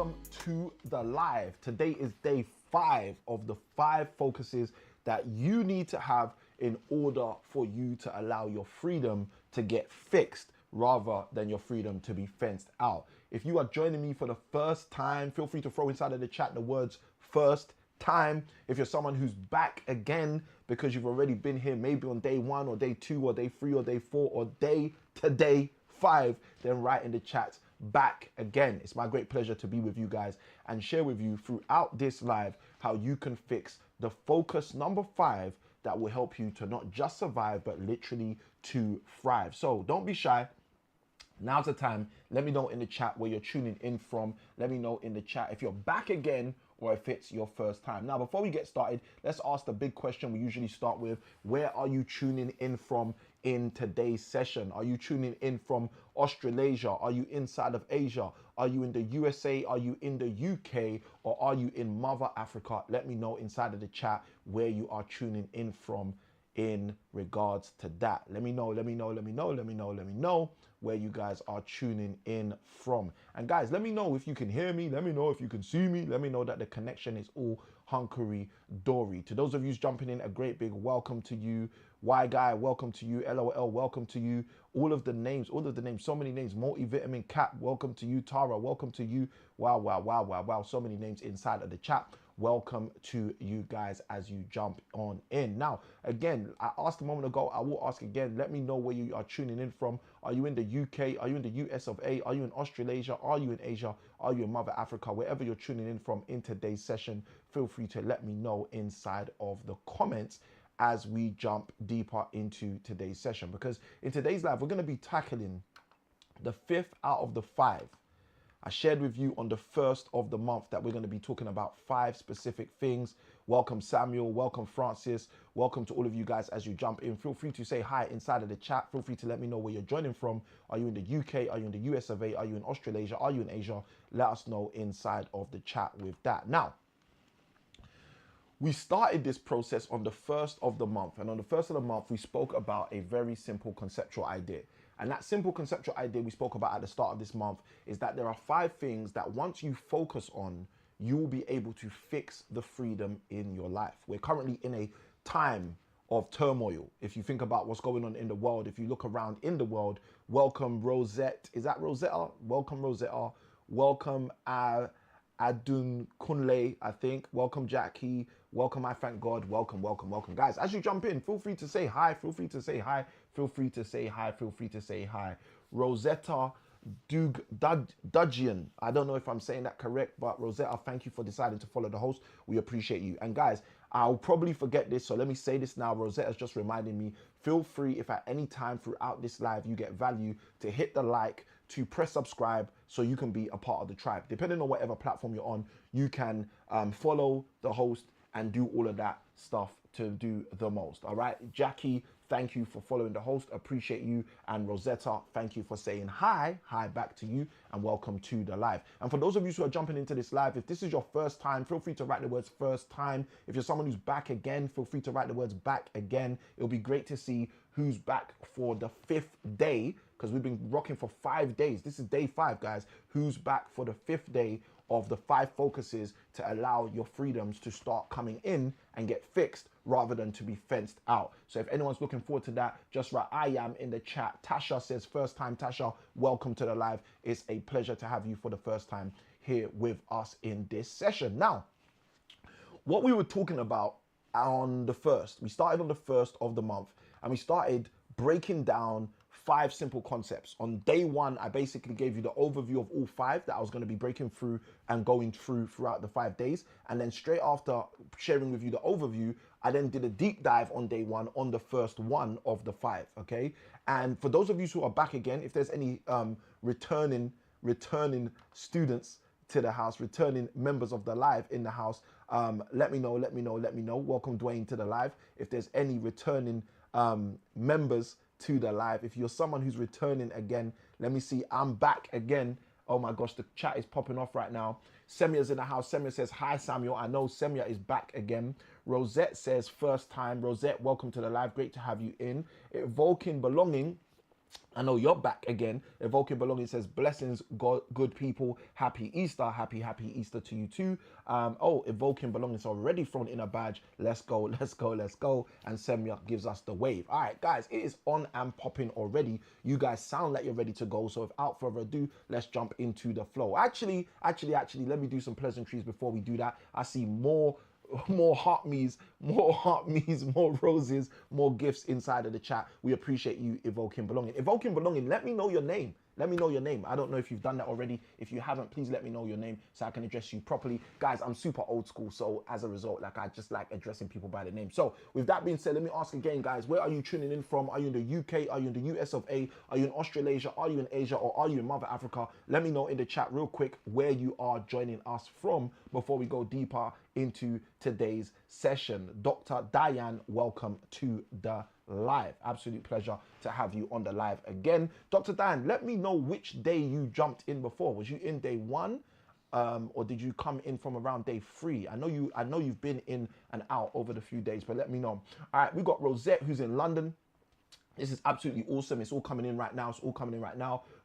welcome to the live. Today is day 5 of the 5 focuses that you need to have in order for you to allow your freedom to get fixed rather than your freedom to be fenced out. If you are joining me for the first time, feel free to throw inside of the chat the words first time. If you're someone who's back again because you've already been here maybe on day 1 or day 2 or day 3 or day 4 or day 5, then write in the chat back again. It's my great pleasure to be with you guys and share with you throughout this live how you can fix the focus number 5 that will help you to not just survive but literally to thrive. So don't be shy. Now's the time. Let me know in the chat where you're tuning in from. Let me know in the chat if you're back again or if it's your first time. Now, before we get started, let's ask the big question we usually start with. Where are you tuning in from in today's session? Are you tuning in from Australasia? Are you inside of Asia? Are you in the USA? Are you in the UK? Or are you in Mother Africa? Let me know inside of the chat where you are tuning in from in regards to that. Let me know where you guys are tuning in from. And guys, let me know if you can hear me. Let me know if you can see me. Let me know that the connection is all hunkery dory. To those of you jumping in, a great big welcome to you. Y Guy, welcome to you. LOL, welcome to you. All of the names, so many names. Multivitamin Cap, welcome to you. Tara, welcome to you. Wow. So many names inside of the chat. Welcome to you guys as you jump on in. Now, again, I asked a moment ago, I will ask again. Let me know where you are tuning in from. Are you in the UK? Are you in the US of A? Are you in Australasia? Are you in Asia? Are you in Mother Africa? Wherever you're tuning in from in today's session, feel free to let me know inside of the comments as we jump deeper into today's session. Because in today's live, we're going to be tackling the 5th out of the 5. I shared with you on the 1st of the month that we're going to be talking about 5 specific things. Welcome Samuel, welcome Francis, welcome to all of you guys as you jump in. Feel free to say hi inside of the chat. Feel free to let me know where you're joining from. Are you in the UK? Are you in the US of A? Are you in Australasia? Are you in Asia? Let us know inside of the chat with that. Now, we started this process on the 1st of the month. And on the 1st of the month, we spoke about a very simple conceptual idea. And that simple conceptual idea we spoke about at the start of this month is that there are 5 things that once you focus on, you will be able to fix the freedom in your life. We're currently in a time of turmoil. If you think about what's going on in the world, if you look around in the world, welcome Rosette. Is that Rosetta? Welcome Rosetta. Welcome Adun Kunle, I think. Welcome Jackie. Welcome, I thank God. Welcome. Guys, as you jump in, feel free to say hi. Feel free to say hi. Rosetta Dudgian. I don't know if I'm saying that correct, but Rosetta, thank you for deciding to follow the host. We appreciate you. And guys, I'll probably forget this, so let me say this now. Rosetta's just reminding me, feel free if at any time throughout this live you get value to hit the like, to press subscribe so you can be a part of the tribe. Depending on whatever platform you're on, you can follow the host and do all of that stuff to do the most. All right, Jackie, thank you for following the host. Appreciate you. And Rosetta, thank you for saying hi. Hi back to you and welcome to the live. And for those of you who are jumping into this live, if this is your first time, feel free to write the words first time. If you're someone who's back again, feel free to write the words back again. It'll be great to see who's back for the 5th day because we've been rocking for 5 days. This is day 5, guys. Who's back for the 5th day of the 5 focuses to allow your freedoms to start coming in and get fixed rather than to be fenced out. So if anyone's looking forward to that, just write I am in the chat. Tasha says first time. Tasha, welcome to the live. It's a pleasure to have you for the first time here with us in this session. Now, what we were talking about on the 1st, we started on the 1st of the month and we started breaking down 5 simple concepts. On day 1, I basically gave you the overview of all 5 that I was going to be breaking through and going through throughout the 5 days. And then straight after sharing with you the overview, I then did a deep dive on day 1 on the first one of the 5, okay? And for those of you who are back again, if there's any returning students to the house, returning members of the live in the house, let me know. Welcome Dwayne to the live. If there's any returning members to the live, if you're someone who's returning again, let me see. I'm back again. Oh my gosh, the chat is popping off right now. Semia's in the house. Semia says hi, Samuel. I know Semia is back again. Rosette says first time. Rosette, welcome to the live. Great to have you in. Evoking belonging I know you're back again. Evoking Belonging says, blessings, God, good people. Happy Easter. Happy Easter to you too. Evoking Belonging is already thrown in a badge. Let's go. And Semya gives us the wave. All right, guys, it is on and popping already. You guys sound like you're ready to go. So without further ado, let's jump into the flow. Actually, let me do some pleasantries before we do that. I see more heart me's, more roses, more gifts inside of the chat. We appreciate you, Evoking Belonging. Evoking Belonging, let me know your name. Let me know your name. I don't know if you've done that already. If you haven't, please let me know your name so I can address you properly. Guys, I'm super old school, so as a result, like, I just like addressing people by the name. So with that being said, let me ask again, guys, where are you tuning in from? Are you in the UK? Are you in the US of A? Are you in Australasia? Are you in Asia? Or are you in Mother Africa? Let me know in the chat real quick where you are joining us from before we go deeper into today's session. Dr. Diane, welcome to the live. Absolute pleasure to have you on the live again. Dr. Diane, let me know which day you jumped in before. Was you in day one? Or did you come in from around day 3? I know you've been in and out over the few days, but let me know. All right, we got Rosette, who's in London. This is absolutely awesome. It's all coming in right now.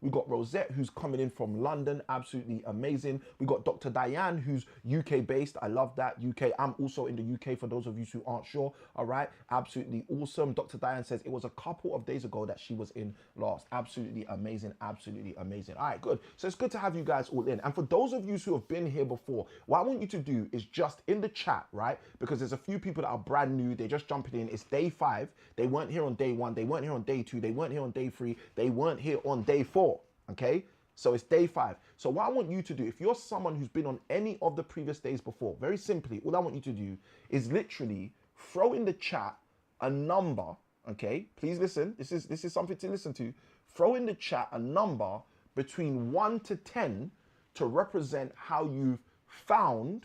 We got Rosette, who's coming in from London. Absolutely amazing. We got Dr. Diane, who's UK based. I love that. UK. I'm also in the UK for those of you who aren't sure. All right. Absolutely awesome. Dr. Diane says it was a couple of days ago that she was in last. Absolutely amazing. Absolutely amazing. All right, good. So it's good to have you guys all in. And for those of you who have been here before, what I want you to do is just in the chat, right? Because there's a few people that are brand new. They're just jumping in. It's day 5. They weren't here on day 1. They weren't here on day 2. They weren't here on day 3. They weren't here on day 4. Okay, so it's day 5. So what I want you to do, if you're someone who's been on any of the previous days before, very simply, all I want you to do is literally throw in the chat a number. Okay, please listen. This is something to listen to. Throw in the chat a number between 1 to 10 to represent how you've found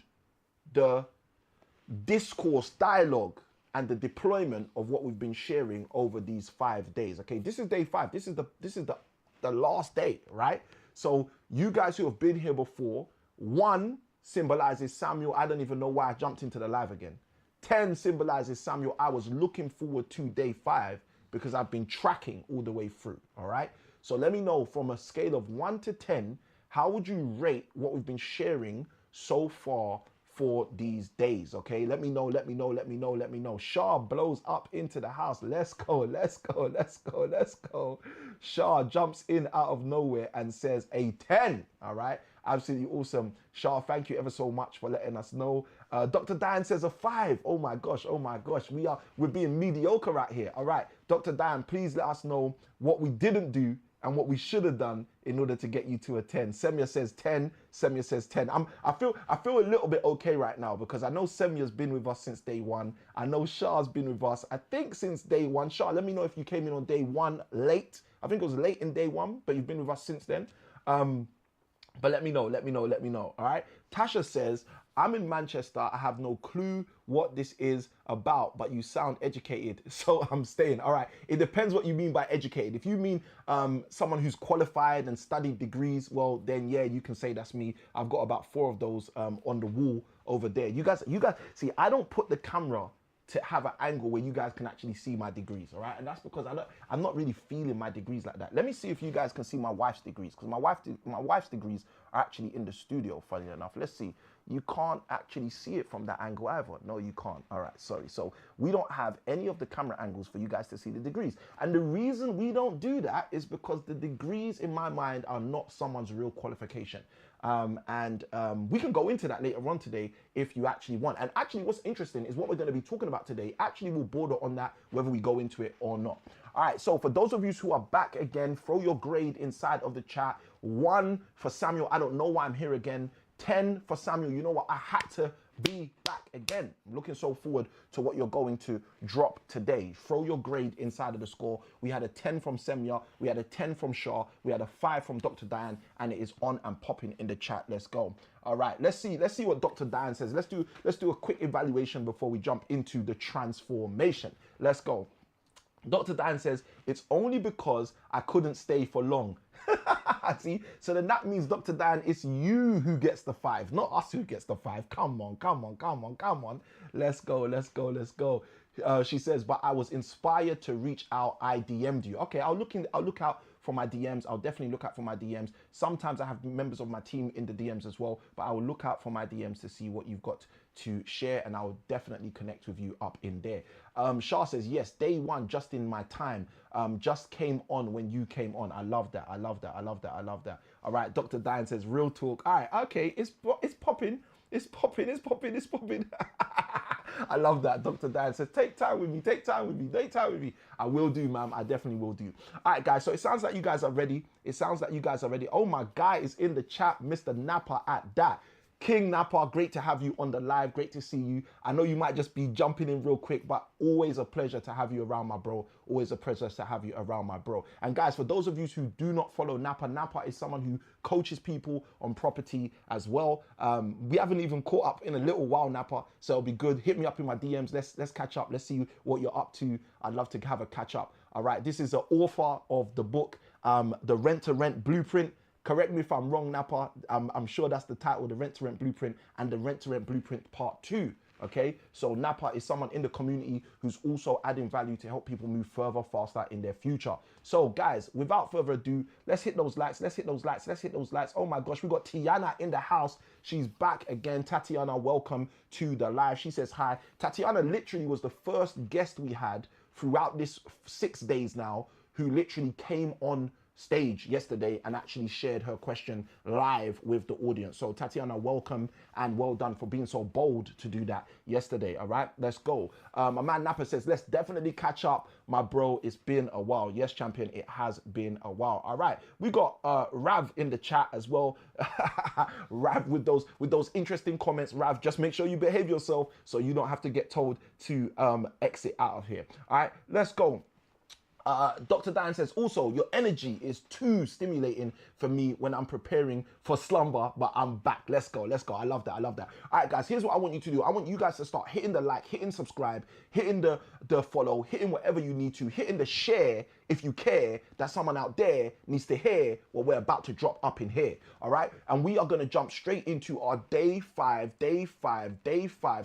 the discourse, dialogue, and the deployment of what we've been sharing over these 5 days. Okay, this is day 5. This is the last day, right? So you guys who have been here before, 1 symbolizes Samuel. I don't even know why I jumped into the live again. 10 symbolizes Samuel. I was looking forward to day 5 because I've been tracking all the way through, all right? So let me know from a scale of 1 to 10, how would you rate what we've been sharing so far for these days? Okay, let me know. Shah blows up into the house. Let's go. Shah jumps in out of nowhere and says a 10. All right, absolutely awesome. Shah, thank you ever so much for letting us know. Dr. Diane says a 5. Oh my gosh, we're being mediocre right here. All right, Dr. Diane, please let us know what we didn't do and what we should have done in order to get you to a 10. Semya says 10. Semya says 10. I feel a little bit okay right now because I know Semya's been with us since day 1. I know Shah's been with us, I think, since day 1. Shah, let me know if you came in on day 1 late. I think it was late in day 1, but you've been with us since then. But let me know. All right. Tasha says, I'm in Manchester. I have no clue what this is about, but you sound educated, so I'm staying. All right. It depends what you mean by educated. If you mean someone who's qualified and studied degrees, well, then yeah, you can say that's me. I've got about 4 of those on the wall over there. You guys see, I don't put the camera to have an angle where you guys can actually see my degrees, all right? And that's because I'm not really feeling my degrees like that. Let me see if you guys can see my wife's degrees, because my wife's degrees are actually in the studio, funny enough. Let's see. You can't actually see it from that angle either. No, you can't. All right, sorry. So we don't have any of the camera angles for you guys to see the degrees. And the reason we don't do that is because the degrees, in my mind, are not someone's real qualification. We can go into that later on today if you actually want. And actually what's interesting is what we're going to be talking about today actually will border on that, whether we go into it or not. All right, so for those of you who are back again, throw your grade inside of the chat. 1 for Samuel, I don't know why I'm here again. 10 for Samuel, you know what, I had to be back again. I'm looking so forward to what you're going to drop today. Throw your grade inside of the score. We had a 10 from Semya, we had a 10 from Shah, we had a 5 from Dr. Diane, and it is on and popping in the chat. Let's go. All right, let's see what Dr. Diane says. Let's do a quick evaluation before we jump into the transformation. Let's go. Dr. Diane says, it's only because I couldn't stay for long. See, so then that means, Dr. Diane, it's you who gets the 5, not us who gets the 5. Come on. Let's go. She says, but I was inspired to reach out. I DM'd you. Okay, I'll look out for my DMs. I'll definitely look out for my DMs. Sometimes I have members of my team in the DMs as well, but I will look out for my DMs to see what you've got to share, and I will definitely connect with you up in there. Shah says, yes, day one, just in my time. Just came on when you came on. I love that. I love that. I love that. I love that. All right, Dr. Diane says, real talk. All right, okay, it's popping. It's popping. It's popping. It's popping. I love that. Dr. Dan says, take time with me, take time with me, take time with me. I will do, ma'am. I definitely will do. All right, guys. So it sounds like you guys are ready. It sounds like you guys are ready. Oh, my guy is in the chat, Mr. Napa at that. King Napa, great to have you on the live. Great to see you. I know you might just be jumping in real quick, but always a pleasure to have you around, my bro. Always a pleasure to have you around, my bro. And guys, for those of you who do not follow Napa, Napa is someone who coaches people on property as well. We haven't even caught up in a little while, Napa, so it'll be good. Hit me up in my DMs. Let's catch up. Let's see what you're up to. I'd love to have a catch up. All right, this is the author of the book, The Rent to Rent Blueprint. Correct me if I'm wrong, Napa. I'm sure that's the title, The Rent to Rent Blueprint and The Rent to Rent Blueprint Part 2. Okay, so Napa is someone in the community who's also adding value to help people move further, faster in their future. So guys, without further ado, let's hit those likes. Let's hit those likes. Let's hit those likes. Oh my gosh, we got Tiana in the house. She's back again. Tatiana, welcome to the live. She says hi. Tatiana literally was the first guest we had throughout this 6 days now, who literally came on stage yesterday and actually shared her question live with the audience. So Tatiana, welcome and well done for being so bold to do that yesterday. All right, let's go. My man Napa says, let's definitely catch up, my bro. It's been a while. Yes, champion, it has been a while. All right, we got Rav in the chat as well. Rav with those interesting comments. Rav, just make sure you behave yourself so you don't have to get told to exit out of here. All right, let's go. Dr. Dan says, also, your energy is too stimulating for me when I'm preparing for slumber, but I'm back. Let's go. Let's go. I love that. I love that. All right, guys, here's what I want you to do. I want you guys to start hitting the like, hitting subscribe, hitting the follow, hitting whatever you need to, hitting the share if you care that someone out there needs to hear what we're about to drop up in here. All right. And we are going to jump straight into our day five.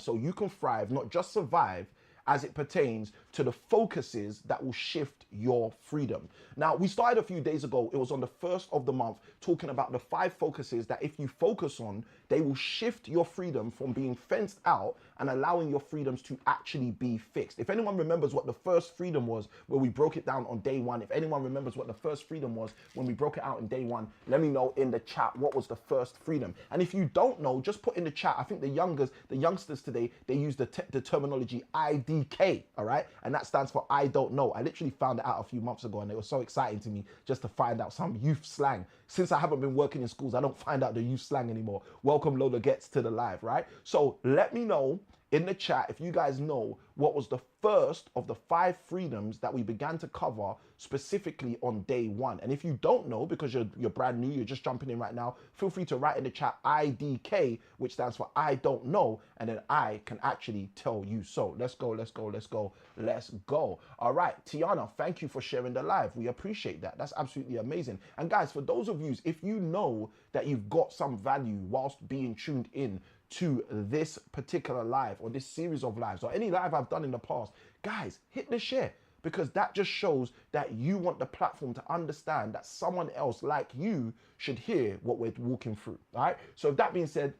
So you can thrive, not just survive, as it pertains to the focuses that will shift your freedom. Now, we started a few days ago, it was on the 1st of the month, talking about the 5 focuses that if you focus on, they will shift your freedom from being fenced out and allowing your freedoms to actually be fixed. If anyone remembers what the first freedom was, where we broke it down on day 1, if anyone remembers what the first freedom was when we broke it out in day 1, let me know in the chat what was the first freedom. And if you don't know, just put in the chat. I think the youngsters today, they use the terminology IDK, all right? And that stands for I don't know. I literally found it out a few months ago, and it was so exciting to me just to find out some youth slang. Since I haven't been working in schools, I don't find out the youth slang anymore. Welcome Lola Gets to the live, right? So let me know in the chat if you guys know what was the first of the 5 freedoms that we began to cover specifically on day 1. And if you don't know, because you're brand new, you're just jumping in right now, feel free to write in the chat IDK, which stands for I don't know, and then I can actually tell you so. Let's go, let's go, let's go, let's go. All right, Tiana, thank you for sharing the live. We appreciate that. That's absolutely amazing. And guys, for those of you, if you know that you've got some value whilst being tuned in to this particular live or this series of lives or any live I've done in the past, guys, hit the share, because that just shows that you want the platform to understand that someone else like you should hear what we're walking through. All right, so with that being said,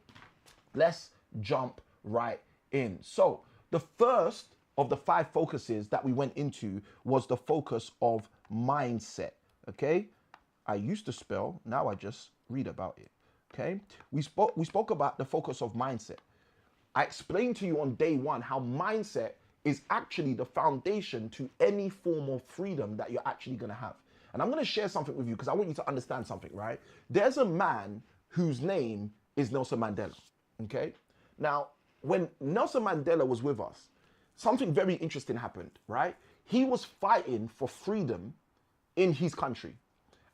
let's jump right in. So the first of the 5 focuses that we went into was the focus of mindset. Okay, I used to spell, now I just read about it. Okay, we spoke about the focus of mindset. I explained to you on day 1 how mindset is actually the foundation to any form of freedom that you're actually going to have. And I'm going to share something with you because I want you to understand something, right? There's a man whose name is Nelson Mandela. Okay, now when Nelson Mandela was with us, something very interesting happened, right? He was fighting for freedom in his country,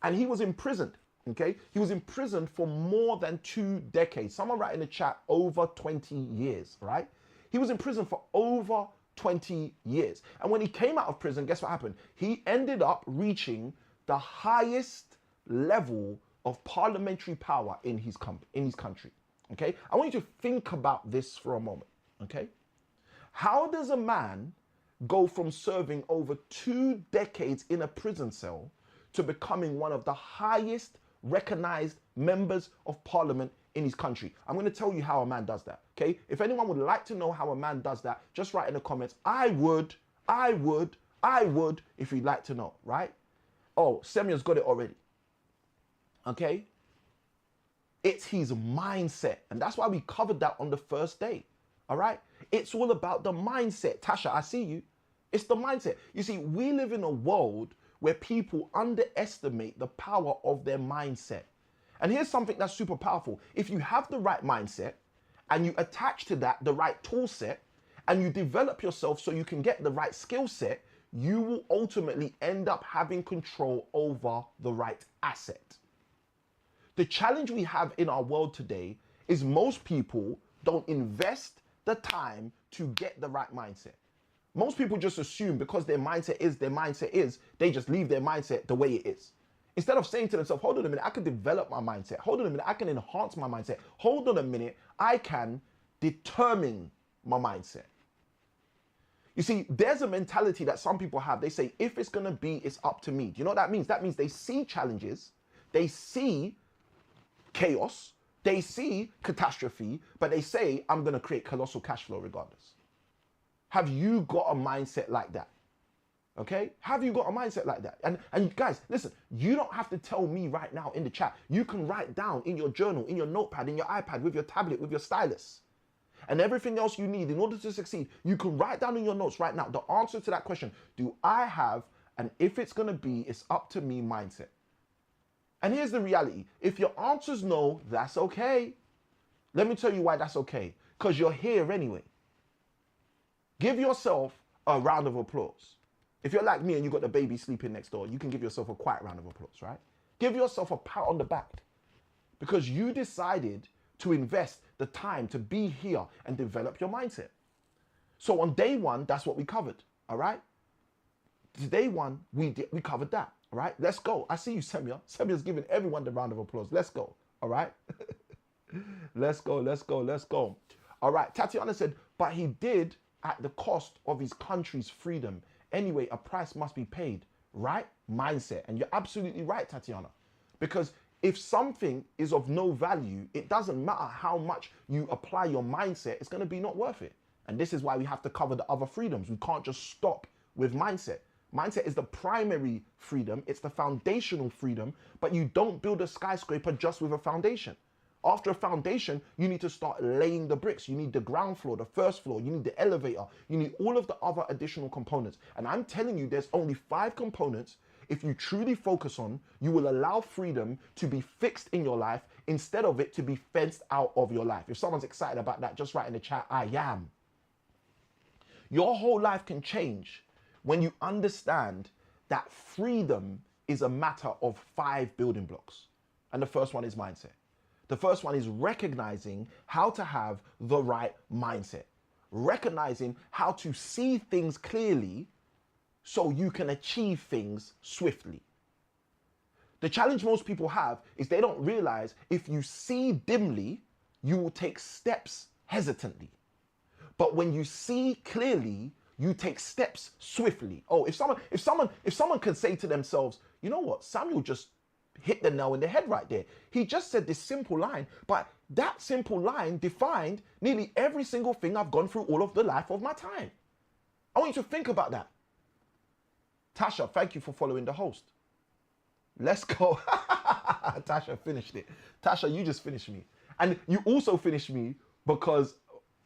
and he was imprisoned. Okay, he was imprisoned for more than 2 decades. Someone write in the chat, over 20 years, right? He was in prison for over 20 years. And when he came out of prison, guess what happened? He ended up reaching the highest level of parliamentary power in his country. Okay, I want you to think about this for a moment. Okay, how does a man go from serving over 2 decades in a prison cell to becoming one of the highest recognized members of parliament in his country. I'm going to tell you how a man does that, okay? If anyone would like to know how a man does that, just write in the comments. I would, if you'd like to know, right? Oh, Semya's got it already, okay? It's his mindset, and that's why we covered that on the first day, all right? It's all about the mindset. Tasha, I see you. It's the mindset. You see, we live in a world where people underestimate the power of their mindset. And here's something that's super powerful. If you have the right mindset and you attach to that the right tool set and you develop yourself so you can get the right skill set, you will ultimately end up having control over the right asset. The challenge we have in our world today is most people don't invest the time to get the right mindset. Most people just assume because their mindset is, they just leave their mindset the way it is. Instead of saying to themselves, hold on a minute, I can develop my mindset. Hold on a minute, I can enhance my mindset. Hold on a minute, I can determine my mindset. You see, there's a mentality that some people have. They say, if it's going to be, it's up to me. Do you know what that means? That means they see challenges, they see chaos, they see catastrophe, but they say, I'm going to create colossal cash flow regardless. Have you got a mindset like that? Okay? Have you got a mindset like that? And guys, listen, you don't have to tell me right now in the chat. You can write down in your journal, in your notepad, in your iPad, with your tablet, with your stylus, and everything else you need in order to succeed. You can write down in your notes right now the answer to that question. Do I have an if it's going to be, it's up to me mindset? And here's the reality. If your answer's no, that's okay. Let me tell you why that's okay. Because you're here anyway. Give yourself a round of applause. If you're like me and you got the baby sleeping next door, you can give yourself a quiet round of applause, right? Give yourself a pat on the back because you decided to invest the time to be here and develop your mindset. So on day one, that's what we covered, all right? Day one, we covered that, all right? Let's go. I see you, Semya. Semya's giving everyone the round of applause. Let's go, all right? Let's go, let's go, let's go. All right, Tatiana said, but he did at the cost of his country's freedom. Anyway, a price must be paid, right? Mindset. And you're absolutely right, Tatiana. Because if something is of no value, it doesn't matter how much you apply your mindset, it's going to be not worth it. And this is why we have to cover the other freedoms. We can't just stop with mindset. Mindset is the primary freedom. It's the foundational freedom, but you don't build a skyscraper just with a foundation. After a foundation, you need to start laying the bricks. You need the ground floor, the first floor, you need the elevator, you need all of the other additional components. And I'm telling you, there's only 5 components. If you truly focus on, you will allow freedom to be fixed in your life instead of it to be fenced out of your life. If someone's excited about that, just write in the chat, I am. Your whole life can change when you understand that freedom is a matter of 5 building blocks. And the first one is mindset. The first one is recognizing how to have the right mindset. Recognizing how to see things clearly so you can achieve things swiftly. The challenge most people have is they don't realize if you see dimly, you will take steps hesitantly. But when you see clearly, you take steps swiftly. Oh, if someone can say to themselves, you know what, Samuel just hit the nail in the head right there. He just said this simple line, but that simple line defined nearly every single thing I've gone through all of the life of my time. I want you to think about that. Tasha, thank you for following the host. Let's go. Tasha finished it. Tasha, you just finished me. And you also finished me because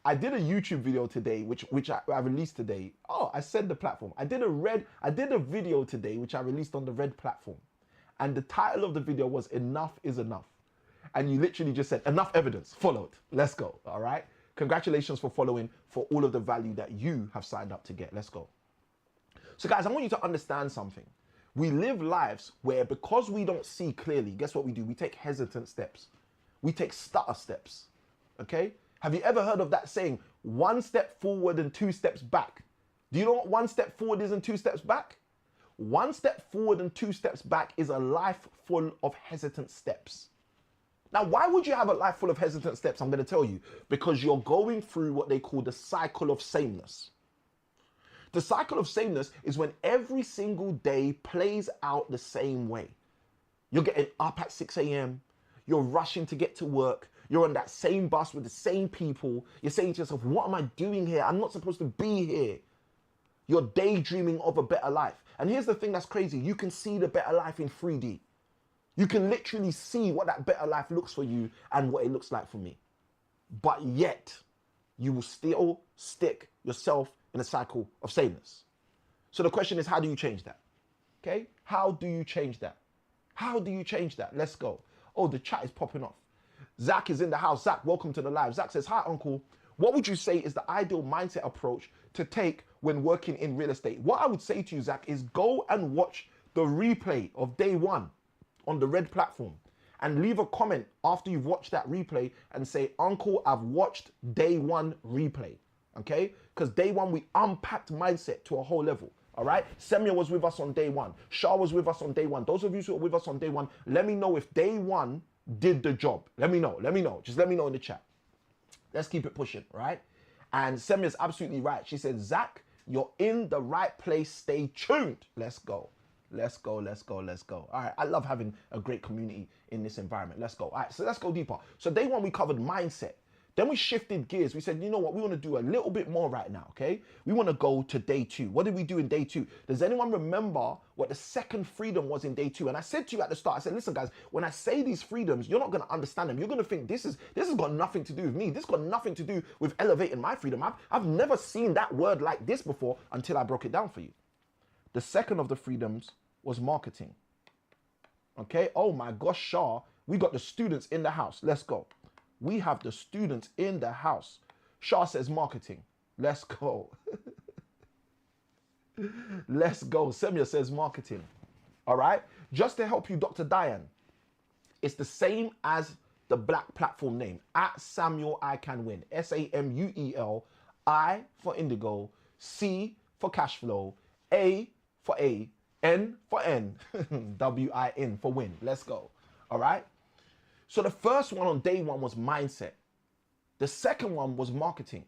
I did a YouTube video today, which I released today. Oh, I said the platform. I did a video today, which I released on the Red platform. And the title of the video was Enough is Enough. And you literally just said, enough evidence, follow it. Let's go, all right? Congratulations for following, for all of the value that you have signed up to get. Let's go. So guys, I want you to understand something. We live lives where because we don't see clearly, guess what we do? We take hesitant steps. We take stutter steps, okay? Have you ever heard of that saying, 1 step forward and 2 steps back? Do you know what 1 step forward is and 2 steps back? 1 step forward and 2 steps back is a life full of hesitant steps. Now, why would you have a life full of hesitant steps? I'm going to tell you. Because you're going through what they call the cycle of sameness. The cycle of sameness is when every single day plays out the same way. You're getting up at 6 a.m. You're rushing to get to work. You're on that same bus with the same people. You're saying to yourself, what am I doing here? I'm not supposed to be here. You're daydreaming of a better life. And here's the thing that's crazy. You can see the better life in 3D. You can literally see what that better life looks for you and what it looks like for me. But yet, you will still stick yourself in a cycle of sameness. So the question is, how do you change that? Okay? How do you change that? How do you change that? Let's go. Oh, the chat is popping off. Zach is in the house. Zach, welcome to the live. Zach says, hi, uncle. What would you say is the ideal mindset approach to take when working in real estate? What I would say to you, Zach, is go and watch the replay of day one on the red platform and leave a comment after you've watched that replay and say, uncle, I've watched day one replay. Okay? Because day one, we unpacked mindset to a whole level. All right? Semya was with us on day one. Shah was with us on day one. Those of you who are with us on day one, let me know if day one did the job. Let me know. Let me know. Just let me know in the chat. Let's keep it pushing, right? And Semya's absolutely right. She said, Zach, you're in the right place. Stay tuned. Let's go. Let's go, let's go, let's go. All right, I love having a great community in this environment. Let's go. All right, so let's go deeper. So day one, we covered mindset. Then we shifted gears. We said, you know what? We want to do a little bit more right now, okay? We want to go to day two. What did we do in day two? Does anyone remember what the second freedom was in day two? And I said to you at the start, I said, listen, guys, when I say these freedoms, you're not going to understand them. You're going to think this has got nothing to do with me. This has got nothing to do with elevating my freedom. I've never seen that word like this before until I broke it down for you. The second of the freedoms was marketing. Okay? Oh my gosh, Shah, we got the students in the house. Let's go. We have the students in the house. Shah says marketing. Let's go. Let's go. Semya says marketing. All right? Just to help you, Dr. Diane, it's the same as the black platform name. At Samuel I Can Win. Samuel, I for indigo, C for cash flow, A for A, N for N, W-I-N for win. Let's go. All right? So the first one on day one was mindset. The second one was marketing.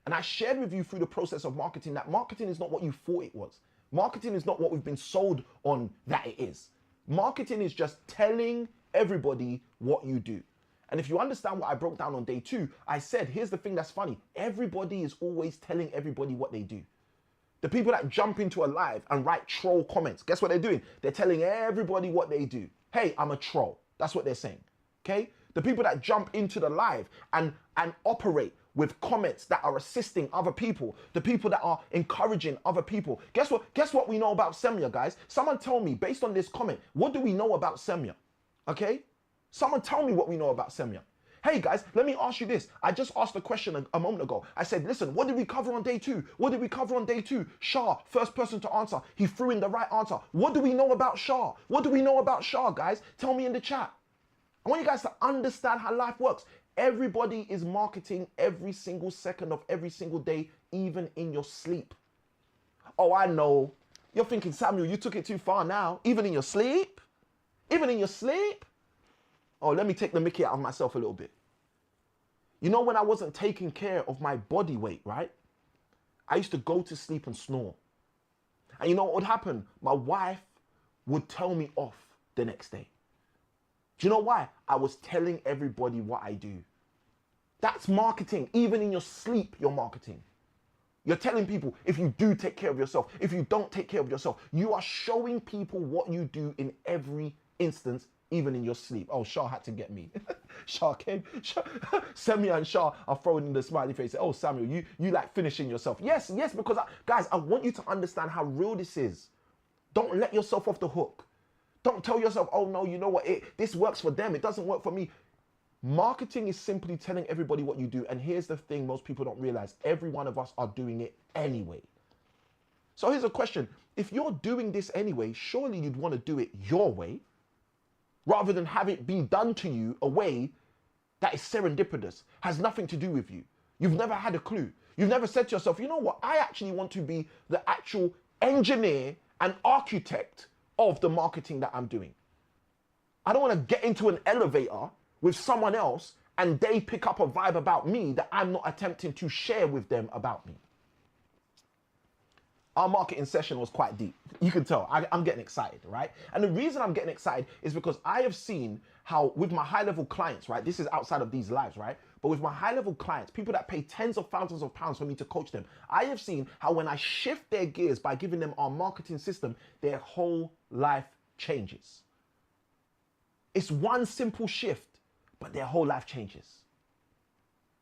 And I shared with you through the process of marketing that marketing is not what you thought it was. Marketing is not what we've been sold on that it is. Marketing is just telling everybody what you do. And if you understand what I broke down on day two, I said, here's the thing that's funny. Everybody is always telling everybody what they do. The people that jump into a live and write troll comments, guess what they're doing? They're telling everybody what they do. Hey, I'm a troll. That's what they're saying. Okay? The people that jump into the live and operate with comments that are assisting other people, the people that are encouraging other people. Guess what we know about Semya, guys? Someone tell me, based on this comment, what do we know about Semya? Okay? Someone tell me what we know about Semya. Hey guys, let me ask you this. I just asked a question a moment ago. I said, listen, what did we cover on day two? What did we cover on day two? Shah, first person to answer. He threw in the right answer. What do we know about Shah? What do we know about Shah, guys? Tell me in the chat. I want you guys to understand how life works. Everybody is marketing every single second of every single day, even in your sleep. Oh, I know. You're thinking, Samuel, you took it too far now. Even in your sleep? Even in your sleep? Oh, let me take the mickey out of myself a little bit. You know when I wasn't taking care of my body weight, right? I used to go to sleep and snore. And you know what would happen? My wife would tell me off the next day. Do you know why? I was telling everybody what I do. That's marketing. Even in your sleep, you're marketing. You're telling people if you do take care of yourself, if you don't take care of yourself, you are showing people what you do in every instance, even in your sleep. Oh, Shah had to get me. Shah came. Semya and Shah are throwing in the smiley face. Oh, Samuel, you like finishing yourself. Yes, because guys, I want you to understand how real this is. Don't let yourself off the hook. Don't tell yourself, oh no, you know what, this works for them, it doesn't work for me. Marketing is simply telling everybody what you do. And here's the thing most people don't realize. Every one of us are doing it anyway. So here's a question. If you're doing this anyway, surely you'd want to do it your way, rather than have it be done to you a way that is serendipitous, has nothing to do with you. You've never had a clue. You've never said to yourself, you know what, I actually want to be the actual engineer and architect of the marketing that I'm doing. I don't want to get into an elevator with someone else and they pick up a vibe about me that I'm not attempting to share with them about me. Our marketing session was quite deep. You can tell I'm getting excited, right? And the reason I'm getting excited is because I have seen how with my high level clients, right? This is outside of these lives, right? But with my high level clients, people that pay tens of thousands of pounds for me to coach them, I have seen how when I shift their gears by giving them our marketing system, their whole life changes. It's one simple shift, but their whole life changes.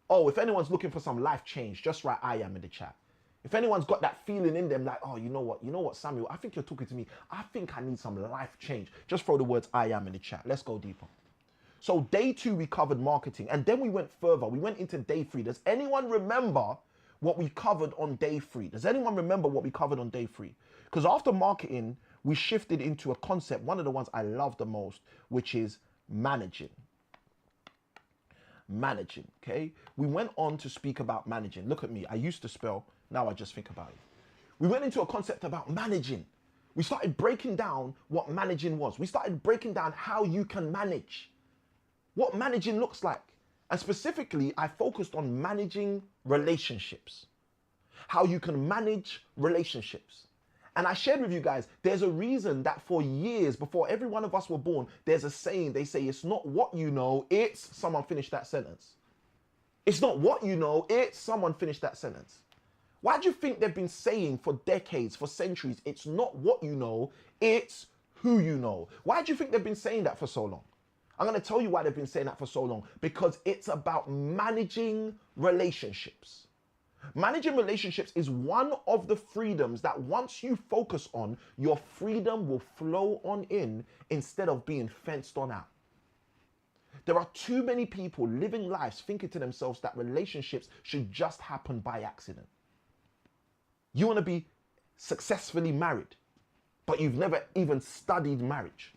Oh, if anyone's looking for some life change, just write I am in the chat. If anyone's got that feeling in them like, oh, you know what, Samuel, I think you're talking to me. I think I need some life change. Just throw the words I am in the chat. Let's go deeper. So day 2, we covered marketing, and then we went further. We went into day 3. Does anyone remember what we covered on day 3? Does anyone remember what we covered on day 3? Because after marketing, we shifted into a concept, one of the ones I love the most, which is managing. Managing, okay? We went on to speak about managing. Look at me, I used to spell, now I just think about it. We went into a concept about managing. We started breaking down what managing was. We started breaking down how you can manage, what managing looks like. And specifically, I focused on managing relationships, how you can manage relationships. And I shared with you guys, there's a reason that for years before every one of us were born, there's a saying, they say, it's not what you know, it's someone finish that sentence. It's not what you know, it's someone finish that sentence. Why do you think they've been saying for decades, for centuries, it's not what you know, it's who you know? Why do you think they've been saying that for so long? I'm going to tell you why they've been saying that for so long. Because it's about managing relationships. Managing relationships is one of the freedoms that once you focus on, your freedom will flow on in instead of being fenced on out. There are too many people living lives thinking to themselves that relationships should just happen by accident. You want to be successfully married, but you've never even studied marriage.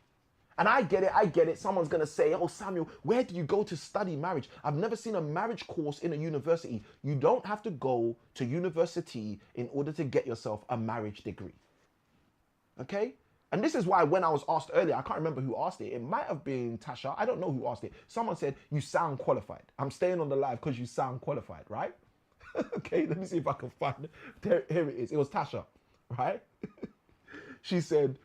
And I get it. Someone's going to say, oh, Samuel, where do you go to study marriage? I've never seen a marriage course in a university. You don't have to go to university in order to get yourself a marriage degree. Okay? And this is why when I was asked earlier, I can't remember who asked it. It might have been Tasha. I don't know who asked it. Someone said, you sound qualified. I'm staying on the live because you sound qualified, right? Okay, let me see if I can find it. Here it is. It was Tasha, right? She said,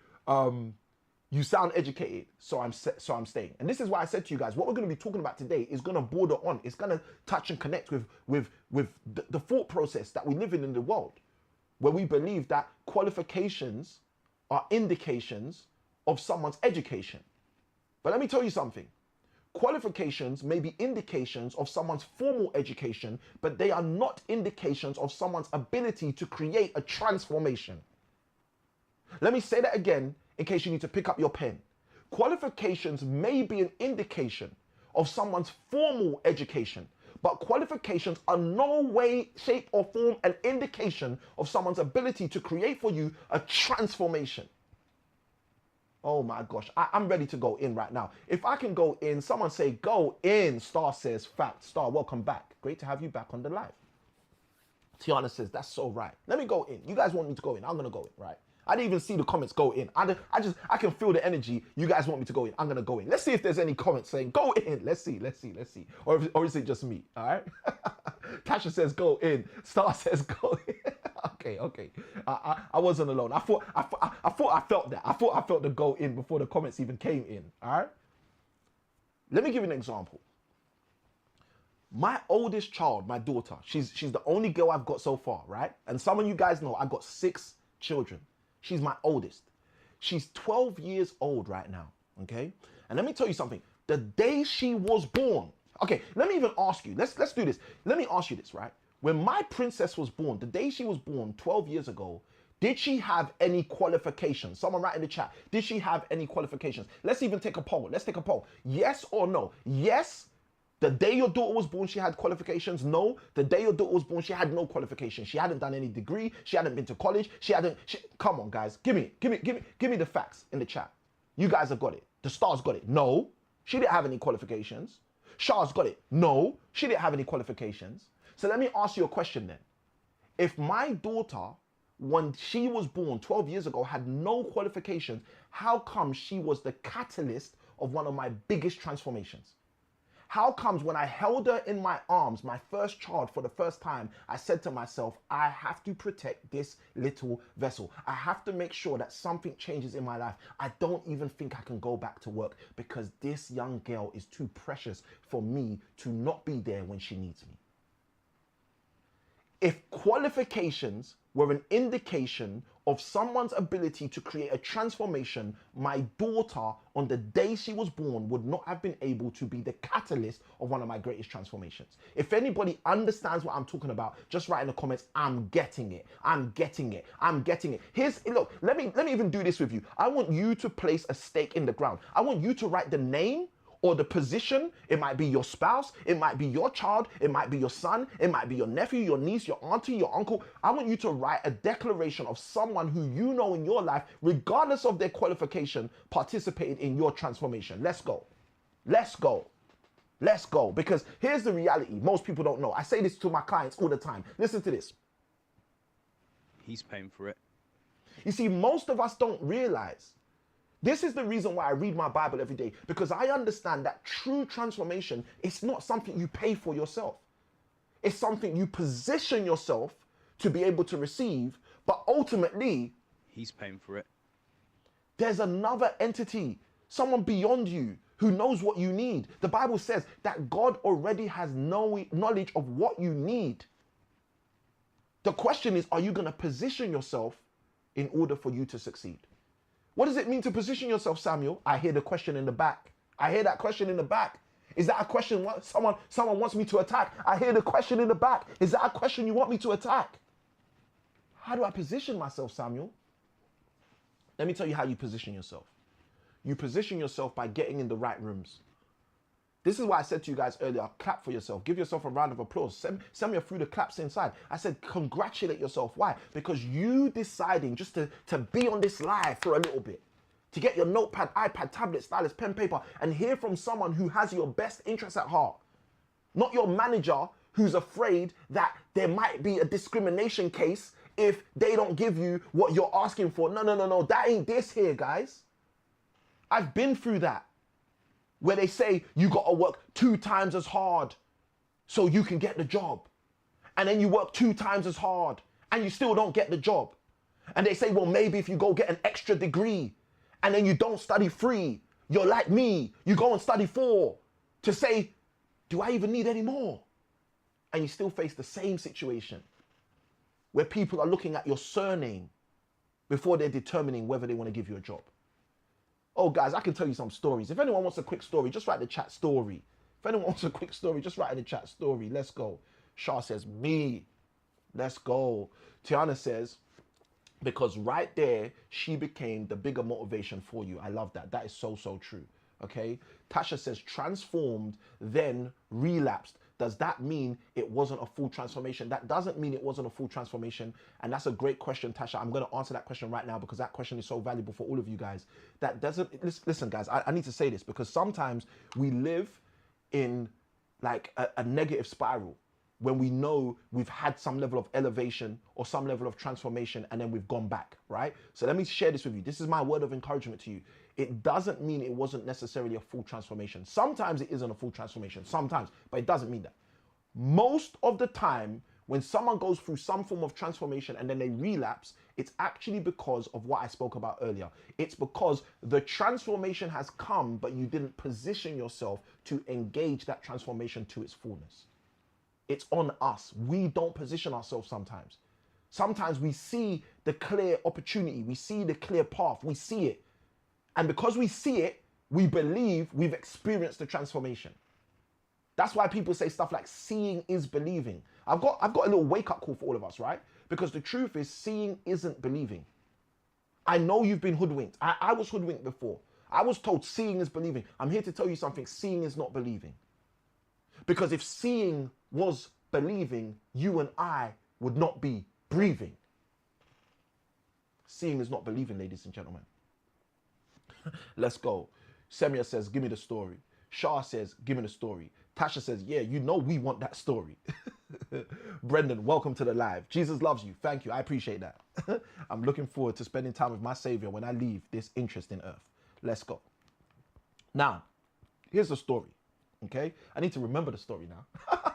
you sound educated, so I'm staying. And this is why I said to you guys, what we're going to be talking about today is going to border on, it's going to touch and connect with the thought process that we live in the world, where we believe that qualifications are indications of someone's education. But let me tell you something. Qualifications may be indications of someone's formal education, but they are not indications of someone's ability to create a transformation. Let me say that again in case you need to pick up your pen. Qualifications may be an indication of someone's formal education, but qualifications are no way, shape, or form an indication of someone's ability to create for you a transformation. Oh my gosh, I'm ready to go in right now. If I can go in, someone say go in. Star says fact. Star, welcome back. Great to have you back on the live. Tiana says that's so right. Let me go in. You guys want me to go in. I'm going to go in, right? I didn't even see the comments go in. I can feel the energy. You guys want me to go in. I'm going to go in. Let's see if there's any comments saying go in. Let's see. Or is it just me? All right. Tasha says go in. Star says go in. Okay. I wasn't alone. I thought I felt that. I thought I felt the go in before the comments even came in. All right. Let me give you an example. My oldest child, my daughter, she's the only girl I've got so far, right? And some of you guys know I've got 6 children. She's my oldest. She's 12 years old right now, okay? And let me tell you something. The day she was born, okay, let me even ask you, let's do this. Let me ask you this, right? When my princess was born, the day she was born 12 years ago, did she have any qualifications? Someone write in the chat. Did she have any qualifications? Let's even take a poll. Let's take a poll. Yes or no? Yes. The day your daughter was born, she had qualifications. No, the day your daughter was born, she had no qualifications. She hadn't done any degree. She hadn't been to college. Come on, guys. Give me the facts in the chat. You guys have got it. The Star's got it. No, she didn't have any qualifications. Shah's got it. No, she didn't have any qualifications. So let me ask you a question then. If my daughter, when she was born 12 years ago, had no qualifications, how come she was the catalyst of one of my biggest transformations? How comes when I held her in my arms, my first child, for the first time, I said to myself, I have to protect this little vessel. I have to make sure that something changes in my life. I don't even think I can go back to work because this young girl is too precious for me to not be there when she needs me. If qualifications were an indication of someone's ability to create a transformation, my daughter, on the day she was born, would not have been able to be the catalyst of one of my greatest transformations. If anybody understands what I'm talking about, just write in the comments, I'm getting it. I'm getting it. I'm getting it. Look, let me even do this with you. I want you to place a stake in the ground. I want you to write the name or the position. It might be your spouse, it might be your child, it might be your son, it might be your nephew, your niece, your auntie, your uncle. I want you to write a declaration of someone who you know in your life, regardless of their qualification, participated in your transformation. Let's go. Let's go. Let's go. Because here's the reality. Most people don't know. I say this to my clients all the time. Listen to this. He's paying for it. You see, most of us don't realize. This is the reason why I read my Bible every day, because I understand that true transformation is not something you pay for yourself. It's something you position yourself to be able to receive, but ultimately, he's paying for it. There's another entity, someone beyond you who knows what you need. The Bible says that God already has knowledge of what you need. The question is, are you going to position yourself in order for you to succeed? What does it mean to position yourself, Samuel? I hear the question in the back. I hear that question in the back. Is that a question someone wants me to attack? I hear the question in the back. Is that a question you want me to attack? How do I position myself, Samuel? Let me tell you how you position yourself. You position yourself by getting in the right rooms. This is why I said to you guys earlier, clap for yourself. Give yourself a round of applause. Send me a through the claps inside. I said, congratulate yourself. Why? Because you deciding just to be on this live for a little bit, to get your notepad, iPad, tablet, stylus, pen, paper, and hear from someone who has your best interests at heart. Not your manager who's afraid that there might be a discrimination case if they don't give you what you're asking for. No. That ain't this here, guys. I've been through that. Where they say you got to work 2 times as hard so you can get the job. And then you work 2 times as hard and you still don't get the job. And they say, well, maybe if you go get an extra degree and then you don't study 3, you're like me, you go and study 4, to say, do I even need any more? And you still face the same situation where people are looking at your surname before they're determining whether they want to give you a job. Oh, guys, I can tell you some stories. If anyone wants a quick story, just write the chat story. If anyone wants a quick story, just write in the chat story. Let's go. Shah says, me. Let's go. Tiana says, because right there, she became the bigger motivation for you. I love that. That is so true. Okay. Tasha says, transformed, then relapsed. Does that mean it wasn't a full transformation? That doesn't mean it wasn't a full transformation. And that's a great question, Tasha. I'm going to answer that question right now because that question is so valuable for all of you guys. That doesn't, listen guys, I need to say this because sometimes we live in like a negative spiral when we know we've had some level of elevation or some level of transformation and then we've gone back, right? So let me share this with you. This is my word of encouragement to you. It doesn't mean it wasn't necessarily a full transformation. Sometimes it isn't a full transformation, sometimes, but it doesn't mean that. Most of the time, when someone goes through some form of transformation and then they relapse, it's actually because of what I spoke about earlier. It's because the transformation has come, but you didn't position yourself to engage that transformation to its fullness. It's on us. We don't position ourselves sometimes. Sometimes we see the clear opportunity. We see the clear path. We see it. And because we see it, we believe we've experienced the transformation. That's why people say stuff like seeing is believing. I've got a little wake-up call for all of us, right? Because the truth is seeing isn't believing. I know you've been hoodwinked. I was hoodwinked before. I was told seeing is believing. I'm here to tell you something. Seeing is not believing. Because if seeing was believing, you and I would not be breathing. Seeing is not believing, ladies and gentlemen. Let's go. Semia says, give me the story. Shah says, give me the story. Tasha says, yeah, you know we want that story. Brendan, welcome to the live. Jesus loves you. Thank you. I appreciate that. I'm looking forward to spending time with my Savior when I leave this interesting earth. Let's go. Now, here's the story. Okay, I need to remember the story now.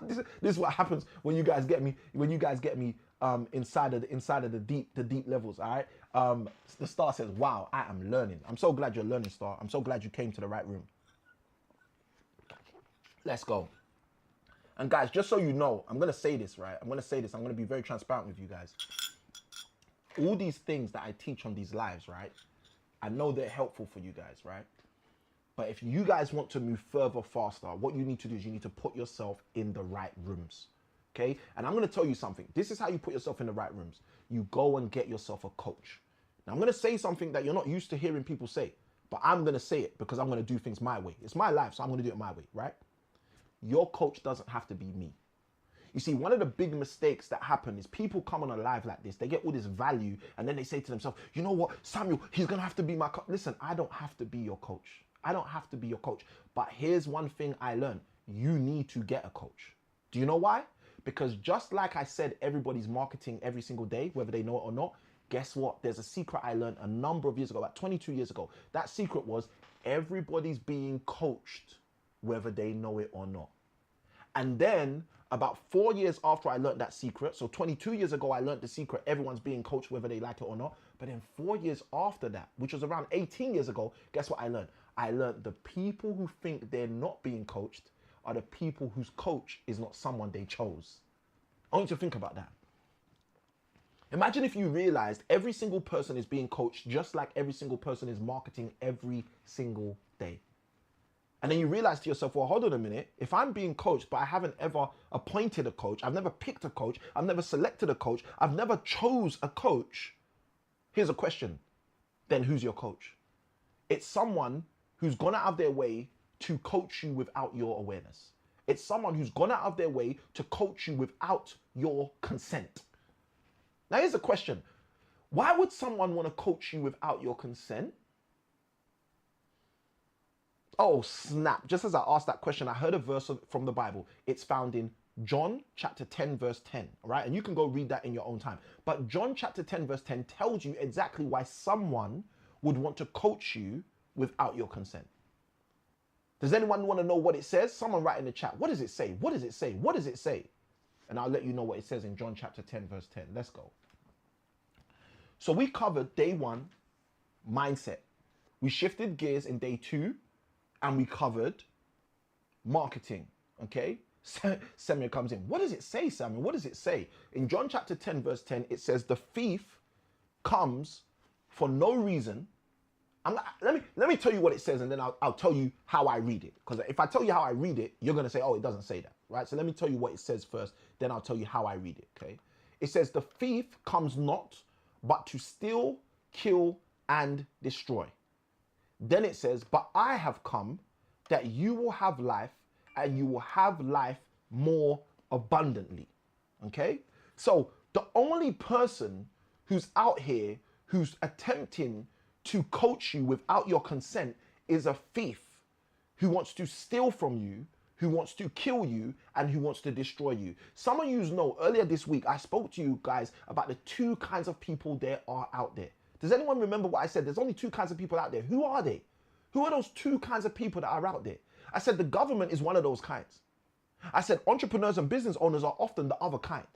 This is what happens when you guys get me. When you guys get me inside of the deep levels. All right. The star says, "Wow, I am learning." I'm so glad you're learning, Star. I'm so glad you came to the right room. Let's go. And guys, just so you know, I'm gonna say this, right? I'm gonna be very transparent with you guys. All these things that I teach on these lives, right? I know they're helpful for you guys, right? But if you guys want to move further faster, what you need to do is you need to put yourself in the right rooms. Okay? And I'm going to tell you something. This is how you put yourself in the right rooms. You go and get yourself a coach. Now, I'm going to say something that you're not used to hearing people say, but I'm going to say it because I'm going to do things my way. It's my life, so I'm going to do it my way, right? Your coach doesn't have to be me. You see, one of the big mistakes that happen is people come on a live like this, they get all this value, and then they say to themselves, you know what, Samuel, he's going to have to be my coach. Listen, I don't have to be your coach. I don't have to be your coach. But here's one thing I learned. You need to get a coach. Do you know why? Because just like I said, everybody's marketing every single day, whether they know it or not. Guess what? There's a secret I learned a number of years ago, about 22 years ago. That secret was everybody's being coached, whether they know it or not. And then about 4 years after I learned that secret, so 22 years ago, I learned the secret, everyone's being coached, whether they like it or not. But then 4 years after that, which was around 18 years ago, guess what I learned? I learned the people who think they're not being coached are the people whose coach is not someone they chose. I want you to think about that. Imagine if you realized every single person is being coached just like every single person is marketing every single day. And then you realize to yourself, well, hold on a minute. If I'm being coached, but I haven't ever appointed a coach, I've never picked a coach, I've never selected a coach, I've never chose a coach. Here's a question. Then who's your coach? It's someone who's gone out of their way to coach you without your awareness. It's someone who's gone out of their way to coach you without your consent. Now here's the question. Why would someone want to coach you without your consent? Oh, snap. Just as I asked that question, I heard a verse from the Bible. It's found in John chapter 10, verse 10, all right? And you can go read that in your own time. But John chapter 10, verse 10 tells you exactly why someone would want to coach you without your consent. Does anyone want to know what it says? Someone write in the chat. What does it say? What does it say? What does it say? And I'll let you know what it says in John chapter 10, verse 10. Let's go. So we covered day 1, mindset. We shifted gears in day 2, and we covered marketing, okay? Samuel comes in. What does it say, Samuel? What does it say? In John chapter 10, verse 10, it says, the thief comes for no reason. Let me tell you what it says, and then I'll tell you how I read it. Because if I tell you how I read it, you're going to say, oh, it doesn't say that, right? So let me tell you what it says first, then I'll tell you how I read it, okay? It says, the thief comes not but to steal, kill, and destroy. Then it says, but I have come that you will have life, and you will have life more abundantly, okay? So the only person who's out here who's attempting to coach you without your consent is a thief who wants to steal from you, who wants to kill you, and who wants to destroy you. Some of you know, earlier this week, I spoke to you guys about the 2 kinds of people there are out there. Does anyone remember what I said? There's only 2 kinds of people out there. Who are they? Who are those 2 kinds of people that are out there? I said the government is one of those kinds. I said entrepreneurs and business owners are often the other kind.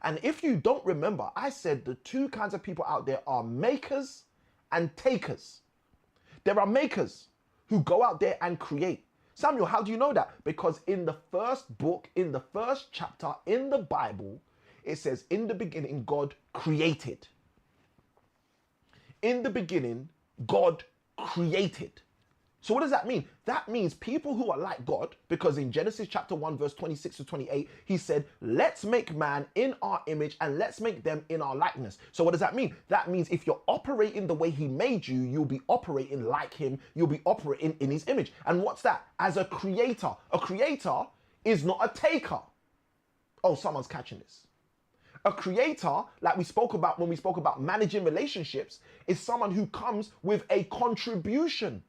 And if you don't remember, I said the 2 kinds of people out there are makers and takers. There are makers who go out there and create. Samuel, how do you know that? Because in the first book, in the first chapter in the Bible, it says, in the beginning, God created. In the beginning, God created. So what does that mean? That means people who are like God, because in Genesis chapter 1, verse 26 to 28, he said, let's make man in our image and let's make them in our likeness. So what does that mean? That means if you're operating the way he made you, you'll be operating like him. You'll be operating in his image. And what's that? As a creator is not a taker. Oh, someone's catching this. A creator, like we spoke about when we spoke about managing relationships, is someone who comes with a contribution.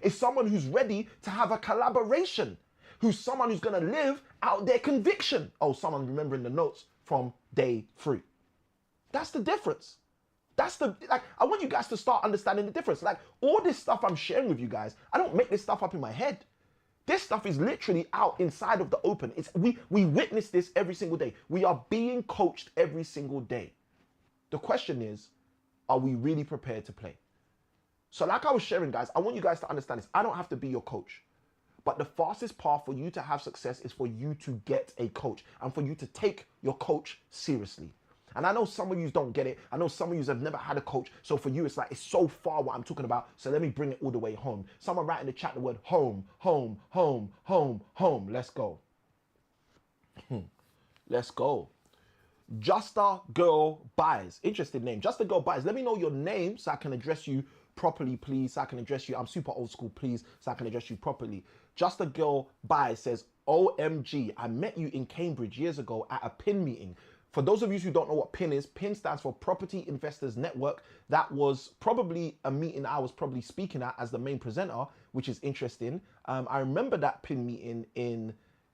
Is someone who's ready to have a collaboration, who's someone who's going to live out their conviction. Oh, someone remembering the notes from day 3. That's the difference. I want you guys to start understanding the difference. Like all this stuff I'm sharing with you guys, I don't make this stuff up in my head. This stuff is literally out inside of the open. We witness this every single day. We are being coached every single day. The question is, are we really prepared to play? So like I was sharing, guys, I want you guys to understand this. I don't have to be your coach. But the fastest path for you to have success is for you to get a coach and for you to take your coach seriously. And I know some of you don't get it. I know some of you have never had a coach. So for you, it's like, it's so far what I'm talking about. So let me bring it all the way home. Someone write in the chat the word home, home, home, home, home. Let's go. Let's go. Just a Girl Buys. Interesting name. Just a Girl Buys. Let me know your name so I can address you properly, please. So I can address you. I'm super old school, please. So I can address you properly. Just a Girl Buys says, OMG, I met you in Cambridge years ago at a PIN meeting. For those of you who don't know what PIN is, PIN stands for Property Investors Network. That was probably a meeting I was probably speaking at as the main presenter, which is interesting. I remember that PIN meeting in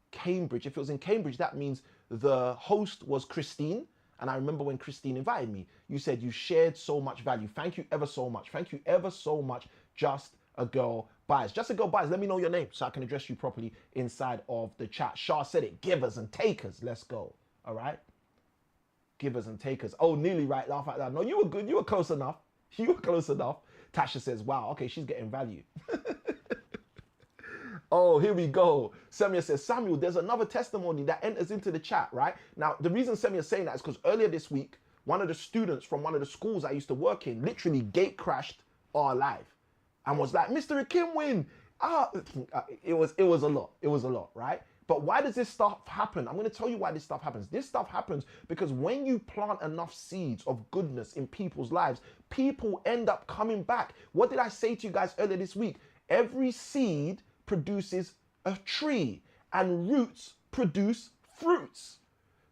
Cambridge. If it was in Cambridge, that means the host was Christine. And I remember when Christine invited me, you said you shared so much value. Thank you ever so much. Thank you ever so much. Just a Girl Buys. Just a Girl Buys. Let me know your name so I can address you properly inside of the chat. Shah said it. Givers and takers. Let's go. All right. Givers and takers. Oh, nearly right. Laugh at that. No, you were good. You were close enough. You were close enough. Tasha says, wow, okay, she's getting value. Oh, here we go. Semia says, Samuel, there's another testimony that enters into the chat, right? Now, the reason Semia is saying that is because earlier this week, one of the students from one of the schools I used to work in literally gate crashed our live and was like, Mr. Akinwin. It was a lot. It was a lot, right? But why does this stuff happen? I'm going to tell you why this stuff happens. This stuff happens because when you plant enough seeds of goodness in people's lives, people end up coming back. What did I say to you guys earlier this week? Every seed produces a tree and roots produce fruits.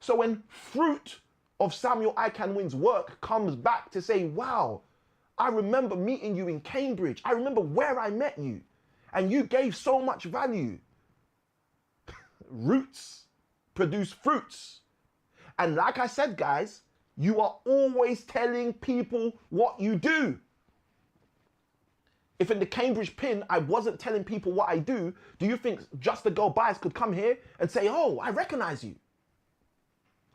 So when fruit of Samuel Ikanwin's work comes back to say, wow, I remember meeting you in Cambridge. I remember where I met you and you gave so much value. Roots produce fruits. And like I said, guys, you are always telling people what you do. If in the Cambridge PIN, I wasn't telling people what I do you think Just a Girl Buys could come here and say, oh, I recognize you?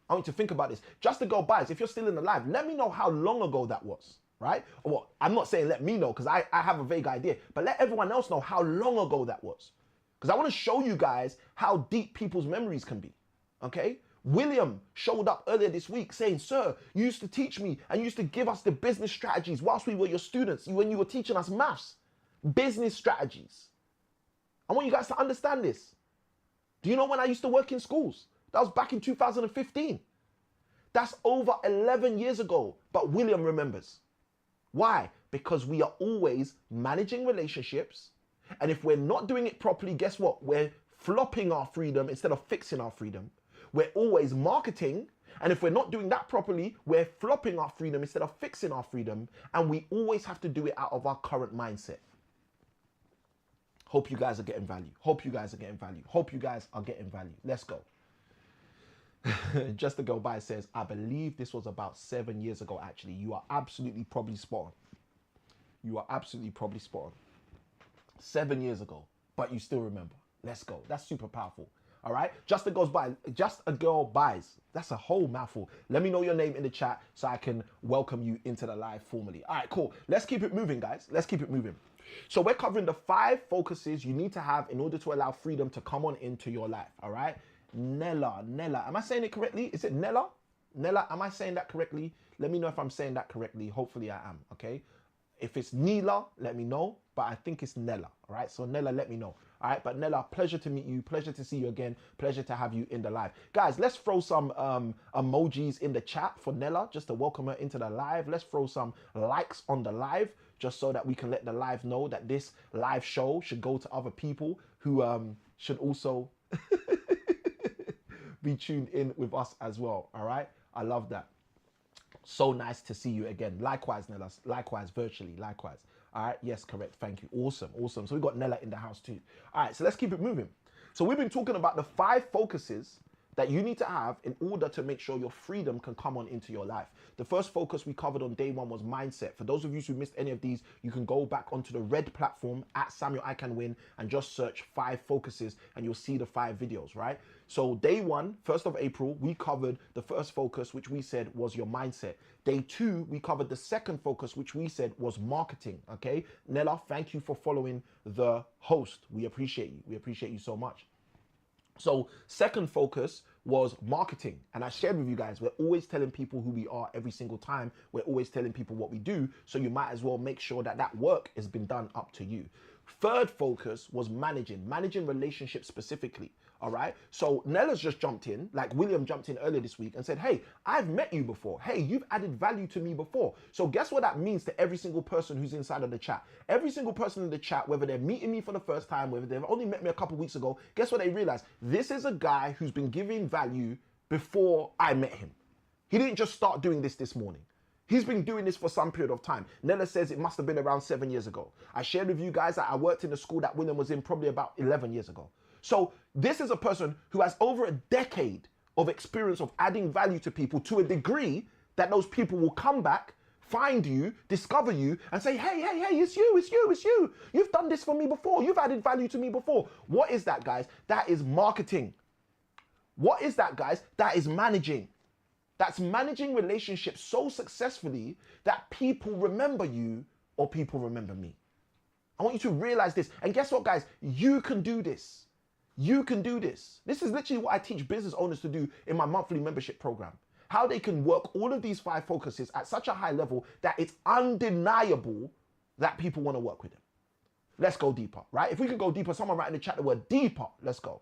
I want you to think about this. Just a Girl Buys, if you're still in the live, let me know how long ago that was, right? Well, I'm not saying let me know because I have a vague idea, but let everyone else know how long ago that was. Because I want to show you guys how deep people's memories can be, okay? William showed up earlier this week saying, sir, you used to teach me and you used to give us the business strategies whilst we were your students, when you were teaching us maths, business strategies. I want you guys to understand this. Do you know when I used to work in schools? That was back in 2015. That's over 11 years ago, but William remembers. Why? Because we are always managing relationships. And if we're not doing it properly, guess what? We're flopping our freedom instead of fixing our freedom. We're always marketing. And if we're not doing that properly, we're flopping our freedom instead of fixing our freedom. And we always have to do it out of our current mindset. Hope you guys are getting value. Hope you guys are getting value. Hope you guys are getting value. Let's go. Just to go by says, I believe this was about 7 years ago, actually. You are absolutely probably spot on. You are absolutely probably spot on. 7 years ago, but you still remember. Let's go. That's super powerful. All right. Just a Girl Buys. That's a whole mouthful. Let me know your name in the chat so I can welcome you into the live formally. All right, cool. Let's keep it moving, guys. Let's keep it moving. So we're covering the 5 focuses you need to have in order to allow freedom to come on into your life. All right. Nella. Am I saying it correctly? Is it Nella? Nella, am I saying that correctly? Let me know if I'm saying that correctly. Hopefully I am. Okay. If it's Nila, let me know. But I think it's Nella. All right. So Nella, let me know. All right. But Nella, pleasure to meet you. Pleasure to see you again. Pleasure to have you in the live. Guys, let's throw some emojis in the chat for Nella just to welcome her into the live. Let's throw some likes on the live just so that we can let the live know that this live show should go to other people who should also be tuned in with us as well. All right. I love that. So nice to see you again. Likewise, Nella. Likewise, virtually. Likewise. All right. Yes, correct. Thank you. Awesome. Awesome. So we got Nella in the house too. All right. So let's keep it moving. So we've been talking about the 5 focuses that you need to have in order to make sure your freedom can come on into your life. The first focus we covered on day one was mindset. For those of you who missed any of these, you can go back onto the red platform at Samuel I Can Win and just search 5 focuses and you'll see the 5 videos, right? So day one, 1st of April, we covered the first focus, which we said was your mindset. Day 2, we covered the second focus, which we said was marketing, okay? Nella, thank you for following the host. We appreciate you. We appreciate you so much. So second focus was marketing. And I shared with you guys, we're always telling people who we are every single time. We're always telling people what we do. So you might as well make sure that that work has been done up to you. Third focus was managing relationships specifically. All right. So Nella's just jumped in, like William jumped in earlier this week and said, hey, I've met you before. Hey, you've added value to me before. So guess what that means to every single person who's inside of the chat? Every single person in the chat, whether they're meeting me for the first time, whether they've only met me a couple weeks ago, guess what they realize? This is a guy who's been giving value before I met him. He didn't just start doing this morning. He's been doing this for some period of time. Nella says it must have been around 7 years ago. I shared with you guys that I worked in the school that William was in probably about 11 years ago. So this is a person who has over a decade of experience of adding value to people to a degree that those people will come back, find you, discover you, and say, hey, it's you. You've done this for me before. You've added value to me before. What is that, guys? That is marketing. What is that, guys? That is managing. That's managing relationships so successfully that people remember you or people remember me. I want you to realize this. And guess what, guys? You can do this. You can do this. This is literally what I teach business owners to do in my monthly membership program. How they can work all of these 5 focuses at such a high level that it's undeniable that people want to work with them. Let's go deeper, right? If we can go deeper, someone write in the chat the word deeper. Let's go.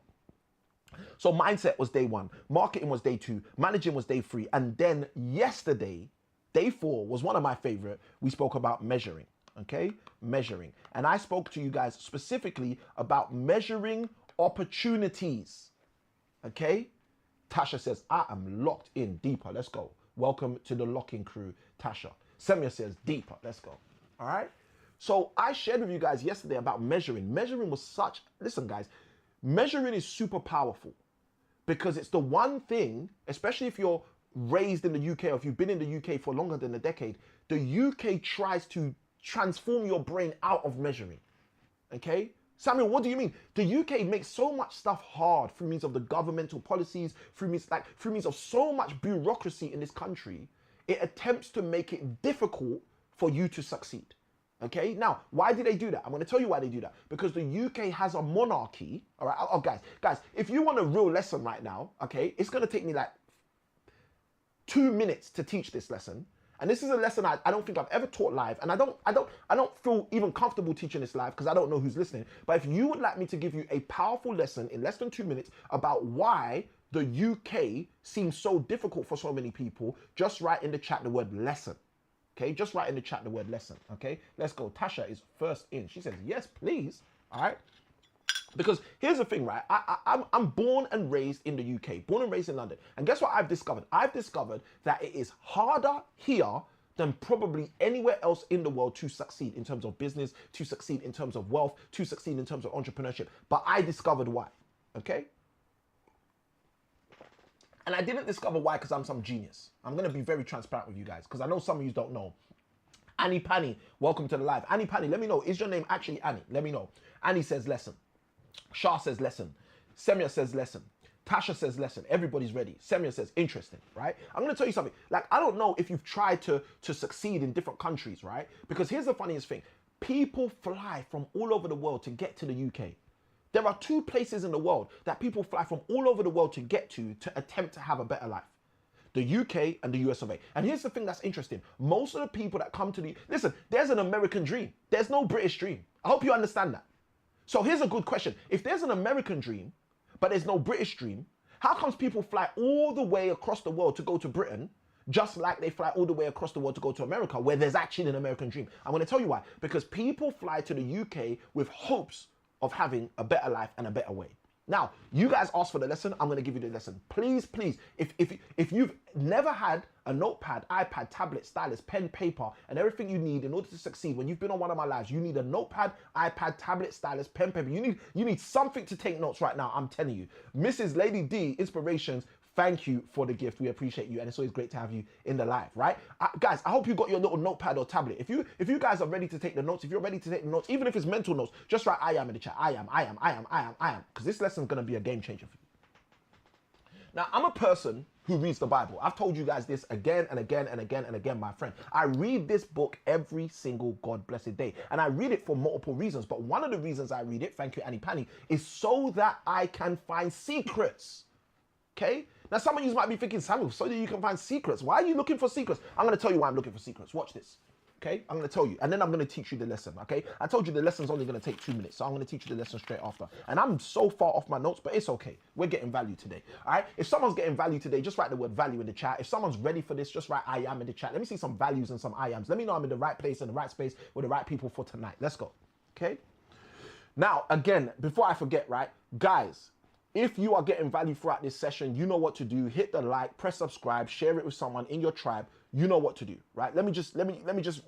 So mindset was day 1, marketing was day 2, managing was day 3, and then yesterday, day 4 was one of my favorite. We spoke about measuring, okay? Measuring. And I spoke to you guys specifically about measuring opportunities, okay? Tasha says, I am locked in deeper. Let's go. Welcome to the locking crew, Tasha. Semya says, deeper. Let's go. All right? So I shared with you guys yesterday about measuring. Measuring was such, listen guys, measuring is super powerful because it's the one thing, especially if you're raised in the UK or if you've been in the UK for longer than a decade, the UK tries to transform your brain out of measuring, okay? Samuel, what do you mean? The UK makes so much stuff hard through means of the governmental policies, through means of so much bureaucracy in this country. It attempts to make it difficult for you to succeed. Okay, now, why do they do that? I'm going to tell you why they do that. Because the UK has a monarchy. All right, oh, guys, if you want a real lesson right now, okay, it's going to take me like 2 minutes to teach this lesson. And this is a lesson I don't think I've ever taught live. And I don't feel even comfortable teaching this live because I don't know who's listening. But if you would like me to give you a powerful lesson in less than 2 minutes about why the UK seems so difficult for so many people, just write in the chat the word lesson. Okay, just write in the chat the word lesson. Okay, let's go. Tasha is first in. She says, yes, please. All right. Because here's the thing, right? I'm born and raised in the UK, born and raised in London. And guess what I've discovered? I've discovered that it is harder here than probably anywhere else in the world to succeed in terms of business, to succeed in terms of wealth, to succeed in terms of entrepreneurship. But I discovered why. Okay. And I didn't discover why because I'm some genius. I'm going to be very transparent with you guys because I know some of you don't know. Annie Panny, welcome to the live. Annie Panny, let me know. Is your name actually Annie? Let me know. Annie says lesson. Shah says lesson. Semya says lesson. Tasha says lesson. Everybody's ready. Semya says interesting, right? I'm going to tell you something. Like, I don't know if you've tried to succeed in different countries, right? Because here's the funniest thing. People fly from all over the world to get to the UK. There are 2 places in the world that people fly from all over the world to get to attempt to have a better life. The UK and the US of A. And here's the thing that's interesting. Most of the people that come to listen, there's an American dream. There's no British dream. I hope you understand that. So here's a good question. If there's an American dream, but there's no British dream, how comes people fly all the way across the world to go to Britain, just like they fly all the way across the world to go to America, where there's actually an American dream? I'm going to tell you why. Because people fly to the UK with hopes of having a better life and a better way. Now, you guys asked for the lesson. I'm going to give you the lesson. Please, please, if you've never had a notepad, iPad, tablet, stylus, pen, paper, and everything you need in order to succeed, when you've been on one of my lives, you need a notepad, iPad, tablet, stylus, pen, paper. You need something to take notes right now. I'm telling you. Mrs. Lady D, Inspirations, thank you for the gift. We appreciate you, and it's always great to have you in the live, right? Guys, I hope you got your little notepad or tablet. If you guys are ready to take the notes, if you're ready to take the notes, even if it's mental notes, just write I am in the chat. I am, because this lesson is going to be a game changer for you. Now, I'm a person who reads the Bible. I've told you guys this again and again and again and again, my friend. I read this book every single God blessed day. And I read it for multiple reasons. But one of the reasons I read it, thank you, Annie Panny, is so that I can find secrets. Okay? Now, some of you might be thinking, Samuel, so that you can find secrets. Why are you looking for secrets? I'm going to tell you why I'm looking for secrets. Watch this. Okay? I'm going to tell you. And then I'm going to teach you the lesson. Okay? I told you the lesson's only going to take 2 minutes. So I'm going to teach you the lesson straight after. And I'm so far off my notes, but it's okay. We're getting value today. All right? If someone's getting value today, just write the word value in the chat. If someone's ready for this, just write I am in the chat. Let me see some values and some I ams. Let me know I'm in the right place and the right space with the right people for tonight. Let's go. Okay? Now, again, before I forget, right? Guys, if you are getting value throughout this session, you know what to do. Hit the like, press subscribe, share it with someone in your tribe. You know what to do, right? Let me just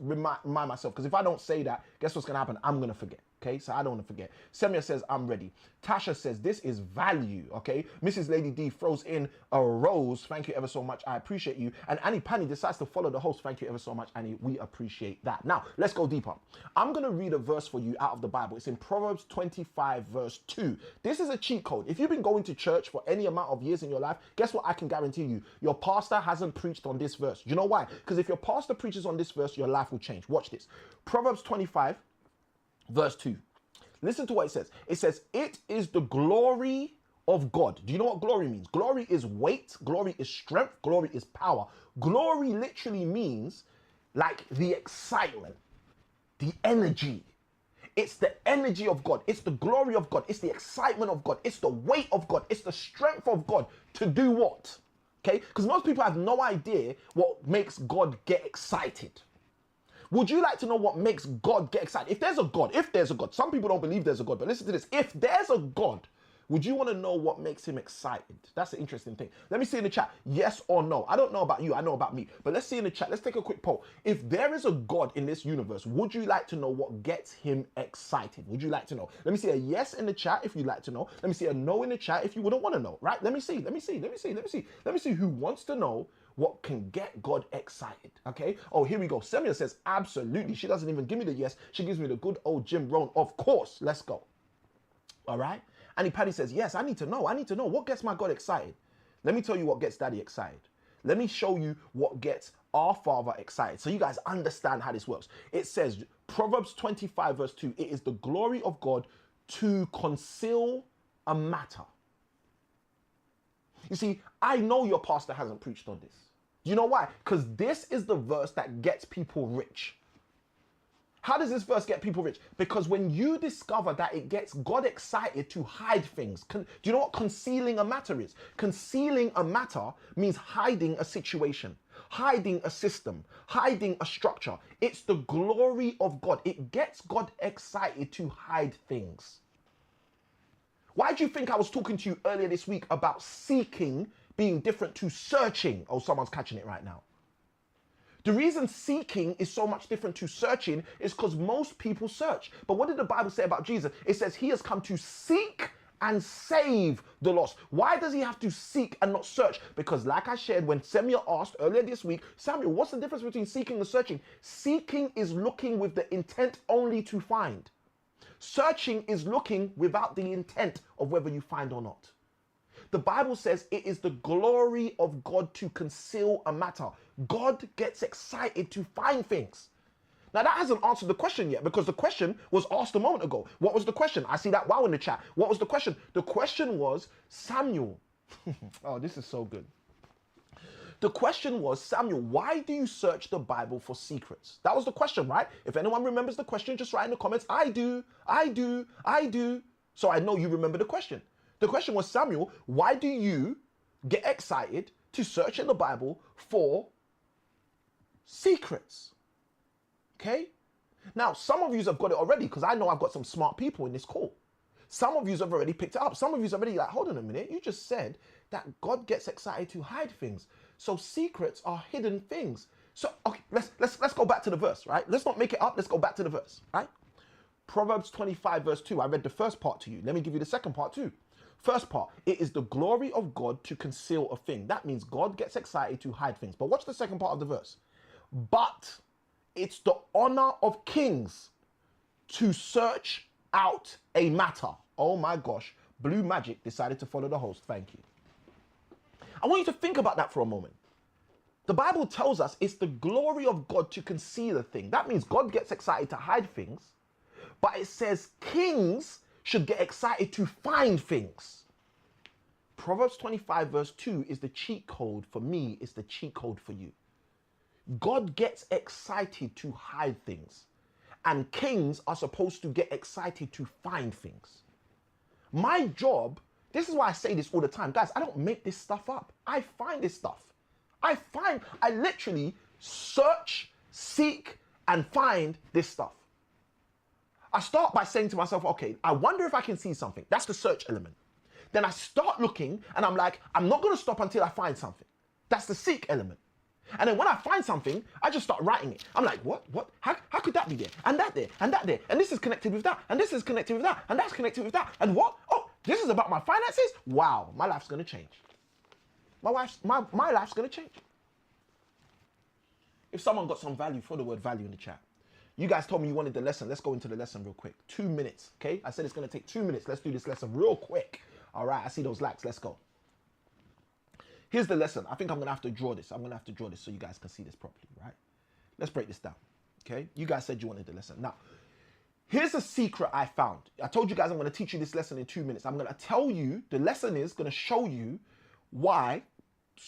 remind myself, because if I don't say that, guess what's gonna happen? I'm gonna forget. Okay, so I don't want to forget. Semia says, I'm ready. Tasha says, this is value, okay? Mrs. Lady D throws in a rose. Thank you ever so much. I appreciate you. And Annie Panny decides to follow the host. Thank you ever so much, Annie. We appreciate that. Now, let's go deeper. I'm going to read a verse for you out of the Bible. It's in Proverbs 25, verse 2. This is a cheat code. If you've been going to church for any amount of years in your life, guess what? I can guarantee you, your pastor hasn't preached on this verse. You know why? Because if your pastor preaches on this verse, your life will change. Watch this. Proverbs 25, verse 2. Listen to what it says. It says, it is the glory of God. Do you know what glory means? Glory is weight. Glory is strength. Glory is power. Glory literally means like the excitement, the energy. It's the energy of God. It's the glory of God. It's the excitement of God. It's the weight of God. It's the strength of God to do what? Okay? Because most people have no idea what makes God get excited. Would you like to know what makes God get excited? If there's a God, some people don't believe there's a God, but listen to this. If there's a God, would you want to know what makes him excited? That's the interesting thing. Let me see in the chat, yes or no. I don't know about you, I know about me, but let's see in the chat. Let's take a quick poll. If there is a God in this universe, would you like to know what gets him excited? Would you like to know? Let me see a yes in the chat if you'd like to know. Let me see a no in the chat if you wouldn't want to know, right? Let me see who wants to know what can get God excited, okay? Oh, here we go. Samuel says, absolutely. She doesn't even give me the yes. She gives me the good old Jim Rohn. Of course, let's go. All right? Annie Paddy says, yes, I need to know. What gets my God excited? Let me tell you what gets Daddy excited. Let me show you what gets our Father excited, so you guys understand how this works. It says, Proverbs 25, verse 2, it is the glory of God to conceal a matter. You see, I know your pastor hasn't preached on this. Do you know why? Because this is the verse that gets people rich. How does this verse get people rich? Because when you discover that it gets God excited to hide things. Do you know what concealing a matter is? Concealing a matter means hiding a situation, hiding a system, hiding a structure. It's the glory of God. It gets God excited to hide things. Why do you think I was talking to you earlier this week about seeking being different to searching? Oh, someone's catching it right now. The reason seeking is so much different to searching is because most people search. But what did the Bible say about Jesus? It says he has come to seek and save the lost. Why does he have to seek and not search? Because like I shared when Samuel asked earlier this week, Samuel, what's the difference between seeking and searching? Seeking is looking with the intent only to find. Searching is looking without the intent of whether you find or not. The Bible says it is the glory of God to conceal a matter. God gets excited to find things. Now that hasn't answered the question yet, because the question was asked a moment ago. What was the question? I see that wow in the chat. What was the question? The question was, Samuel. Oh, this is so good. The question was, Samuel, why do you search the Bible for secrets? That was the question, right? If anyone remembers the question, just write in the comments, I do. So I know you remember the question. The question was, Samuel, why do you get excited to search in the Bible for secrets? Okay? Now, some of you have got it already, because I know I've got some smart people in this call. Some of you have already picked it up. Some of you have already like, hold on a minute. You just said that God gets excited to hide things. So secrets are hidden things. So okay, let's go back to the verse, right? Let's not make it up. Let's go back to the verse, right? Proverbs 25 verse 2. I read the first part to you. Let me give you the second part too. First part, it is the glory of God to conceal a thing. That means God gets excited to hide things. But watch the second part of the verse. But it's the honor of kings to search out a matter. Oh my gosh. Blue Magic decided to follow the host. Thank you. I want you to think about that for a moment. The Bible tells us it's the glory of God to conceal a thing. That means God gets excited to hide things, but it says kings should get excited to find things. Proverbs 25 verse 2 is the cheat code for me, it's the cheat code for you. God gets excited to hide things, and kings are supposed to get excited to find things. My job, this is why I say this all the time, guys, I don't make this stuff up. I find this stuff. I literally search, seek, and find this stuff. I start by saying to myself, okay, I wonder if I can see something. That's the search element. Then I start looking and I'm like, I'm not going to stop until I find something. That's the seek element. And then when I find something, I just start writing it. I'm like, what? How could that be there? And that there, and that there. And this is connected with that. And this is connected with that. And that's connected with that. And what? Oh, this is about my finances? Wow, my life's going to change. My life's going to change. If someone got some value, throw the word value in the chat. You guys told me you wanted the lesson. Let's go into the lesson real quick. 2 minutes, okay? I said it's going to take 2 minutes. Let's do this lesson real quick. All right, I see those likes. Let's go. Here's the lesson. I think I'm going to have to draw this. I'm going to have to draw this so you guys can see this properly, right? Let's break this down, okay? You guys said you wanted the lesson. Now, here's a secret I found. I told you guys I'm going to teach you this lesson in 2 minutes. I'm going to tell you, the lesson is going to show you why,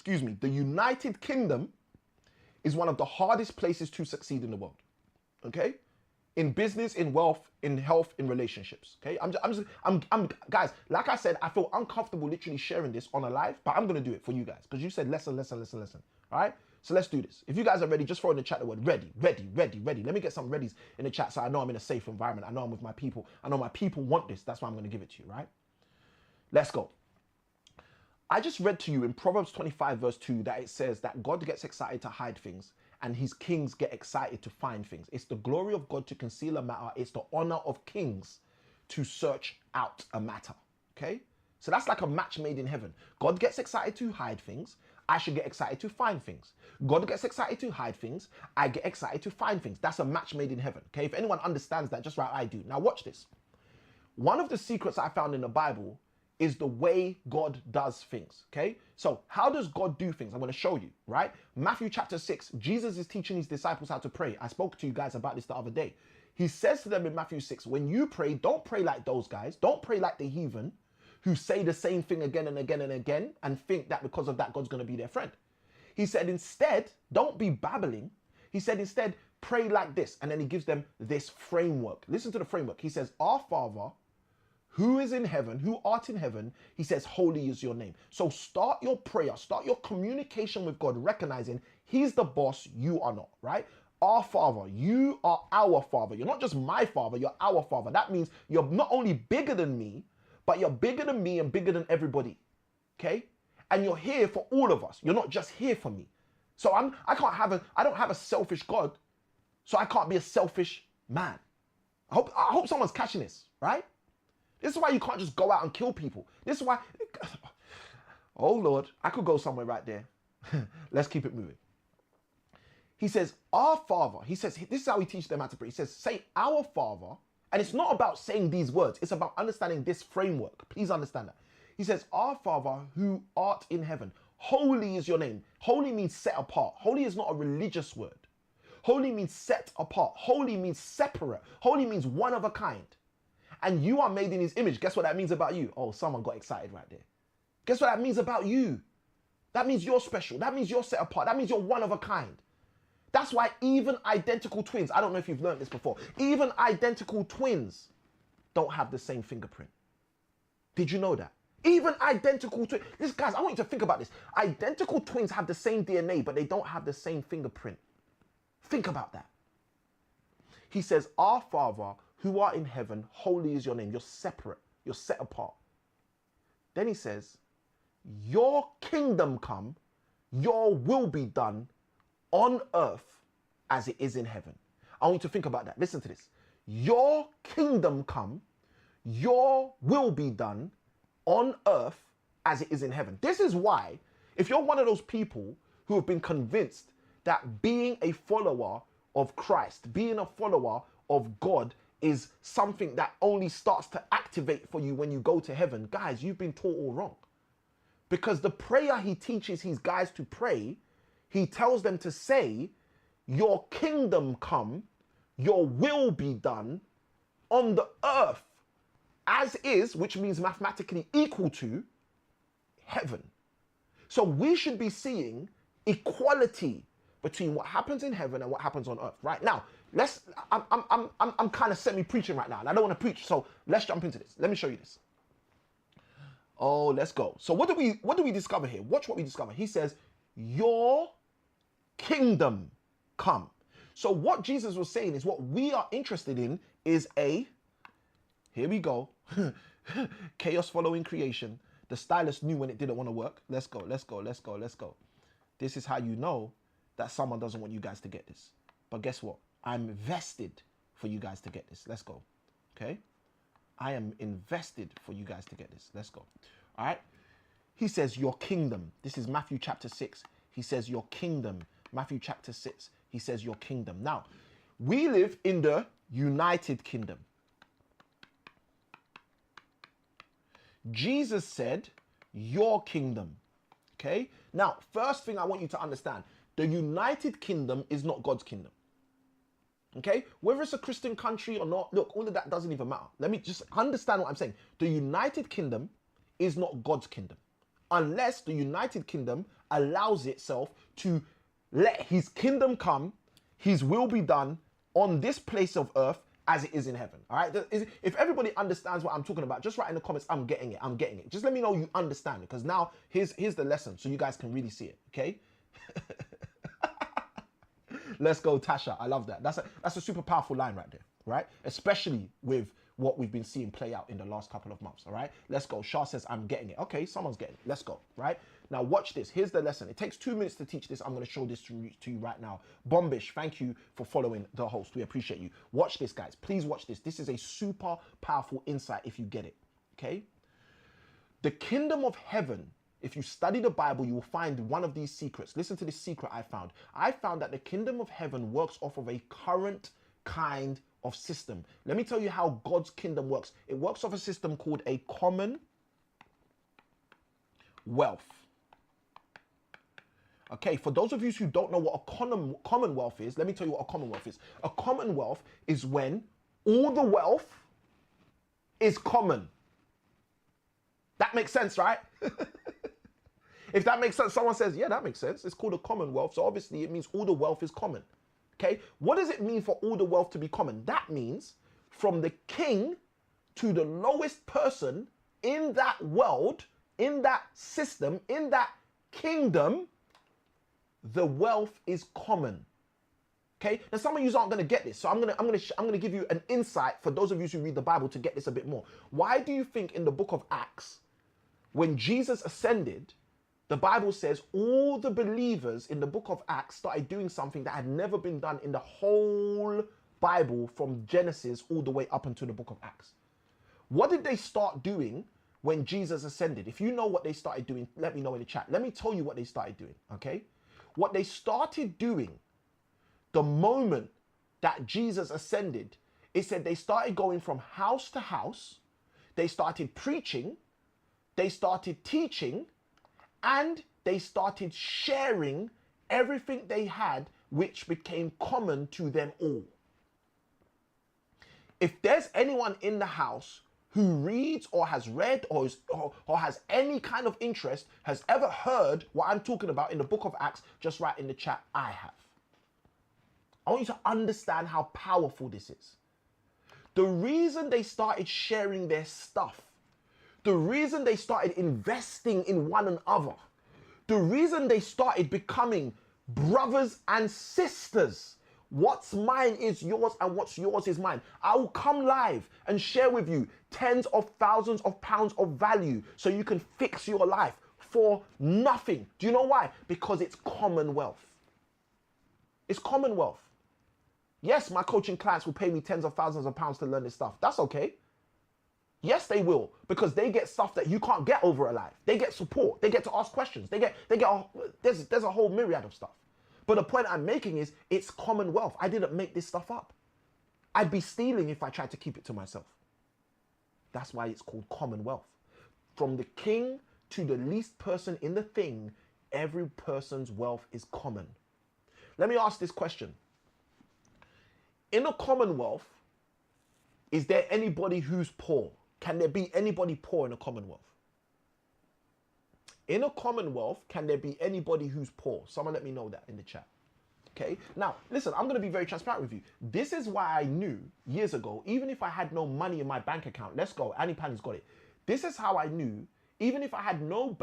the United Kingdom is one of the hardest places to succeed in the world, okay? In business, in wealth, in health, in relationships, okay? I'm guys, like I said, I feel uncomfortable literally sharing this on a live, but I'm gonna do it for you guys because you said lesson, all right? So let's do this. If you guys are ready, just throw in the chat the word ready. Let me get some readies in the chat so I know I'm in a safe environment. I know I'm with my people. I know my people want this. That's why I'm gonna give it to you, right? Let's go. I just read to you in Proverbs 25 verse 2 that it says that God gets excited to hide things and his kings get excited to find things. It's the glory of God to conceal a matter. It's the honor of kings to search out a matter, okay? So that's like a match made in heaven. God gets excited to hide things. I should get excited to find things. God gets excited to hide things. I get excited to find things. That's a match made in heaven, okay? If anyone understands that, just like I do. Now watch this. One of the secrets I found in the Bible is the way God does things, okay? So how does God do things? I'm going to show you, right? Matthew chapter 6, Jesus is teaching his disciples how to pray. I spoke to you guys about this the other day. He says to them in Matthew 6, when you pray, don't pray like those guys. Don't pray like the heathen who say the same thing again and again and again and think that because of that, God's going to be their friend. He said, instead, don't be babbling. He said, instead, pray like this. And then he gives them this framework. Listen to the framework. He says, Our Father, who is in heaven, who art in heaven, he says, holy is your name. So start your prayer, start your communication with God, recognizing he's the boss, you are not, right? Our Father, you are our Father. You're not just my Father, you're our Father. That means you're not only bigger than me, but you're bigger than me and bigger than everybody, okay? And you're here for all of us. You're not just here for me. So I don't have a selfish God, so I can't be a selfish man. I hope someone's catching this, right? This is why you can't just go out and kill people. This is why, oh Lord, I could go somewhere right there. Let's keep it moving. He says, our Father, he says, this is how he teaches them how to pray. He says, say our Father, and it's not about saying these words. It's about understanding this framework. Please understand that. He says, our Father who art in heaven, holy is your name. Holy means set apart. Holy is not a religious word. Holy means set apart. Holy means separate. Holy means one of a kind. And you are made in his image. Guess what that means about you? Oh, someone got excited right there. Guess what that means about you? That means you're special. That means you're set apart. That means you're one of a kind. That's why even identical twins, I don't know if you've learned this before, even identical twins don't have the same fingerprint. Did you know that? Even identical twins. This, guys, I want you to think about this. Identical twins have the same DNA, but they don't have the same fingerprint. Think about that. He says, our Father, who art in heaven, holy is your name. You're separate. You're set apart. Then he says, your kingdom come, your will be done on earth as it is in heaven. I want you to think about that. Listen to this. Your kingdom come, your will be done on earth as it is in heaven. This is why, if you're one of those people who have been convinced that being a follower of Christ, being a follower of God is something that only starts to activate for you when you go to heaven, guys, you've been taught all wrong. Because the prayer he teaches his guys to pray, he tells them to say, your kingdom come, your will be done on the earth as is, which means mathematically equal to heaven. So we should be seeing equality between what happens in heaven and what happens on earth. Right now, I'm kind of semi-preaching right now, and I don't want to preach, so let's jump into this. Let me show you this. Oh, let's go. So what do we discover here? Watch what we discover. He says, your kingdom come. So what Jesus was saying is what we are interested in is here we go, chaos following creation. The stylist knew when it didn't want to work. Let's go. This is how you know that someone doesn't want you guys to get this. But guess what? I'm vested for you guys to get this. Let's go. Okay? I am invested for you guys to get this. Let's go. All right? He says, your kingdom. This is Matthew chapter 6. He says, your kingdom. Matthew chapter 6. He says, your kingdom. Now, we live in the United Kingdom. Jesus said, your kingdom. Okay? Now, first thing I want you to understand, the United Kingdom is not God's kingdom. Okay? Whether it's a Christian country or not, look, all of that doesn't even matter. Let me just understand what I'm saying. The United Kingdom is not God's kingdom. Unless the United Kingdom allows itself to let his kingdom come, his will be done on this place of earth as it is in heaven. All right? If everybody understands what I'm talking about, just write in the comments, I'm getting it. Just let me know you understand it, because now here's the lesson so you guys can really see it, okay? Let's go, Tasha. I love that. That's a super powerful line right there, right? Especially with what we've been seeing play out in the last couple of months, all right? Let's go. Shah says, I'm getting it. Okay, someone's getting it. Let's go, right? Now, watch this. Here's the lesson. It takes 2 minutes to teach this. I'm going to show this to you right now. Bombish, thank you for following the host. We appreciate you. Watch this, guys. Please watch this. This is a super powerful insight if you get it, okay? The kingdom of heaven, if you study the Bible, you will find one of these secrets. Listen to this secret I found. I found that the kingdom of heaven works off of a current kind of system. Let me tell you how God's kingdom works. It works off a system called a common wealth. Okay, for those of you who don't know what a commonwealth is, let me tell you what a commonwealth is. A commonwealth is when all the wealth is common. That makes sense, right? If that makes sense, someone says, yeah, that makes sense. It's called a commonwealth. So obviously it means all the wealth is common. Okay. What does it mean for all the wealth to be common? That means from the king to the lowest person in that world, in that system, in that kingdom, the wealth is common. Okay. Now some of you aren't going to get this. So I'm going to give you an insight for those of you who read the Bible to get this a bit more. Why do you think in the book of Acts, when Jesus ascended, the Bible says all the believers in the book of Acts started doing something that had never been done in the whole Bible from Genesis all the way up into the book of Acts? What did they start doing when Jesus ascended? If you know what they started doing, let me know in the chat. Let me tell you what they started doing, okay? What they started doing the moment that Jesus ascended, it said they started going from house to house, they started preaching, they started teaching, and they started sharing everything they had, which became common to them all. If there's anyone in the house who reads or has read or has any kind of interest, has ever heard what I'm talking about in the book of Acts, just write in the chat, I have. I want you to understand how powerful this is. The reason they started sharing their stuff, the reason they started investing in one another, the reason they started becoming brothers and sisters What's mine is yours and what's yours is mine. I will come live and share with you tens of thousands of pounds of value so you can fix your life for nothing. Do you know why? Because it's commonwealth. It's commonwealth. Yes, my coaching clients will pay me tens of thousands of pounds to learn this stuff. That's okay. Yes, they will, because they get stuff that you can't get over a life. They get support. They get to ask questions. There's a whole myriad of stuff. But the point I'm making is it's commonwealth. I didn't make this stuff up. I'd be stealing if I tried to keep it to myself. That's why it's called commonwealth. From the king to the least person in the thing, every person's wealth is common. Let me ask this question. In a commonwealth, is there anybody who's poor? Can there be anybody poor in a commonwealth? In a commonwealth, can there be anybody who's poor? Someone let me know that in the chat. Okay, now listen, I'm going to be very transparent with you. This is why I knew years ago, even if I had no money in my bank account, let's go, Annie Pan's got it. This is how I knew, even if I had no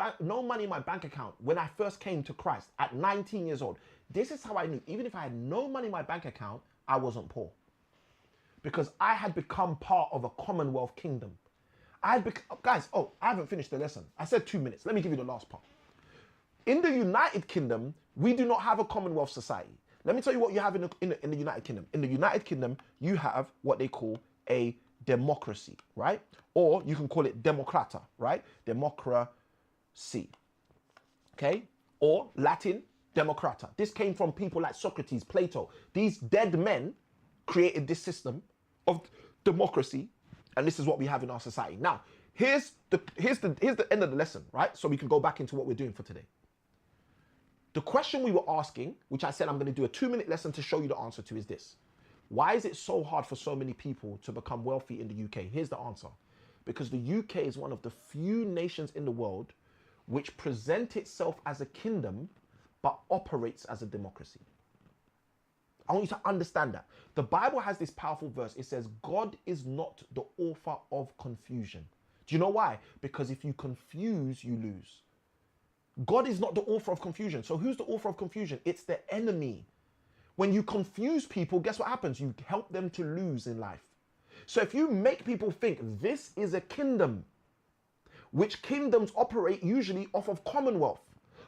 money in my bank account when I first came to Christ at 19 years old, this is how I knew, even if I had no money in my bank account, I wasn't poor. Because I had become part of a commonwealth kingdom. Guys, I haven't finished the lesson. I said 2 minutes. Let me give you the last part. In the United Kingdom, we do not have a commonwealth society. Let me tell you what you have in the United Kingdom. In the United Kingdom, you have what they call a democracy, right? Or you can call it democrata, right? Democracy, okay? Or Latin, democrata. This came from people like Socrates, Plato. These dead men created this system of democracy, and this is what we have in our society. Now, here's the end of the lesson, right? So we can go back into what we're doing for today. The question we were asking, which I said I'm going to do a 2-minute lesson to show you the answer to, is this. Why is it so hard for so many people to become wealthy in the UK? Here's the answer. Because the UK is one of the few nations in the world which present itself as a kingdom but operates as a democracy. I want you to understand that. The Bible has this powerful verse. It says, God is not the author of confusion. Do you know why? Because if you confuse, you lose. God is not the author of confusion. So who's the author of confusion? It's the enemy. When you confuse people, guess what happens? You help them to lose in life. So if you make people think this is a kingdom, which kingdoms operate usually off of commonwealth,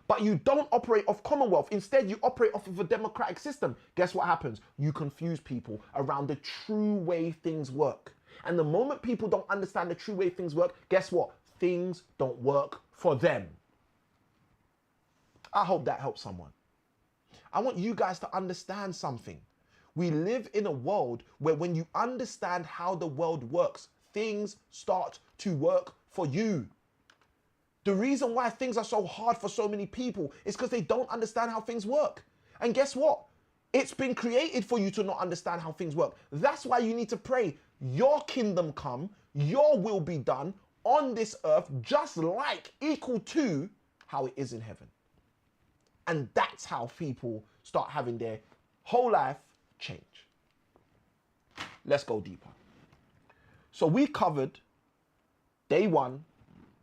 but you don't operate off commonwealth. Instead, you operate off of a democratic system. Guess what happens? You confuse people around the true way things work. And the moment people don't understand the true way things work, guess what? Things don't work for them. I hope that helps someone. I want you guys to understand something. We live in a world where when you understand how the world works, things start to work for you. The reason why things are so hard for so many people is because they don't understand how things work. And guess what? It's been created for you to not understand how things work. That's why you need to pray, your kingdom come, your will be done on this earth, just like equal to how it is in heaven. And that's how people start having their whole life change. Let's go deeper. So we covered day 1,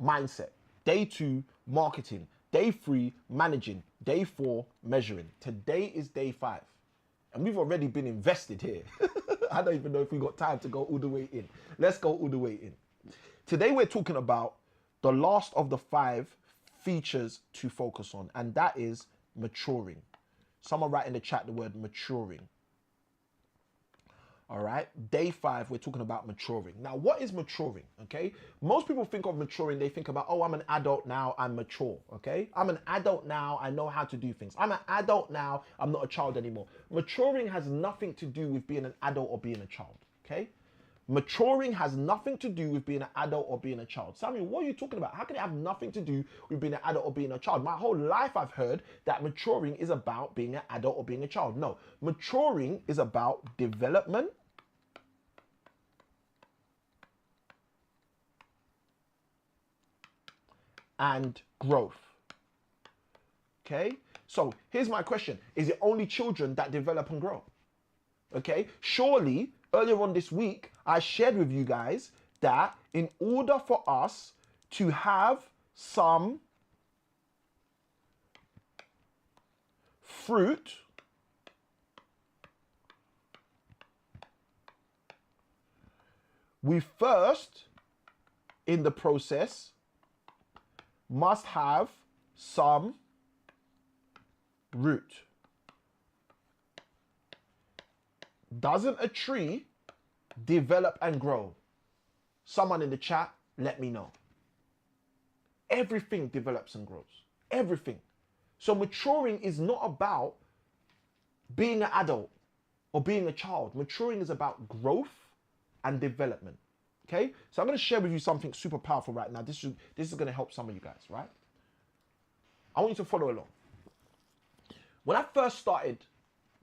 mindset. Day 2, marketing. Day 3, managing. Day 4, measuring. Today is day 5. And we've already been invested here. I don't even know if we got time to go all the way in. Let's go all the way in. Today we're talking about the last of the 5 features to focus on, and that is maturing. Someone write in the chat the word maturing. All right, day 5, we're talking about maturing. Now, what is maturing? Okay, most people think of maturing, they think about, oh, I'm an adult now, I'm mature. Okay, I'm an adult now, I know how to do things. I'm an adult now, I'm not a child anymore. Maturing has nothing to do with being an adult or being a child. Okay, maturing has nothing to do with being an adult or being a child. Samuel, what are you talking about? How can it have nothing to do with being an adult or being a child? My whole life I've heard that maturing is about being an adult or being a child. No, maturing is about development, and growth. Okay, so here's my question. Is it only children that develop and grow? Okay, surely earlier on this week, I shared with you guys that in order for us to have some fruit we first, in the process, must have some root. Doesn't a tree develop and grow? Someone in the chat, let me know. Everything develops and grows. Everything. So maturing is not about being an adult or being a child. Maturing is about growth and development. Okay? So I'm going to share with you something super powerful right now. This is going to help some of you guys, right? I want you to follow along. When I first started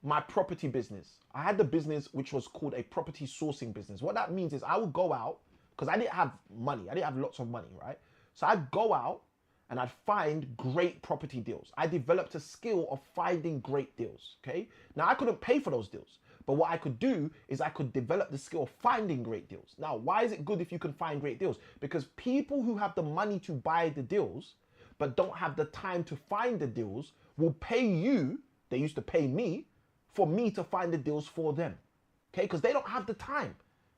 my property business, I had the business which was called a property sourcing business. What that means is I would go out, because I didn't have money. I didn't have lots of money, right? So I'd go out and I'd find great property deals. I developed a skill of finding great deals, okay? Now, I couldn't pay for those deals, but what I could do is I could develop the skill of finding great deals. Now, why is it good if you can find great deals? Because people who have the money to buy the deals, but don't have the time to find the deals, will pay you, they used to pay me, for me to find the deals for them, okay? Because they don't have the time.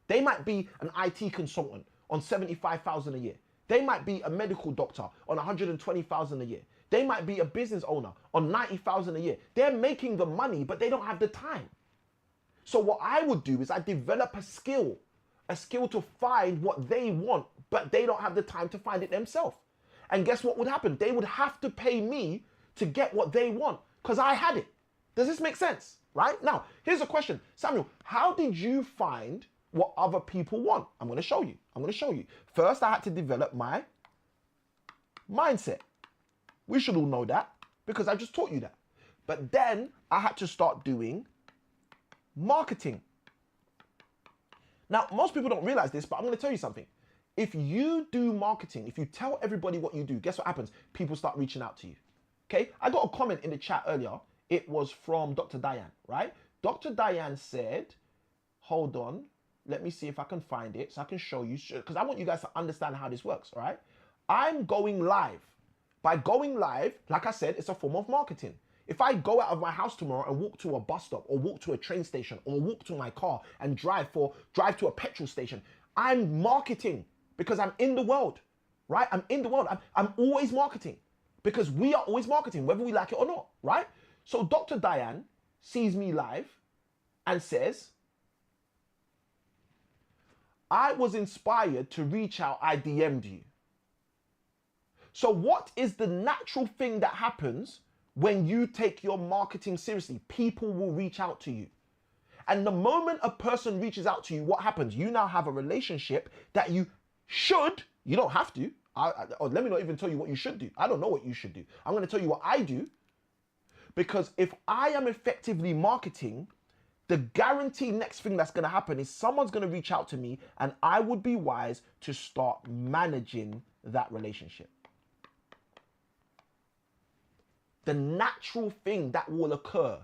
They might be an IT consultant on $75,000 a year. They might be a medical doctor on $120,000 a year. They might be a business owner on $90,000 a year. They're making the money, but they don't have the time. So what I would do is I develop a skill to find what they want, but they don't have the time to find it themselves. And guess what would happen? They would have to pay me to get what they want because I had it. Does this make sense? Right? Now, here's a question. Samuel, how did you find what other people want? I'm going to show you. First, I had to develop my mindset. We should all know that because I just taught you that. But then I had to start doing marketing. Now, most people don't realize this, but I'm going to tell you something. If you do marketing, if you tell everybody what you do, guess what happens? People start reaching out to you. Okay? I got a comment in the chat earlier. It was from Dr. Diane, right? Dr. Diane said, hold on, let me see if I can find it so I can show you, because I want you guys to understand how this works, all right? I'm going live. By going live, like I said, it's a form of marketing. If I go out of my house tomorrow and walk to a bus stop or walk to a train station or walk to my car and drive to a petrol station, I'm marketing because I'm in the world, right? I'm in the world. I'm always marketing because we are always marketing, whether we like it or not, right? So Dr. Diane sees me live and says, I was inspired to reach out, I DM'd you. So what is the natural thing that happens when you take your marketing seriously? People will reach out to you. And the moment a person reaches out to you, what happens? You now have a relationship that you don't have to. Or let me not even tell you what you should do. I don't know what you should do. I'm going to tell you what I do. Because if I am effectively marketing, the guaranteed next thing that's going to happen is someone's going to reach out to me and I would be wise to start managing that relationship. The natural thing that will occur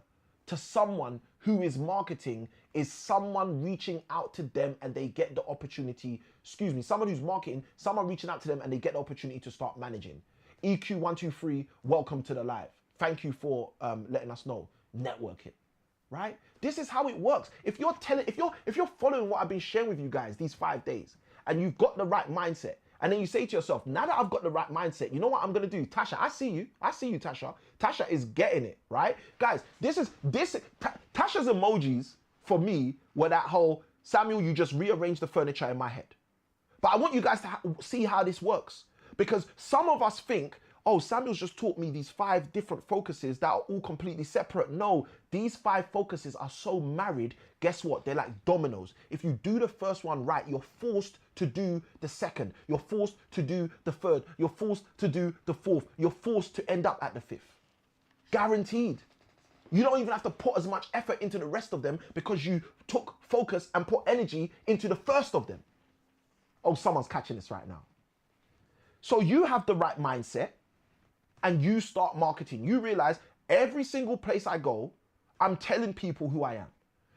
to someone who is marketing is someone reaching out to them and they get the opportunity, someone who's marketing, someone reaching out to them and they get the opportunity to start managing. EQ123, welcome to the live. Thank you for letting us know. Networking, right? This is how it works. If you're following what I've been sharing with you guys these 5 days and you've got the right mindset, and then you say to yourself, now that I've got the right mindset, you know what I'm going to do? Tasha, I see you, Tasha. Tasha is getting it, right? Guys, Tasha's emojis for me were that whole, Samuel, you just rearranged the furniture in my head. But I want you guys to see how this works. Because some of us think, oh, Samuel's just taught me these 5 different focuses that are all completely separate. No, these 5 focuses are so married. Guess what? They're like dominoes. If you do the first one right, you're forced to do the second. You're forced to do the third. You're forced to do the fourth. You're forced to end up at the 5th. Guaranteed. You don't even have to put as much effort into the rest of them because you took focus and put energy into the first of them. Oh, someone's catching this right now. So you have the right mindset. And you start marketing. You realize every single place I go, I'm telling people who I am.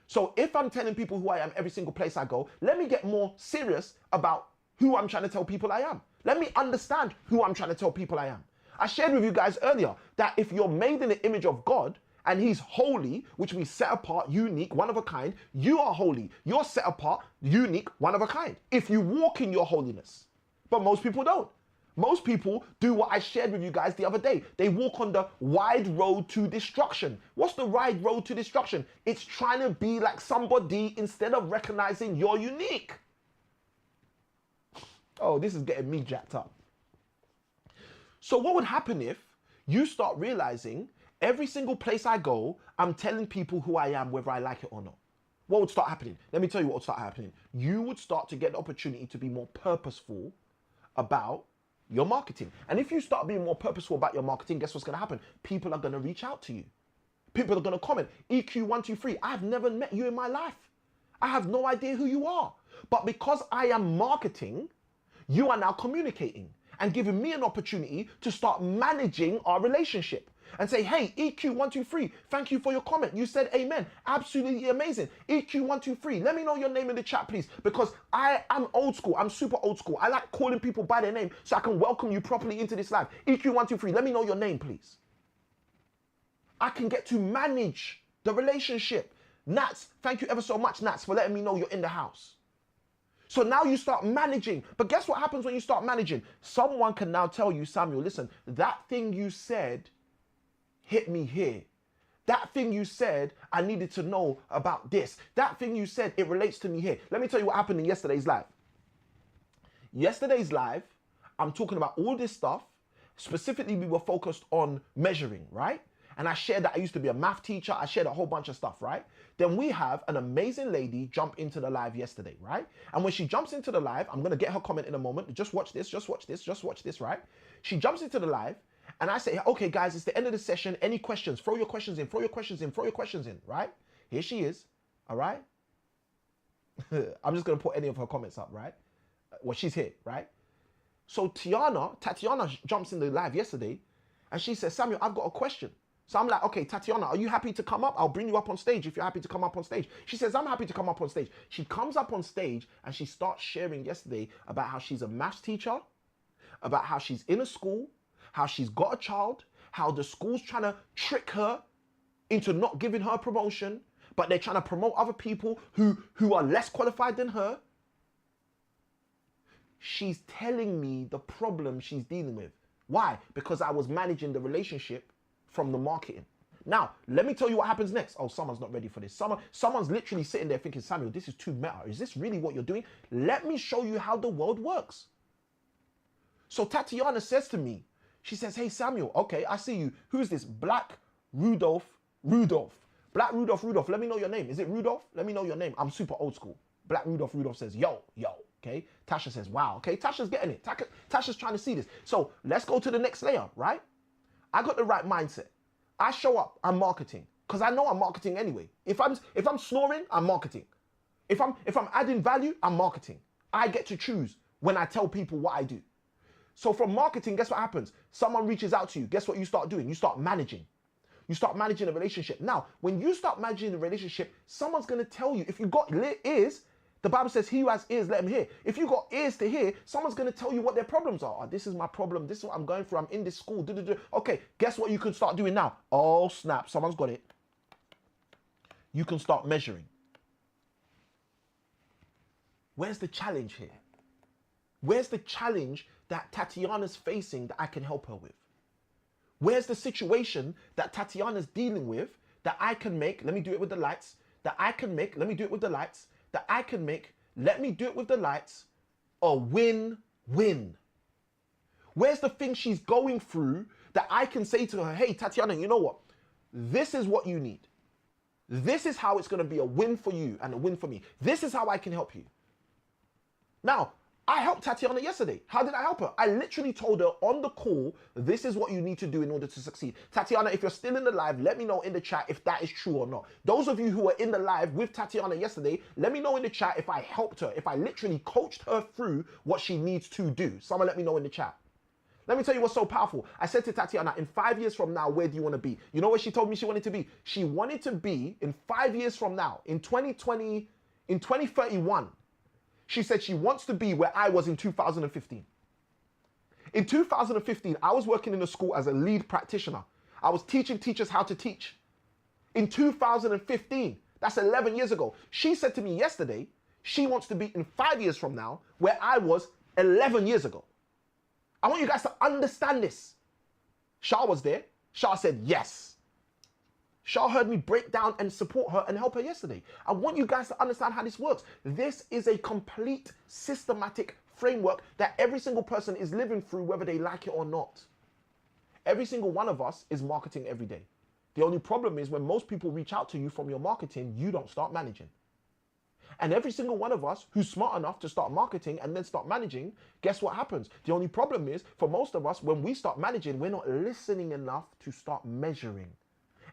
So if I'm telling people who I am every single place I go, let me get more serious about who I'm trying to tell people I am. Let me understand who I'm trying to tell people I am. I shared with you guys earlier that if you're made in the image of God and he's holy, which means set apart, unique, one of a kind. You are holy. You're set apart, unique, one of a kind. If you walk in your holiness. But most people don't. Most people do what I shared with you guys the other day. They walk on the wide road to destruction. What's the wide road to destruction? It's trying to be like somebody instead of recognizing you're unique. Oh, this is getting me jacked up. So what would happen if you start realizing every single place I go, I'm telling people who I am, whether I like it or not? What would start happening? Let me tell you what would start happening. You would start to get the opportunity to be more purposeful about your marketing. And if you start being more purposeful about your marketing, guess what's going to happen? People are going to reach out to you. People are going to comment, EQ123, I've never met you in my life. I have no idea who you are. But because I am marketing, you are now communicating and giving me an opportunity to start managing our relationship and say, hey, EQ123, thank you for your comment. You said amen. Absolutely amazing. EQ123, let me know your name in the chat, please, because I am old school. I'm super old school. I like calling people by their name so I can welcome you properly into this live. EQ123, let me know your name, please. I can get to manage the relationship. Nats, thank you ever so much, Nats, for letting me know you're in the house. So now you start managing. But guess what happens when you start managing? Someone can now tell you, Samuel, listen, that thing you said hit me here. That thing you said, I needed to know about this. That thing you said, it relates to me here. Let me tell you what happened in yesterday's live. Yesterday's live, I'm talking about all this stuff. Specifically, we were focused on measuring, right? And I shared that I used to be a math teacher. I shared a whole bunch of stuff, right? Then we have an amazing lady jump into the live yesterday, right? And when she jumps into the live, I'm going to get her comment in a moment. Just watch this, just watch this, just watch this, right? She jumps into the live and I say, okay, guys, it's the end of the session. Any questions? Throw your questions in, throw your questions in, throw your questions in, right? Here she is, all right? I'm just going to put any of her comments up, right? Well, she's here, right? So Tatiana jumps in the live yesterday and she says, Samuel, I've got a question. So I'm like, okay, Tatiana, are you happy to come up? I'll bring you up on stage if you're happy to come up on stage. She says, I'm happy to come up on stage. She comes up on stage and she starts sharing yesterday about how she's a maths teacher, about how she's in a school, how she's got a child, how the school's trying to trick her into not giving her a promotion, but they're trying to promote other people who are less qualified than her. She's telling me the problem she's dealing with. Why? Because I was managing the relationship from the marketing. Now, let me tell you what happens next. Oh, someone's not ready for this. Someone's literally sitting there thinking, Samuel, this is too meta. Is this really what you're doing? Let me show you how the world works. So Tatiana says to me, she says, hey, Samuel, okay, I see you. Who's this? Black Rudolph. Black Rudolph. Let me know your name. Is it Rudolph? Let me know your name. I'm super old school. Black Rudolph says, yo. Okay. Tasha says, wow. Okay. Tasha's getting it. Tasha's trying to see this. So let's go to the next layer, right? I got the right mindset. I show up, I'm marketing. Because I know I'm marketing anyway. If I'm snoring, I'm marketing. If I'm adding value, I'm marketing. I get to choose when I tell people what I do. So from marketing, guess what happens? Someone reaches out to you. Guess what you start doing? You start managing. You start managing a relationship. Now, when you start managing the relationship, someone's going to tell you. If you got ears, the Bible says he who has ears, let him hear. If you got ears to hear, someone's going to tell you what their problems are. Oh, this is my problem. This is what I'm going through. I'm in this school. Okay, guess what you can start doing now? Oh, snap. Someone's got it. You can start measuring. Where's the challenge here? Where's the challenge that Tatiana's facing that I can help her with? Where's the situation that Tatiana's dealing with that I can make? Let me do it with the lights. That I can make. Let me do it with the lights. That I can make, let me do it with the lights, a win-win. Where's the thing she's going through that I can say to her, hey, Tatiana, you know what? This is what you need. This is how it's going to be a win for you and a win for me. This is how I can help you. Now, I helped Tatiana yesterday. How did I help her? I literally told her on the call, this is what you need to do in order to succeed. Tatiana, if you're still in the live, let me know in the chat if that is true or not. Those of you who were in the live with Tatiana yesterday, let me know in the chat if I helped her, if I literally coached her through what she needs to do. Someone let me know in the chat. Let me tell you what's so powerful. I said to Tatiana, in 5 years from now, where do you want to be? You know what she told me she wanted to be? She wanted to be, in 5 years from now, in 2031, she said she wants to be where I was in 2015. In 2015, I was working in a school as a lead practitioner. I was teaching teachers how to teach. in 2015. That's 11 years ago. She said to me yesterday, she wants to be in 5 years from now where I was 11 years ago. I want you guys to understand this. Shah was there. Shah said yes. Shah heard me break down and support her and help her yesterday. I want you guys to understand how this works. This is a complete systematic framework that every single person is living through, whether they like it or not. Every single one of us is marketing every day. The only problem is when most people reach out to you from your marketing, you don't start managing. And every single one of us who's smart enough to start marketing and then start managing, guess what happens? The only problem is for most of us, when we start managing, we're not listening enough to start measuring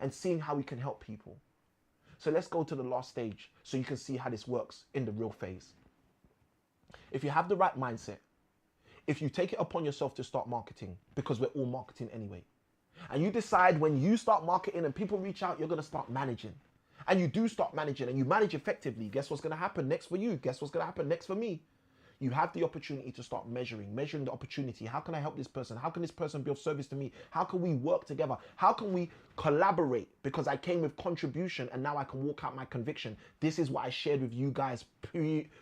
and seeing how we can help people. So let's go to the last stage so you can see how this works in the real phase. If you have the right mindset, if you take it upon yourself to start marketing, because we're all marketing anyway, and you decide when you start marketing and people reach out, you're going to start managing. And you do start managing and you manage effectively. Guess what's going to happen next for you? Guess what's going to happen next for me? You have the opportunity to start measuring the opportunity. How can I help this person? How can this person be of service to me? How can we work together? How can we collaborate? Because I came with contribution and now I can walk out my conviction. This is what I shared with you guys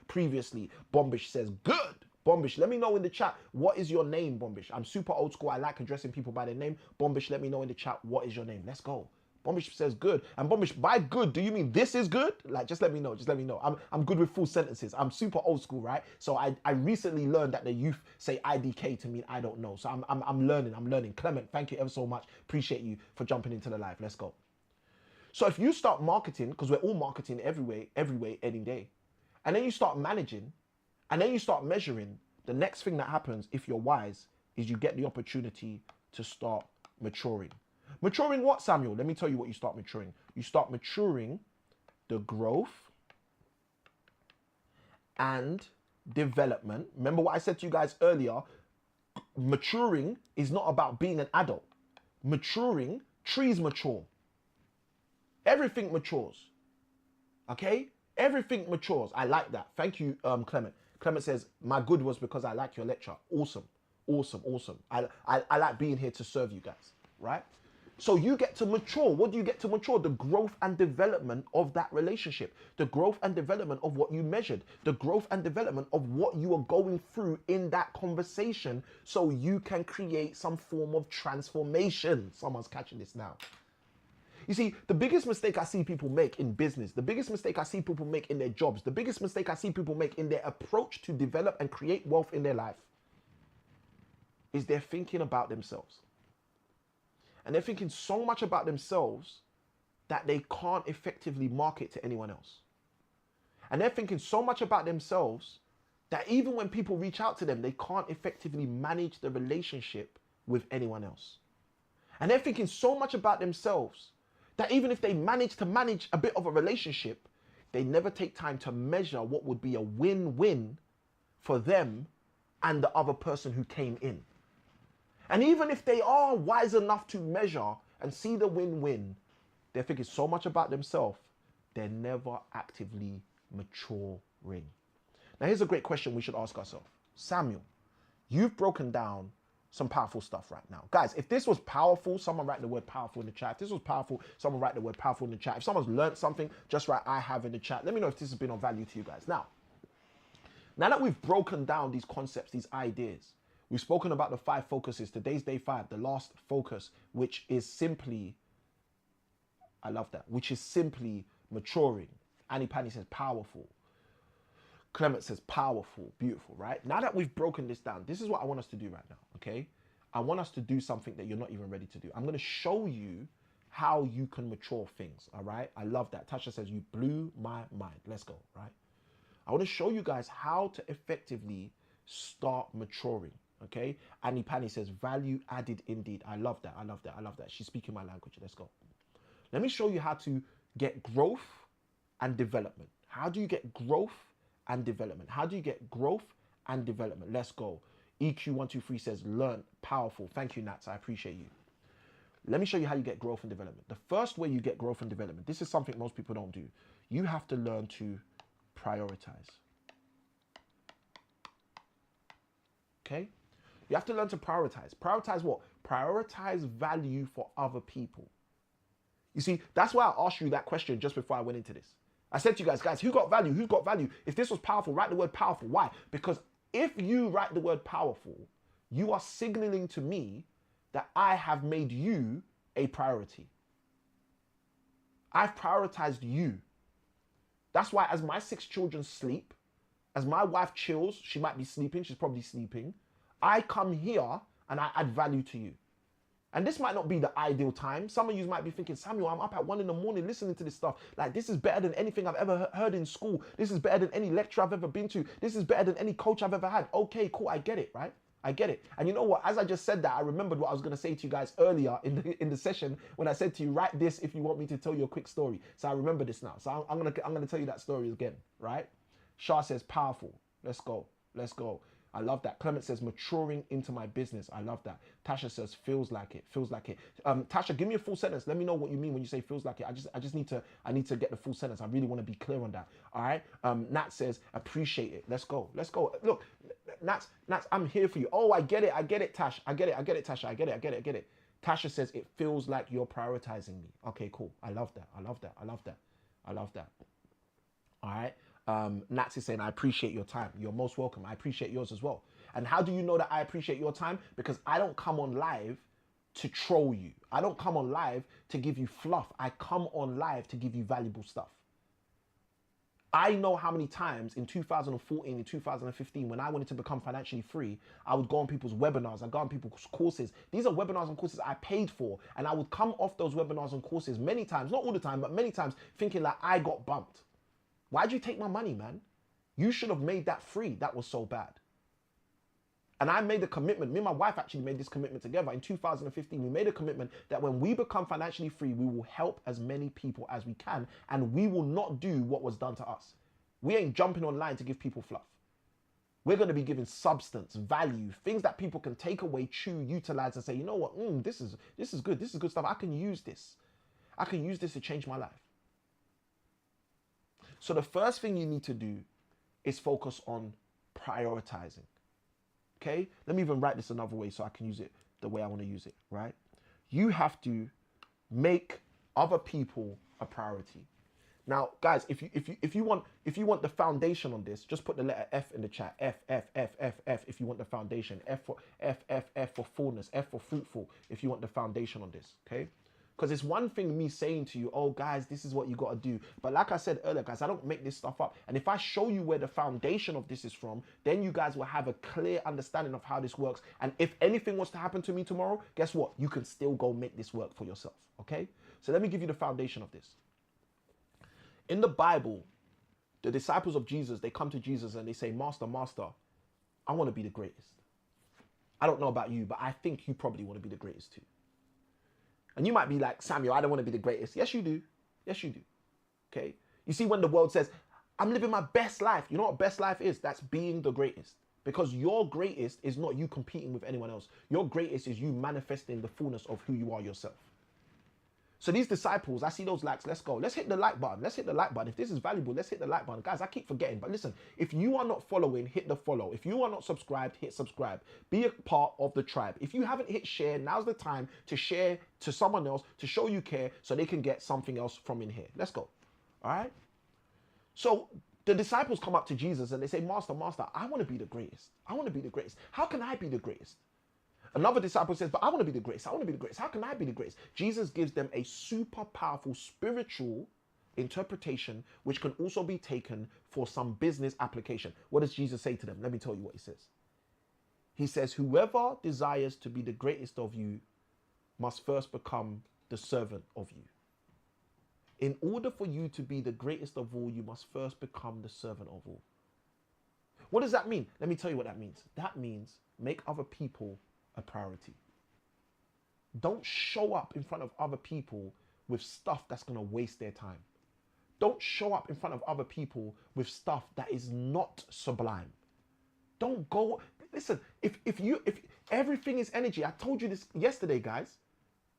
previously. Bombish says, good. Bombish, let me know in the chat, what is your name, Bombish? I'm super old school. I like addressing people by their name. Bombish, let me know in the chat, what is your name? Let's go. Bombish says good. And Bombish, by good, do you mean this is good? Like, just let me know. Just let me know. I'm good with full sentences. I'm super old school, right? So I recently learned that the youth say IDK to mean I don't know. So I'm learning. Clement, thank you ever so much. Appreciate you for jumping into the live. Let's go. So if you start marketing, because we're all marketing every way, any day, and then you start managing, and then you start measuring, the next thing that happens, if you're wise, is you get the opportunity to start maturing. Maturing what, Samuel? Let me tell you what you start maturing. You start maturing the growth and development. Remember what I said to you guys earlier? Maturing is not about being an adult. Maturing, trees mature. Everything matures. Okay? Everything matures. I like that. Thank you, Clement. Clement says, my good was because I like your lecture. Awesome. I like being here to serve you guys, right? So you get to mature. What do you get to mature? The growth and development of that relationship. The growth and development of what you measured. The growth and development of what you are going through in that conversation so you can create some form of transformation. Someone's catching this now. You see, the biggest mistake I see people make in business, the biggest mistake I see people make in their jobs, the biggest mistake I see people make in their approach to develop and create wealth in their life is they're thinking about themselves. And they're thinking so much about themselves that they can't effectively market to anyone else. And they're thinking so much about themselves that even when people reach out to them, they can't effectively manage the relationship with anyone else. And they're thinking so much about themselves that even if they manage to manage a bit of a relationship, they never take time to measure what would be a win-win for them and the other person who came in. And even if they are wise enough to measure and see the win-win, they're thinking so much about themselves, they're never actively maturing. Now, here's a great question we should ask ourselves. Samuel, you've broken down some powerful stuff right now. Guys, if this was powerful, someone write the word powerful in the chat. If this was powerful, someone write the word powerful in the chat. If someone's learned something, just write I have in the chat. Let me know if this has been of value to you guys. Now that we've broken down these concepts, these ideas, we've spoken about the 5 focuses. Today's day 5, the last focus, which is simply, I love that, which is simply maturing. Annie Pani says powerful. Clement says powerful, beautiful, right? Now that we've broken this down, this is what I want us to do right now, okay? I want us to do something that you're not even ready to do. I'm going to show you how you can mature things, all right? I love that. Tasha says, you blew my mind. Let's go, right? I want to show you guys how to effectively start maturing, okay? Annie Pani says, value added indeed. I love that. She's speaking my language. Let's go. Let me show you how to get growth and development. How do you get growth and development? How do you get growth and development? Let's go. EQ123 says, learn, powerful. Thank you, Nats. I appreciate you. Let me show you how you get growth and development. The first way you get growth and development, this is something most people don't do. You have to learn to prioritize. Okay? You have to learn to prioritize. Prioritize what? Prioritize value for other people. You see, that's why I asked you that question just before I went into this. I said to you guys, who got value? Who's got value? If this was powerful, write the word powerful. Why? Because if you write the word powerful, you are signaling to me that I have made you a priority. I've prioritized you. That's why as my 6 children sleep, as my wife chills, she might be sleeping, she's probably sleeping, I come here and I add value to you. And this might not be the ideal time. Some of you might be thinking, Samuel, I'm up at 1 a.m. listening to this stuff. Like, this is better than anything I've ever heard in school. This is better than any lecture I've ever been to. This is better than any coach I've ever had. Okay, cool, I get it, right? I get it. And you know what? As I just said that, I remembered what I was going to say to you guys earlier in the session when I said to you, write this if you want me to tell you a quick story. So I remember this now. So I'm gonna tell you that story again, right? Shah says, powerful. Let's go. Let's go. I love that. Clement says, maturing into my business. I love that. Tasha says, feels like it. Feels like it. Tasha, give me a full sentence. Let me know what you mean when you say feels like it. I need to get the full sentence. I really want to be clear on that. All right. Nat says, appreciate it. Let's go. Let's go. Look, Nat, I'm here for you. Oh, I get it. I get it, Tash. I get it, Tasha. I get it. Tasha says, it feels like you're prioritizing me. Okay, cool. I love that. All right. Nats is saying, I appreciate your time. You're most welcome. I appreciate yours as well. And how do you know that I appreciate your time? Because I don't come on live to troll you. I don't come on live to give you fluff. I come on live to give you valuable stuff. I know how many times in 2014 and 2015, when I wanted to become financially free, I would go on people's webinars, I'd go on people's courses. These are webinars and courses I paid for. And I would come off those webinars and courses many times, not all the time, but many times, thinking like I got bumped. Why'd you take my money, man? You should have made that free. That was so bad. And I made a commitment. Me and my wife actually made this commitment together in 2015. We made a commitment that when we become financially free, we will help as many people as we can. And we will not do what was done to us. We ain't jumping online to give people fluff. We're going to be giving substance, value, things that people can take away, chew, utilize, and say, you know what? This is good. This is good stuff. I can use this. I can use this to change my life. So the first thing you need to do is focus on prioritizing. Okay? Let me even write this another way so I can use it the way I want to use it, right? You have to make other people a priority. Now, guys, if you want the foundation on this, just put the letter F in the chat. F if you want the foundation. F for fullness, F for fruitful if you want the foundation on this, okay? Because it's one thing me saying to you, oh guys, this is what you got to do. But like I said earlier, guys, I don't make this stuff up. And if I show you where the foundation of this is from, then you guys will have a clear understanding of how this works. And if anything was to happen to me tomorrow, guess what? You can still go make this work for yourself, okay? So let me give you the foundation of this. In the Bible, the disciples of Jesus, they come to Jesus and they say, Master, Master, I want to be the greatest. I don't know about you, but I think you probably want to be the greatest too. And you might be like, Samuel, I don't want to be the greatest. Yes, you do. Yes, you do. Okay? You see, when the world says, I'm living my best life, you know what best life is? That's being the greatest. Because your greatest is not you competing with anyone else. Your greatest is you manifesting the fullness of who you are yourself. So these disciples, I see those likes, let's go. Let's hit the like button. Let's hit the like button. If this is valuable, let's hit the like button. Guys, I keep forgetting, but listen, if you are not following, hit the follow. If you are not subscribed, hit subscribe. Be a part of the tribe. If you haven't hit share, now's the time to share to someone else to show you care so they can get something else from in here. Let's go. All right? So the disciples come up to Jesus and they say, Master, Master, I want to be the greatest. I want to be the greatest. How can I be the greatest? Another disciple says, but I want to be the greatest. I want to be the greatest. How can I be the greatest? Jesus gives them a super powerful spiritual interpretation, which can also be taken for some business application. What does Jesus say to them? Let me tell you what he says. He says, whoever desires to be the greatest of you must first become the servant of you. In order for you to be the greatest of all, you must first become the servant of all. What does that mean? Let me tell you what that means. That means make other people a priority. Don't show up in front of other people with stuff that's going to waste their time. Don't show up in front of other people with stuff that is not sublime. Don't go, listen, if everything is energy, I told you this yesterday, guys.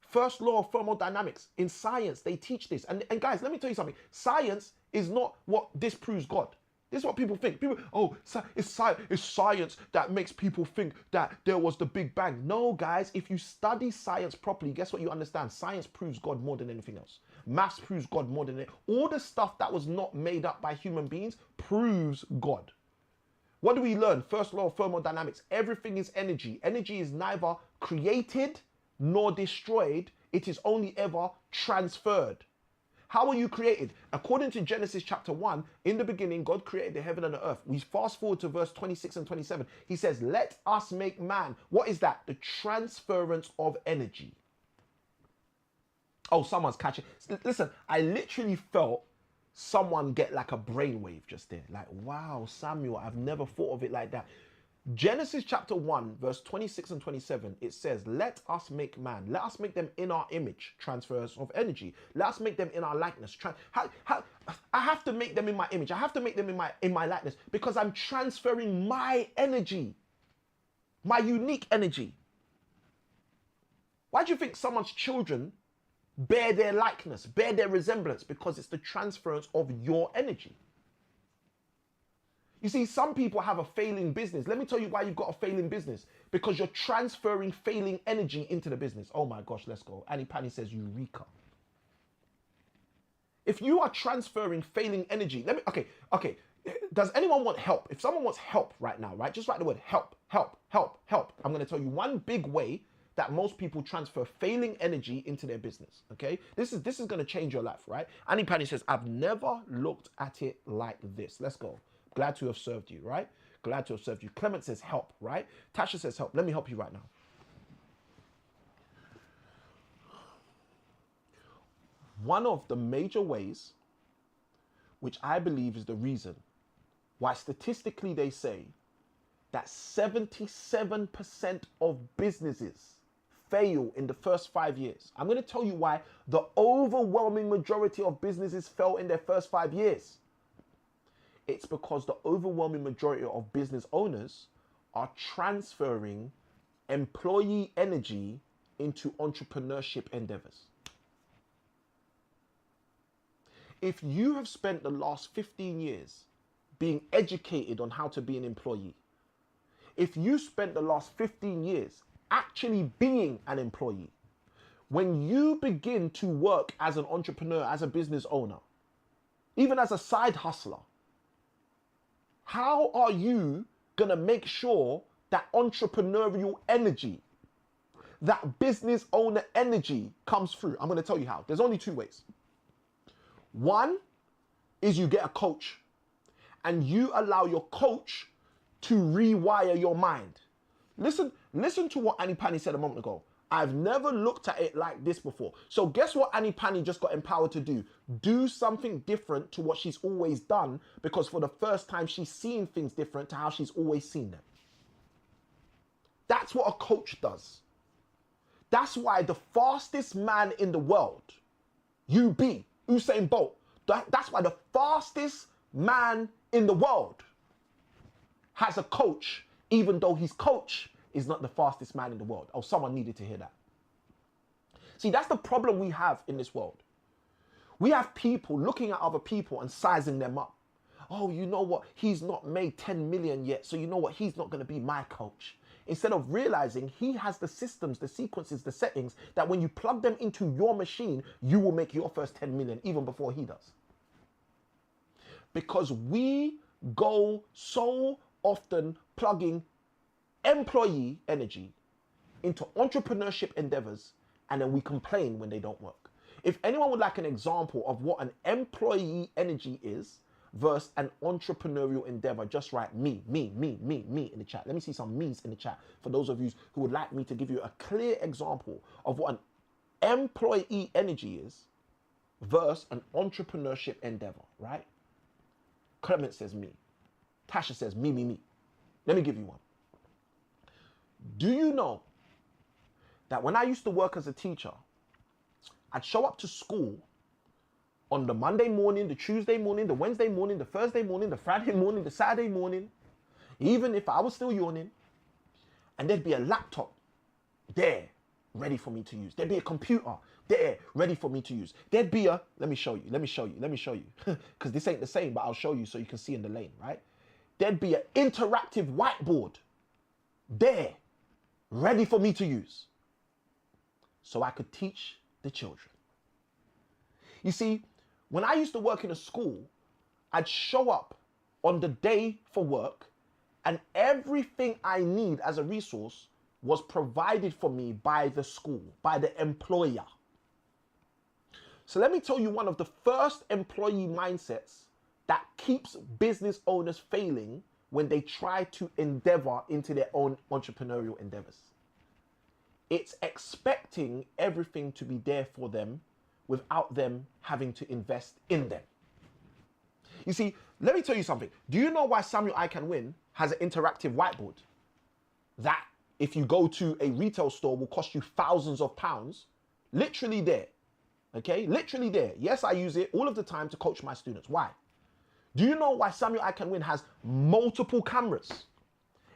First law of thermodynamics. In science, they teach this. And guys, let me tell you something. Science is not what disproves God. This is what people think. People, oh, it's science that makes people think that there was the Big Bang. No, guys, if you study science properly, guess what you understand? Science proves God more than anything else. Maths proves God more than it. All the stuff that was not made up by human beings proves God. What do we learn? First law of thermodynamics. Everything is energy. Energy is neither created nor destroyed. It is only ever transferred. How are you created? According to Genesis chapter 1, in the beginning, God created the heaven and the earth. We fast forward to verse 26 and 27. He says, let us make man. What is that? The transference of energy. Oh, someone's catching. Listen, I literally felt someone get like a brainwave just there. Like, wow, Samuel, I've never thought of it like that. Genesis chapter 1, verse 26 and 27, it says, let us make man. Let us make them in our image, transfers of energy. Let us make them in our likeness. I have to make them in my image. I have to make them in my likeness because I'm transferring my energy, my unique energy. Why do you think someone's children bear their likeness, bear their resemblance? Because it's the transference of your energy. You see, some people have a failing business. Let me tell you why you've got a failing business. Because you're transferring failing energy into the business. Oh my gosh, let's go. Annie Pani says, Eureka. If you are transferring failing energy, okay. Does anyone want help? If someone wants help right now, right? Just write the word help, help, help, help. I'm going to tell you one big way that most people transfer failing energy into their business, okay? This is going to change your life, right? Annie Pani says, I've never looked at it like this. Let's go. Glad to have served you, right? Glad to have served you. Clement says help, right? Tasha says help. Let me help you right now. One of the major ways, which I believe is the reason why statistically they say that 77% of businesses fail in the first 5 years. I'm going to tell you why the overwhelming majority of businesses fail in their first 5 years. It's because the overwhelming majority of business owners are transferring employee energy into entrepreneurship endeavors. If you have spent the last 15 years being educated on how to be an employee, if you spent the last 15 years actually being an employee, when you begin to work as an entrepreneur, as a business owner, even as a side hustler, how are you going to make sure that entrepreneurial energy, that business owner energy comes through? I'm going to tell you how. There's only two ways. One is you get a coach and you allow your coach to rewire your mind. Listen to what Annie Pani said a moment ago. I've never looked at it like this before. So guess what Annie Pani just got empowered to do? Do something different to what she's always done, because for the first time she's seeing things different to how she's always seen them. That's what a coach does. That's why the fastest man in the world, Usain Bolt, that's why the fastest man in the world has a coach, even though his coach is not the fastest man in the world. Oh, someone needed to hear that. See, that's the problem we have in this world. We have people looking at other people and sizing them up. Oh, you know what? He's not made 10 million yet, so you know what? He's not going to be my coach. Instead of realizing he has the systems, the sequences, the settings that when you plug them into your machine, you will make your first 10 million even before he does. Because we go so often plugging employee energy into entrepreneurship endeavors, and then we complain when they don't work. If anyone would like an example of what an employee energy is versus an entrepreneurial endeavor, just write me in the chat. Let me see some me's in the chat for those of you who would like me to give you a clear example of what an employee energy is versus an entrepreneurship endeavor, right? Clement says me. Tasha says me. Let me give you one. Do you know that when I used to work as a teacher, I'd show up to school on the Monday morning, the Tuesday morning, the Wednesday morning, the Thursday morning, the Friday morning, the Saturday morning, even if I was still yawning, and there'd be a laptop there ready for me to use. There'd be a computer there, ready for me to use. There'd be a, let me show you, because this ain't the same, but I'll show you so you can see in the lane, right? There'd be an interactive whiteboard there, ready for me to use, so I could teach the children. You see, when I used to work in a school, I'd show up on the day for work, and everything I need as a resource was provided for me by the school, by the employer. So let me tell you one of the first employee mindsets that keeps business owners failing when they try to endeavor into their own entrepreneurial endeavors. It's expecting everything to be there for them without them having to invest in them. You see, let me tell you something. Do you know why Samuel I Can Win has an interactive whiteboard that, if you go to a retail store, will cost you thousands of pounds? Literally there, okay? Literally there. Yes, I use it all of the time to coach my students. Why? Do you know why Samuel I Can Win has multiple cameras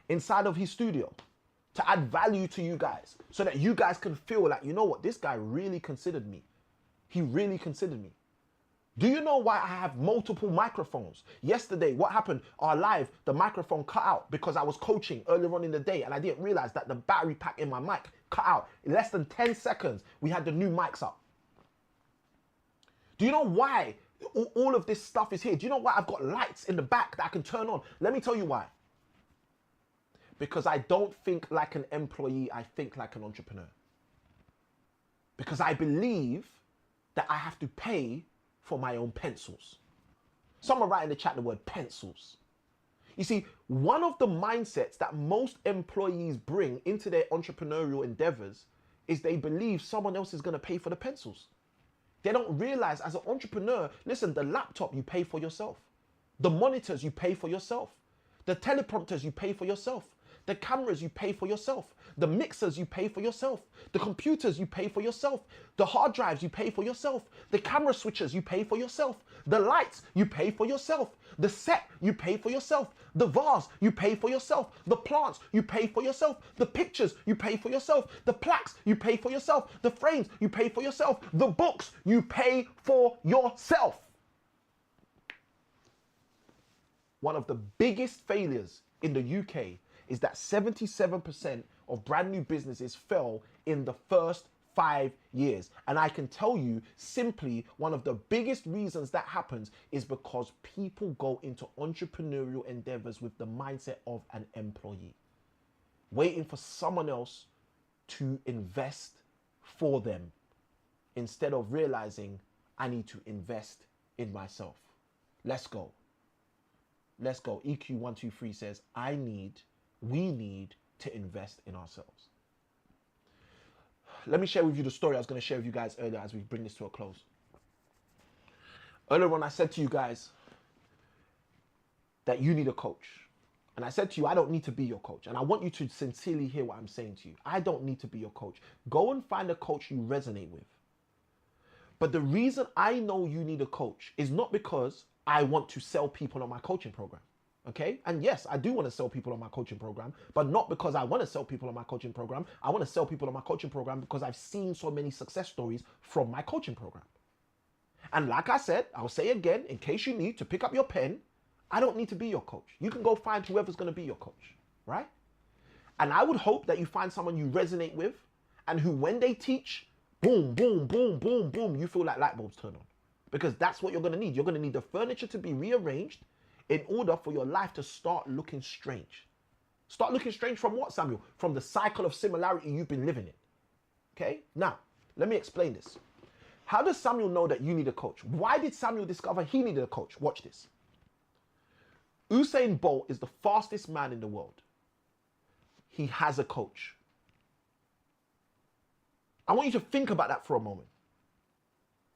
inside of his studio to add value to you guys, so that you guys can feel like, you know what, this guy really considered me. He really considered me. Do you know why I have multiple microphones? Yesterday, what happened? Our live, the microphone cut out because I was coaching earlier on in the day and I didn't realize that the battery pack in my mic cut out. In less than 10 seconds, we had the new mics up. Do you know why all of this stuff is here? Do you know why I've got lights in the back that I can turn on? Let me tell you why. Because I don't think like an employee, I think like an entrepreneur. Because I believe that I have to pay for my own pencils. Someone write in the chat the word pencils. You see, one of the mindsets that most employees bring into their entrepreneurial endeavors is they believe someone else is going to pay for the pencils. They don't realize, as an entrepreneur, listen, the laptop you pay for yourself. The monitors you pay for yourself. The teleprompters you pay for yourself. The cameras you pay for yourself. The mixers you pay for yourself. The computers you pay for yourself. The hard drives you pay for yourself. The camera switches you pay for yourself. The lights you pay for yourself. The set you pay for yourself. The vase you pay for yourself. The plants you pay for yourself. The pictures you pay for yourself. The plaques you pay for yourself. The frames you pay for yourself. The books you pay for yourself. One of the biggest failures in the UK is that 77% of brand new businesses fail in the first 5 years. And I can tell you simply, one of the biggest reasons that happens is because people go into entrepreneurial endeavors with the mindset of an employee, waiting for someone else to invest for them, instead of realizing I need to invest in myself. Let's go. Let's go. EQ123 says, we need to invest in ourselves. Let me share with you the story I was going to share with you guys earlier as we bring this to a close. Earlier on, I said to you guys that you need a coach. And I said to you, I don't need to be your coach. And I want you to sincerely hear what I'm saying to you. I don't need to be your coach. Go and find a coach you resonate with. But the reason I know you need a coach is not because I want to sell people on my coaching program. Okay? And yes, I do want to sell people on my coaching program, but not because I want to sell people on my coaching program. I want to sell people on my coaching program because I've seen so many success stories from my coaching program. And like I said, I'll say again, in case you need to pick up your pen, I don't need to be your coach. You can go find whoever's going to be your coach, right? And I would hope that you find someone you resonate with and who, when they teach, boom, boom, boom, boom, boom, you feel like light bulbs turn on. Because that's what you're going to need. You're going to need the furniture to be rearranged in order for your life to start looking strange. Start looking strange from what, Samuel? From the cycle of similarity you've been living in. Okay? Now, let me explain this. How does Samuel know that you need a coach? Why did Samuel discover he needed a coach? Watch this. Usain Bolt is the fastest man in the world. He has a coach. I want you to think about that for a moment.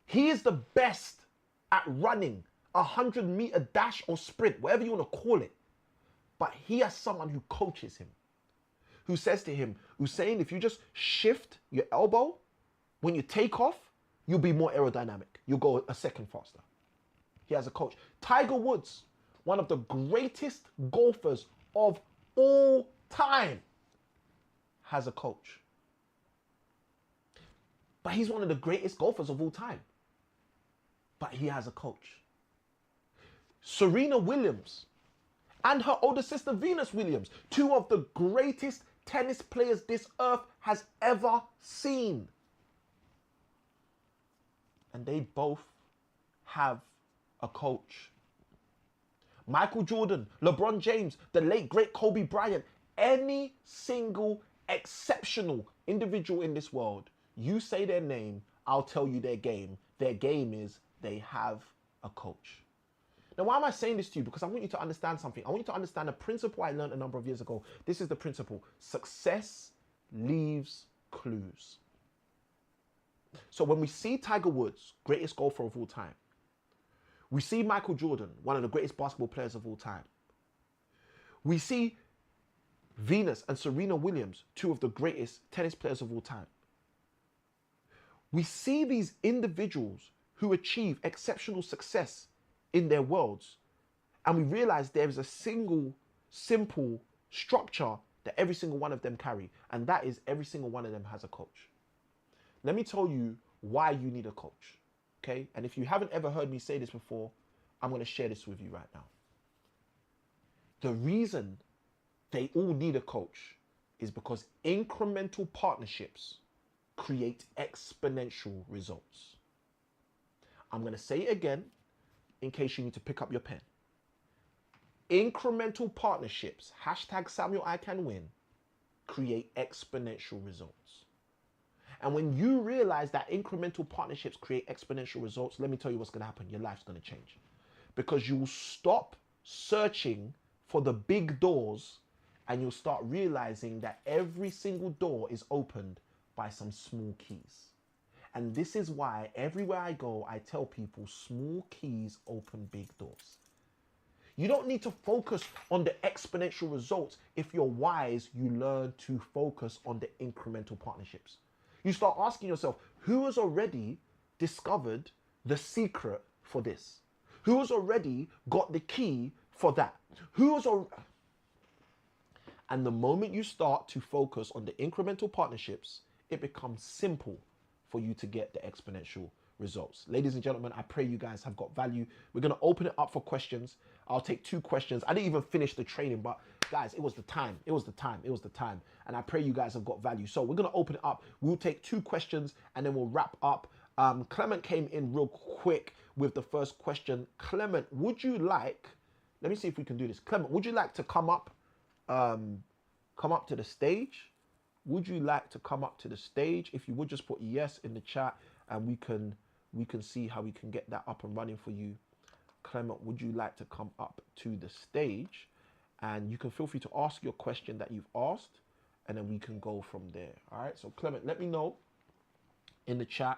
He is the best at running 100-meter dash or sprint, whatever you want to call it. But he has someone who coaches him, who says to him, Usain, if you just shift your elbow, when you take off, you'll be more aerodynamic. You'll go a second faster. He has a coach. Tiger Woods, one of the greatest golfers of all time, has a coach. But he's one of the greatest golfers of all time. But he has a coach. Serena Williams and her older sister Venus Williams, two of the greatest tennis players this earth has ever seen. And they both have a coach. Michael Jordan, LeBron James, the late great Kobe Bryant, any single exceptional individual in this world, you say their name, I'll tell you their game. Their game is they have a coach. Now, why am I saying this to you? Because I want you to understand something. I want you to understand a principle I learned a number of years ago. This is the principle. Success leaves clues. So when we see Tiger Woods, greatest golfer of all time, we see Michael Jordan, one of the greatest basketball players of all time, we see Venus and Serena Williams, two of the greatest tennis players of all time. We see these individuals who achieve exceptional success in their worlds, and we realize there is a single, simple structure that every single one of them carry, and that is every single one of them has a coach. Let me tell you why you need a coach, okay? And if you haven't ever heard me say this before, I'm going to share this with you right now. The reason they all need a coach is because incremental partnerships create exponential results. I'm going to say it again in case you need to pick up your pen. Incremental partnerships, hashtag Samuel I Can Win, create exponential results. And when you realize that incremental partnerships create exponential results, let me tell you what's going to happen. Your life's going to change. Because you will stop searching for the big doors and you'll start realizing that every single door is opened by some small keys. And this is why everywhere I go, I tell people small keys open big doors. You don't need to focus on the exponential results. If you're wise, you learn to focus on the incremental partnerships. You start asking yourself, who has already discovered the secret for this? Who has already got the key for that? And the moment you start to focus on the incremental partnerships, it becomes simple for you to get the exponential results. Ladies and gentlemen, I pray you guys have got value. We're going to open it up for questions. I'll take 2 questions. I didn't even finish the training, but guys, it was the time. And I pray you guys have got value. So we're going to open it up. We'll take 2 questions and then we'll wrap up. Clement came in real quick with the first question. Clement, would you like, let me see if we can do this. Clement, would you like to come up to the stage? Would you like to come up to the stage? If you would just put yes in the chat and we can see how we can get that up and running for you. Clement, would you like to come up to the stage? And you can feel free to ask your question that you've asked and then we can go from there. All right, so Clement, let me know in the chat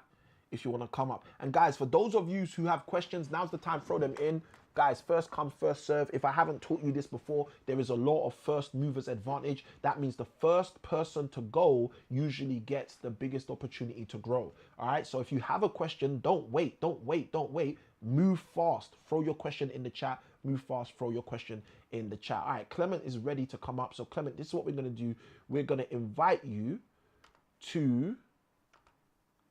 if you want to come up. And guys, for those of you who have questions, now's the time, throw them in. Guys, first come, first serve. If I haven't taught you this before, there is a law of first movers advantage. That means the first person to go usually gets the biggest opportunity to grow. All right, so if you have a question, don't wait. Move fast. Throw your question in the chat. Move fast, throw your question in the chat. All right, Clement is ready to come up. So Clement, this is what we're going to do. We're going to invite you to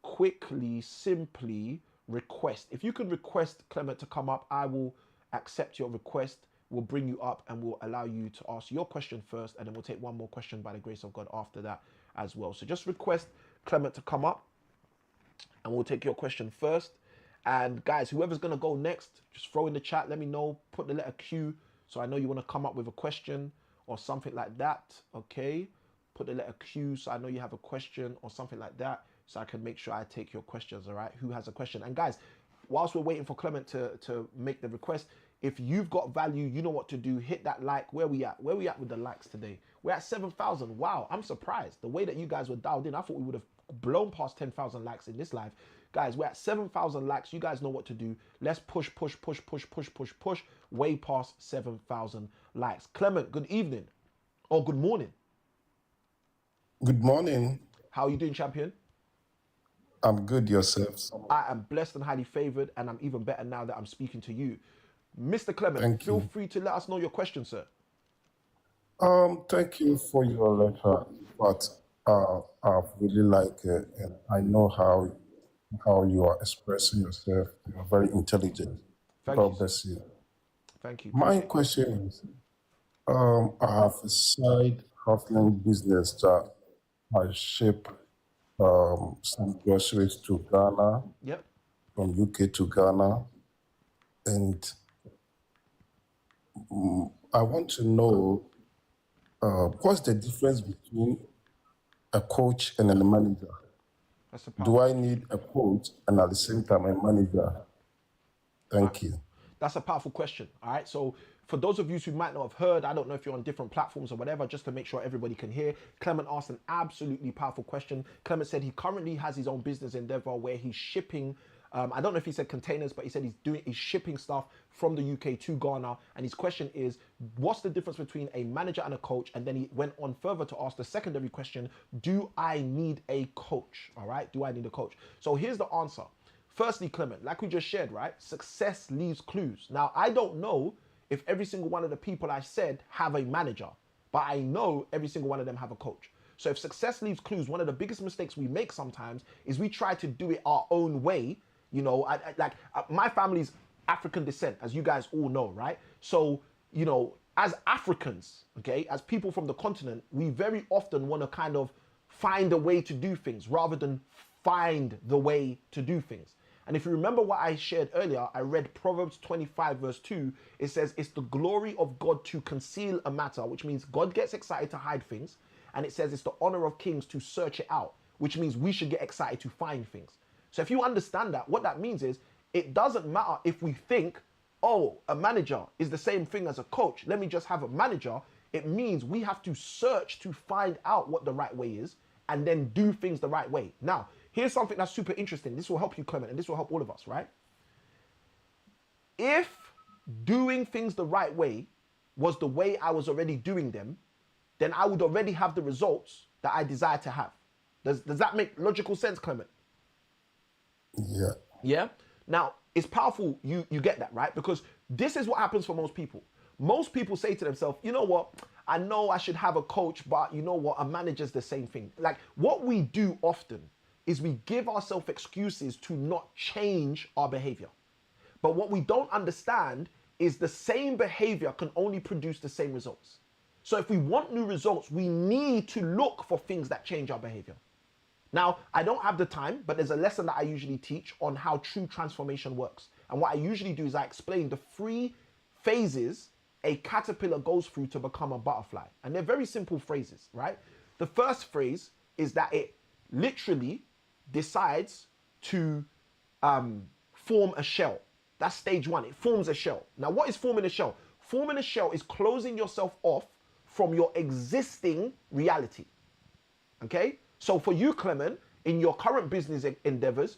quickly, simply request. If you can request Clement to come up, I will accept your request. We'll bring you up and we'll allow you to ask your question first, and then we'll take one more question by the grace of God after that as well. So just request Clement to come up and we'll take your question first. And guys, whoever's going to go next, just throw in the chat, let me know, put the letter Q so I know you want to come up with a question or something like that. Okay, put the letter Q so I know you have a question or something like that, so I can make sure I take your questions. All right, who has a question? And guys, whilst we're waiting for Clement to make the request, if you've got value, you know what to do. Hit that like. Where we at with the likes today? We're at 7,000. Wow, I'm surprised. The way that you guys were dialed in, I thought we would have blown past 10,000 likes in this live. Guys, we're at 7,000 likes. You guys know what to do. Let's push way past 7,000 likes. Clement, good evening or good morning. Good morning. How are you doing, champion? I'm good, yourself. I am blessed and highly favored, and I'm even better now that I'm speaking to you. Mr. Clement, feel free to let us know your question, sir. Thank you for your letter. But I've really liked it, and I know how you are expressing yourself. You are very intelligent. Thank you, God sir. bless you. Thank you. My Appreciate that. question is, I have a side hustling business that I ship some groceries to Ghana, Yep. from UK to Ghana, and I want to know what's the difference between a coach and a manager? That's a Do powerful I question. need a coach and at the same time a manager? All right. Thank you. That's a powerful question. All right. So for those of you who might not have heard, I don't know if you're on different platforms or whatever, just to make sure everybody can hear. Clement asked an absolutely powerful question. Clement said he currently has his own business endeavor where he's shipping. I don't know if he said containers, but he said he's shipping stuff from the UK to Ghana. And his question is, what's the difference between a manager and a coach? And then he went on further to ask the secondary question: do I need a coach? All right. Do I need a coach? So here's the answer. Firstly, Clement, like we just shared, right? Success leaves clues. Now, I don't know if every single one of the people I said have a manager, but I know every single one of them have a coach. So if success leaves clues, one of the biggest mistakes we make sometimes is we try to do it our own way. You know, my family's African descent, as you guys all know, right? So, you know, as Africans, okay, as people from the continent, we very often want to kind of find a way to do things rather than find the way to do things. And if you remember what I shared earlier, I read Proverbs 25 verse 2. It says, it's the glory of God to conceal a matter, which means God gets excited to hide things. And it says it's the honor of kings to search it out, which means we should get excited to find things. So if you understand that, what that means is it doesn't matter if we think, oh, a manager is the same thing as a coach. Let me just have a manager. It means we have to search to find out what the right way is and then do things the right way. Now, here's something that's super interesting. This will help you, Clement, and this will help all of us, right? If doing things the right way was the way I was already doing them, then I would already have the results that I desire to have. Does that make logical sense, Clement? Yeah. Yeah. Now, it's powerful you get that, right? Because this is what happens for most people. Most people say to themselves, you know what? I know I should have a coach, but you know what? A manager's the same thing. Like what we do often is we give ourselves excuses to not change our behavior. But what we don't understand is the same behavior can only produce the same results. So if we want new results, we need to look for things that change our behavior. Now, I don't have the time, but there's a lesson that I usually teach on how true transformation works. And what I usually do is I explain the 3 phases a caterpillar goes through to become a butterfly. And they're very simple phrases, right? The first phrase is that it literally decides to form a shell. That's stage 1. It forms a shell. Now, what is forming a shell? Forming a shell is closing yourself off from your existing reality. Okay? So for you, Clement, in your current business endeavors,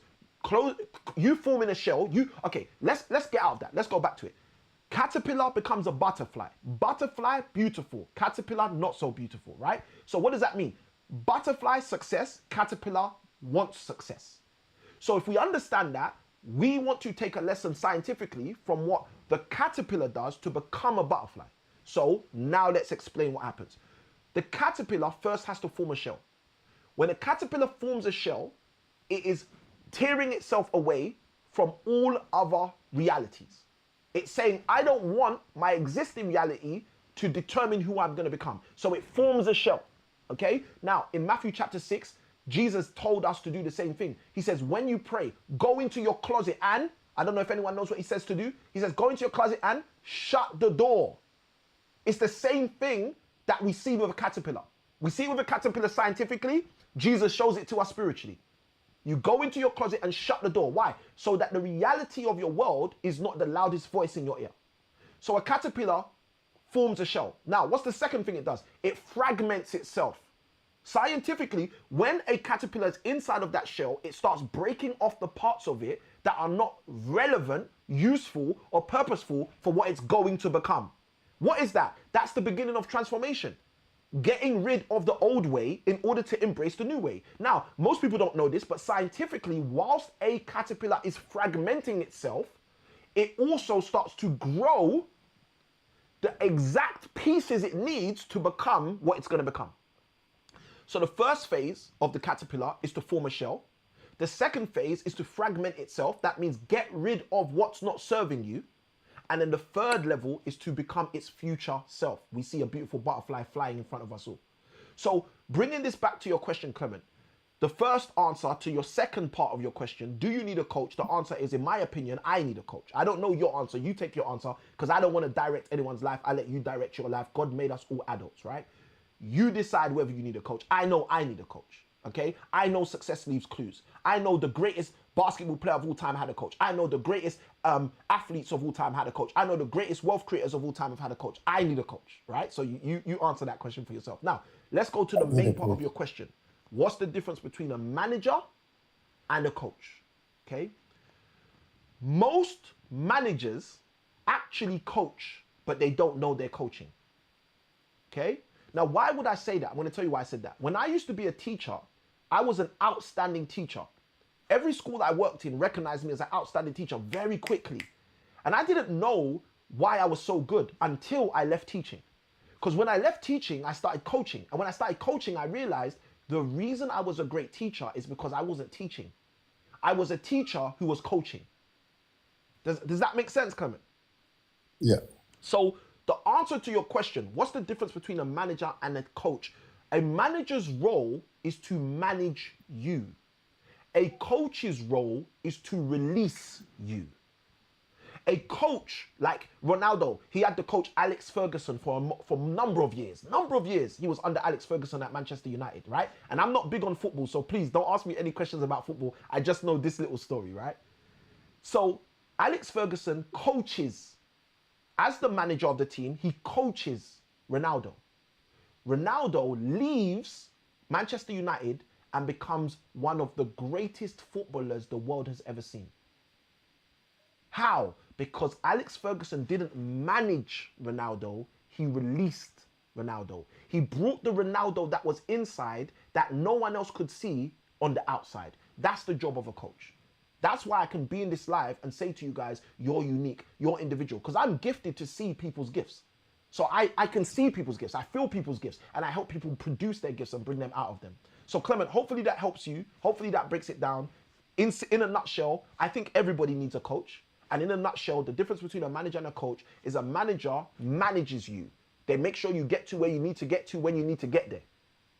you forming a shell, okay, let's get out of that. Let's go back to it. Caterpillar becomes a butterfly. Butterfly, beautiful. Caterpillar, not so beautiful, right? So what does that mean? Butterfly, success. Caterpillar wants success. So if we understand that, we want to take a lesson scientifically from what the caterpillar does to become a butterfly. So now let's explain what happens. The caterpillar first has to form a shell. When a caterpillar forms a shell, it is tearing itself away from all other realities. It's saying, I don't want my existing reality to determine who I'm going to become. So it forms a shell. Okay? Now, in Matthew chapter 6, Jesus told us to do the same thing. He says, when you pray, go into your closet and, I don't know if anyone knows what he says to do. He says, go into your closet and shut the door. It's the same thing that we see with a caterpillar. We see with a caterpillar scientifically. Jesus shows it to us spiritually. You go into your closet and shut the door. Why? So that the reality of your world is not the loudest voice in your ear. So a caterpillar forms a shell. Now, what's the second thing it does? It fragments itself. Scientifically, when a caterpillar is inside of that shell, it starts breaking off the parts of it that are not relevant, useful, or purposeful for what it's going to become. What is that? That's the beginning of transformation. Getting rid of the old way in order to embrace the new way. Now, most people don't know this, but scientifically, whilst a caterpillar is fragmenting itself, it also starts to grow the exact pieces it needs to become what it's going to become. So the first phase of the caterpillar is to form a shell. The second phase is to fragment itself. That means get rid of what's not serving you. And then the third level is to become its future self. We see a beautiful butterfly flying in front of us all. So bringing this back to your question, Clement, the first answer to your second part of your question, do you need a coach? The answer is, in my opinion, I need a coach. I don't know your answer. You take your answer, because I don't want to direct anyone's life. I let you direct your life. God made us all adults, right? You decide whether you need a coach. I know I need a coach, okay? I know success leaves clues. I know the greatest basketball player of all time had a coach. I know the greatest athletes of all time had a coach. I know the greatest wealth creators of all time have had a coach. I need a coach, right? So you answer that question for yourself. Now, let's go to the main part of your question. What's the difference between a manager and a coach? Okay. Most managers actually coach, but they don't know they're coaching. Okay. Now, why would I say that? I'm going to tell you why I said that. When I used to be a teacher, I was an outstanding teacher. Every school that I worked in recognized me as an outstanding teacher very quickly. And I didn't know why I was so good until I left teaching. Because when I left teaching, I started coaching. And when I started coaching, I realized the reason I was a great teacher is because I wasn't teaching. I was a teacher who was coaching. Does that make sense, Clement? Yeah. So the answer to your question, what's the difference between a manager and a coach? A manager's role is to manage you. A coach's role is to release you. A coach like Ronaldo, he had to coach Alex Ferguson for a number of years. He was under Alex Ferguson at Manchester United, right? And I'm not big on football, so please don't ask me any questions about football. I just know this little story, right? So Alex Ferguson coaches, as the manager of the team, he coaches Ronaldo. Ronaldo leaves Manchester United and becomes one of the greatest footballers the world has ever seen. How? Because Alex Ferguson didn't manage Ronaldo, he released Ronaldo. He brought the Ronaldo that was inside that no one else could see on the outside. That's the job of a coach. That's why I can be in this live and say to you guys, you're unique, you're individual, because I'm gifted to see people's gifts. So I can see people's gifts, I feel people's gifts, and I help people produce their gifts and bring them out of them. So Clement, hopefully that helps you. Hopefully that breaks it down. In a nutshell, I think everybody needs a coach. And in a nutshell, the difference between a manager and a coach is a manager manages you. They make sure you get to where you need to get to when you need to get there.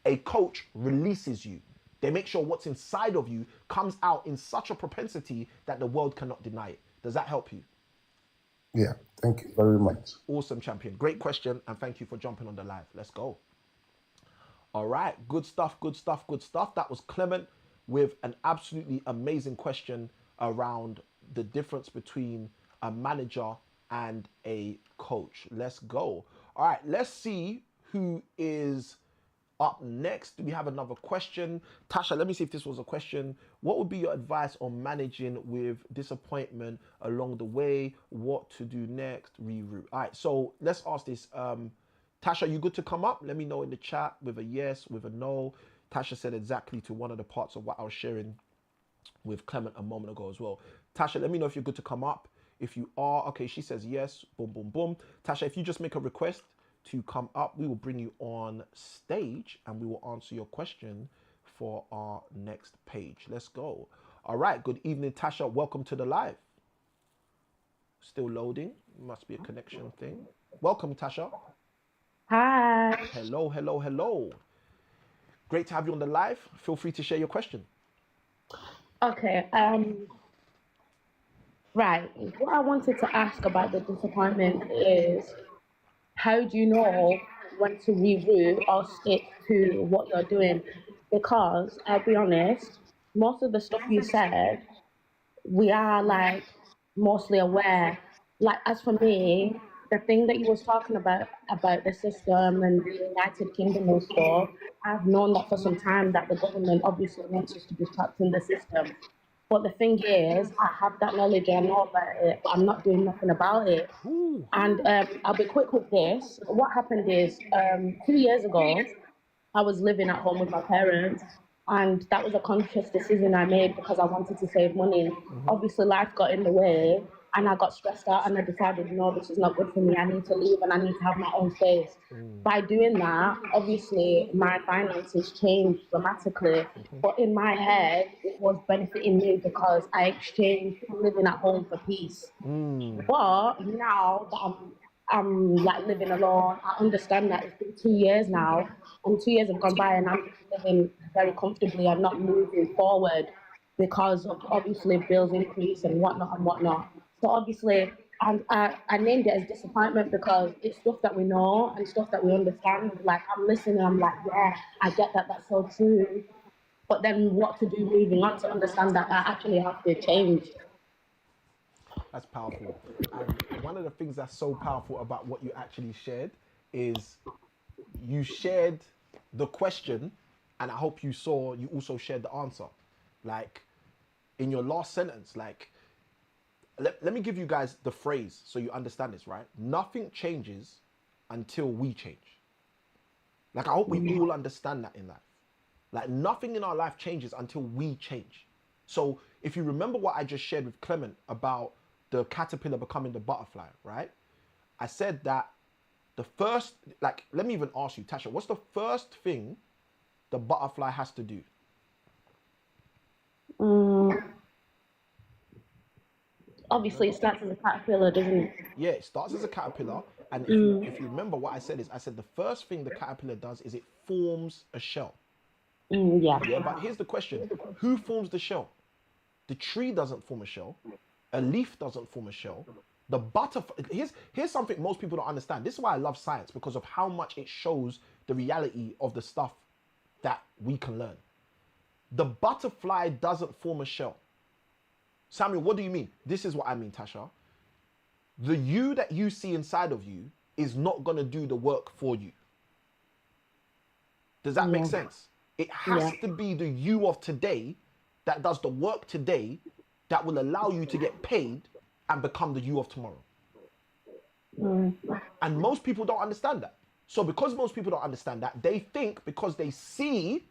A coach releases you. They make sure what's inside of you comes out in such a propensity that the world cannot deny it. Does that help you? Yeah, thank you very much. Awesome, champion. Great question, and thank you for jumping on the live. Let's go. All right, good stuff, good stuff, good stuff. That was Clement with an absolutely amazing question around the difference between a manager and a coach. Let's go. All right, let's see who is up next. Do we have another question? Tasha, let me see if this was a question. What would be your advice on managing with disappointment along the way? What to do next? Reroute. All right, so let's ask this. Tasha, you good to come up? Let me know in the chat with a yes, with a no. Tasha said exactly to one of the parts of what I was sharing with Clement a moment ago as well. Tasha, let me know if you're good to come up. If you are, okay, she says yes, boom, boom, boom. Tasha, if you just make a request to come up, we will bring you on stage and we will answer your question for our next page. Let's go. All right, good evening, Tasha. Welcome to the live. Still loading. Must be a connection thing. Welcome, Tasha. Hi. Hello, hello, hello. Great to have you on the live. Feel free to share your question. Okay. Right. What I wanted to ask about the disappointment is, how do you know when to reroute or stick to what you're doing? Because I'll be honest, most of the stuff you said, we are like mostly aware. Like, as for me, the thing that you was talking about the system and the United Kingdom and stuff, I've known that for some time, that the government obviously wants us to be trapped in the system. But the thing is, I have that knowledge, I know about it, but I'm not doing nothing about it. Ooh. And I'll be quick with this. What happened is, 2 years ago, I was living at home with my parents, and that was a conscious decision I made because I wanted to save money. Obviously, life got in the way, and I got stressed out and I decided, no, this is not good for me. I need to leave and I need to have my own space. By doing that, obviously my finances changed dramatically. But in my head, it was benefiting me because I exchanged living at home for peace. But now that I'm like living alone, I understand that it's been 2 years now, and 2 years have gone by, and I'm just living very comfortably and not moving forward because of obviously bills increase and whatnot and whatnot. So obviously, I named it as disappointment because it's stuff that we know and stuff that we understand. Like I'm listening, I'm like, yeah, I get that. That's so true. But then what to do moving on to understand that I actually have to change. That's powerful. And one of the things that's so powerful about what you actually shared is you shared the question, and I hope you saw you also shared the answer. Like in your last sentence, like let me give you guys the phrase so you understand this, right? Nothing changes until we change. Like I hope we all understand that in life. Like nothing in our life changes until we change. So if you remember what I just shared with Clement about the caterpillar becoming the butterfly, right? I said that the first, like, let me even ask you, Tasha, what's the first thing the butterfly has to do? Obviously, it starts as a caterpillar, doesn't it? Yeah, it starts as a caterpillar. And if you remember what I said is, I said the first thing the caterpillar does is it forms a shell. Yeah. Yeah, but here's the question. Who forms the shell? The tree doesn't form a shell. A leaf doesn't form a shell. The butterfly, here's something most people don't understand. This is why I love science, because of how much it shows the reality of the stuff that we can learn. The butterfly doesn't form a shell. Samuel, what do you mean? This is what I mean, Tasha. The you that you see inside of you is not going to do the work for you. Does that make sense? It has to be the you of today that does the work today that will allow you to get paid and become the you of tomorrow. And most people don't understand that. So because most people don't understand that, they think because they see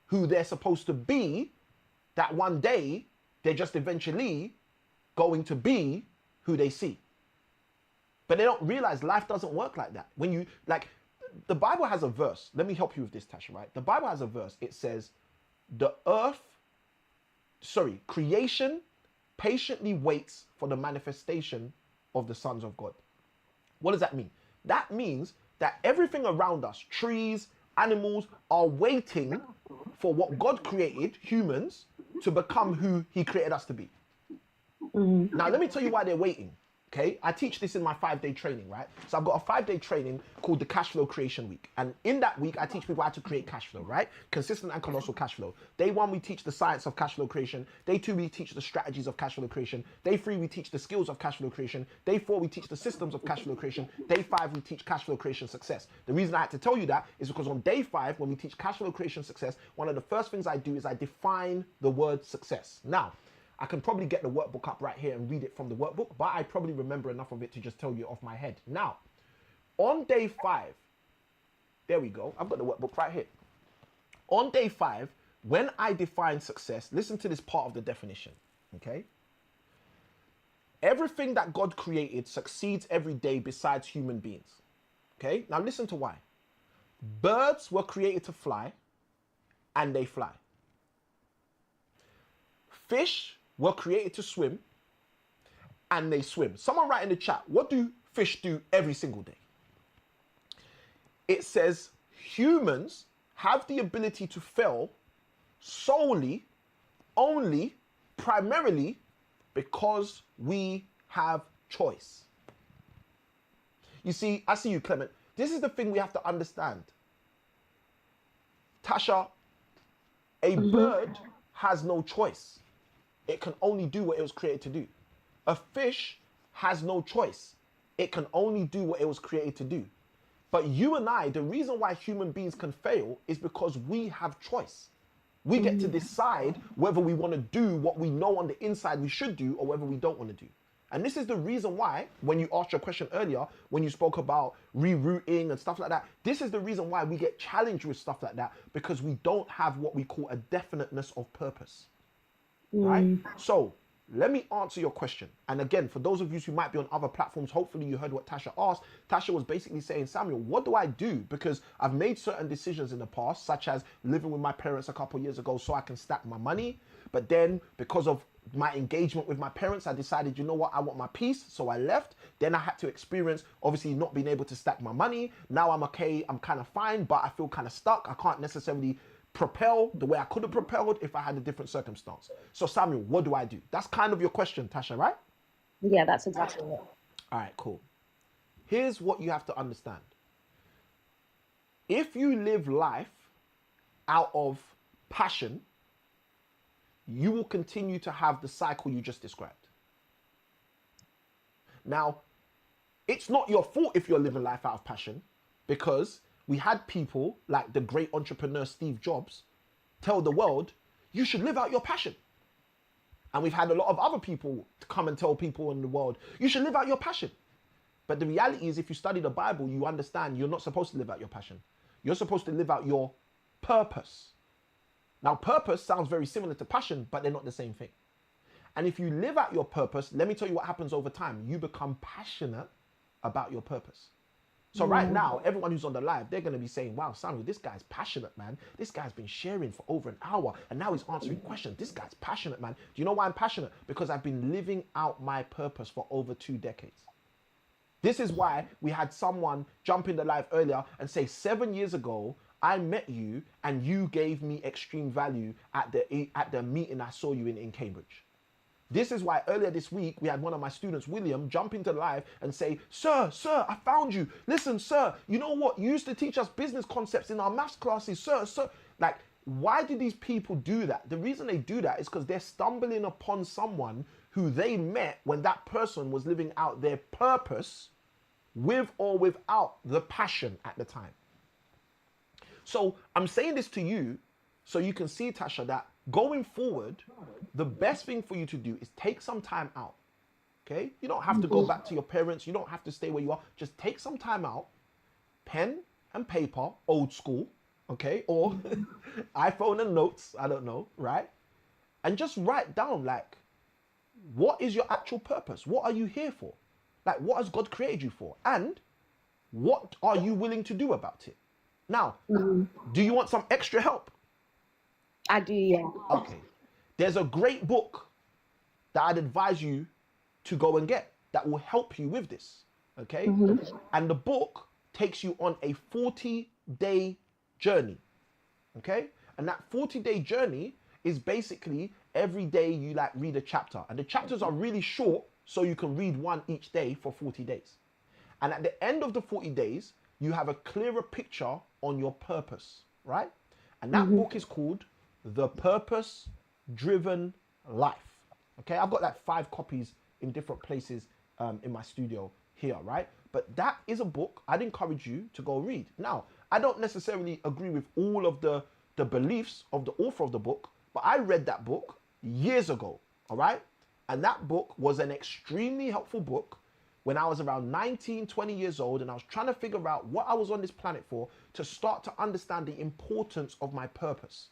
who they're supposed to be, that one day they're just eventually going to be who they see. But they don't realize life doesn't work like that. When you, like, the Bible has a verse. Let me help you with this, Tasha, right? The Bible has a verse. It says, creation patiently waits for the manifestation of the sons of God. What does that mean? That means that everything around us, trees, animals, are waiting for what God created, humans, to become who he created us to be. Now, let me tell you why they're waiting. Okay, I teach this in my 5-day training, right? So I've got a 5-day training called the Cash Flow Creation Week. And in that week, I teach people how to create cash flow, right? Consistent and colossal cash flow. Day 1, we teach the science of cash flow creation. Day 2, we teach the strategies of cash flow creation. Day 3, we teach the skills of cash flow creation. Day 4, we teach the systems of cash flow creation. Day 5, we teach cash flow creation success. The reason I had to tell you that is because on day 5, when we teach cash flow creation success, one of the first things I do is I define the word success. Now, I can probably get the workbook up right here and read it from the workbook, but I probably remember enough of it to just tell you off my head. Now, on day 5, there we go. I've got the workbook right here. On day 5, when I define success, listen to this part of the definition, okay? Everything that God created succeeds every day besides human beings, okay? Now listen to why. Birds were created to fly, and they fly. Fish were created to swim, and they swim. Someone write in the chat, what do fish do every single day? It says humans have the ability to fail solely, only, primarily because we have choice. You see, I see you, Clement. This is the thing we have to understand. Tasha, a bird has no choice. It can only do what it was created to do. A fish has no choice. It can only do what it was created to do. But you and I, the reason why human beings can fail is because we have choice. We get to decide whether we want to do what we know on the inside we should do or whether we don't want to do. And this is the reason why, when you asked your question earlier, when you spoke about rerouting and stuff like that, this is the reason why we get challenged with stuff like that, because we don't have what we call a definiteness of purpose. Right? So let me answer your question. And again, for those of you who might be on other platforms, hopefully you heard what Tasha asked. Tasha was basically saying, Samuel, what do I do? Because I've made certain decisions in the past, such as living with my parents a couple of years ago so I can stack my money. But then because of my engagement with my parents, I decided, you know what, I want my peace. So I left. Then I had to experience, obviously, not being able to stack my money. Now I'm okay. I'm kind of fine, but I feel kind of stuck. I can't necessarily propel the way I could have propelled if I had a different circumstance. So Samuel, what do I do? That's kind of your question, Tasha, right? Yeah, that's exactly it. All right, cool. Here's what you have to understand. If you live life out of passion, you will continue to have the cycle you just described. Now, it's not your fault if you're living life out of passion, because we had people like the great entrepreneur Steve Jobs tell the world, you should live out your passion. And we've had a lot of other people come and tell people in the world, you should live out your passion. But the reality is, if you study the Bible, you understand you're not supposed to live out your passion. You're supposed to live out your purpose. Now, purpose sounds very similar to passion, but they're not the same thing. And if you live out your purpose, let me tell you what happens over time. You become passionate about your purpose. So right now, everyone who's on the live, they're going to be saying, wow, Samuel, this guy's passionate, man. This guy's been sharing for over an hour, and now he's answering questions. This guy's passionate, man. Do you know why I'm passionate? Because I've been living out my purpose for over 2 decades. This is why we had someone jump in the live earlier and say, 7 years ago, I met you and you gave me extreme value at the meeting I saw you in Cambridge. This is why earlier this week, we had one of my students, William, jump into live and say, sir, I found you. Listen, sir, you know what? You used to teach us business concepts in our maths classes, sir. Like, why do these people do that? The reason they do that is because they're stumbling upon someone who they met when that person was living out their purpose with or without the passion at the time. So I'm saying this to you so you can see, Tasha, that going forward, the best thing for you to do is take some time out. Okay? You don't have to go back to your parents. You don't have to stay where you are. Just take some time out, pen and paper, old school, okay? Or iPhone and notes, I don't know, right? And just write down, like, what is your actual purpose? What are you here for? Like, what has God created you for? And what are you willing to do about it? Now, do you want some extra help? I do, yeah. Okay. There's a great book that I'd advise you to go and get that will help you with this. Okay? And the book takes you on a 40-day journey. Okay? And that 40-day journey is basically every day you like read a chapter. And the chapters are really short, so you can read one each day for 40 days. And at the end of the 40 days, you have a clearer picture on your purpose, right? And that book is called The Purpose Driven Life. Okay, I've got like 5 copies in different places in my studio here, right? But that is a book I'd encourage you to go read. Now, I don't necessarily agree with all of the beliefs of the author of the book, but I read that book years ago, all right? And that book was an extremely helpful book when I was around 19, 20 years old, and I was trying to figure out what I was on this planet for to start to understand the importance of my purpose.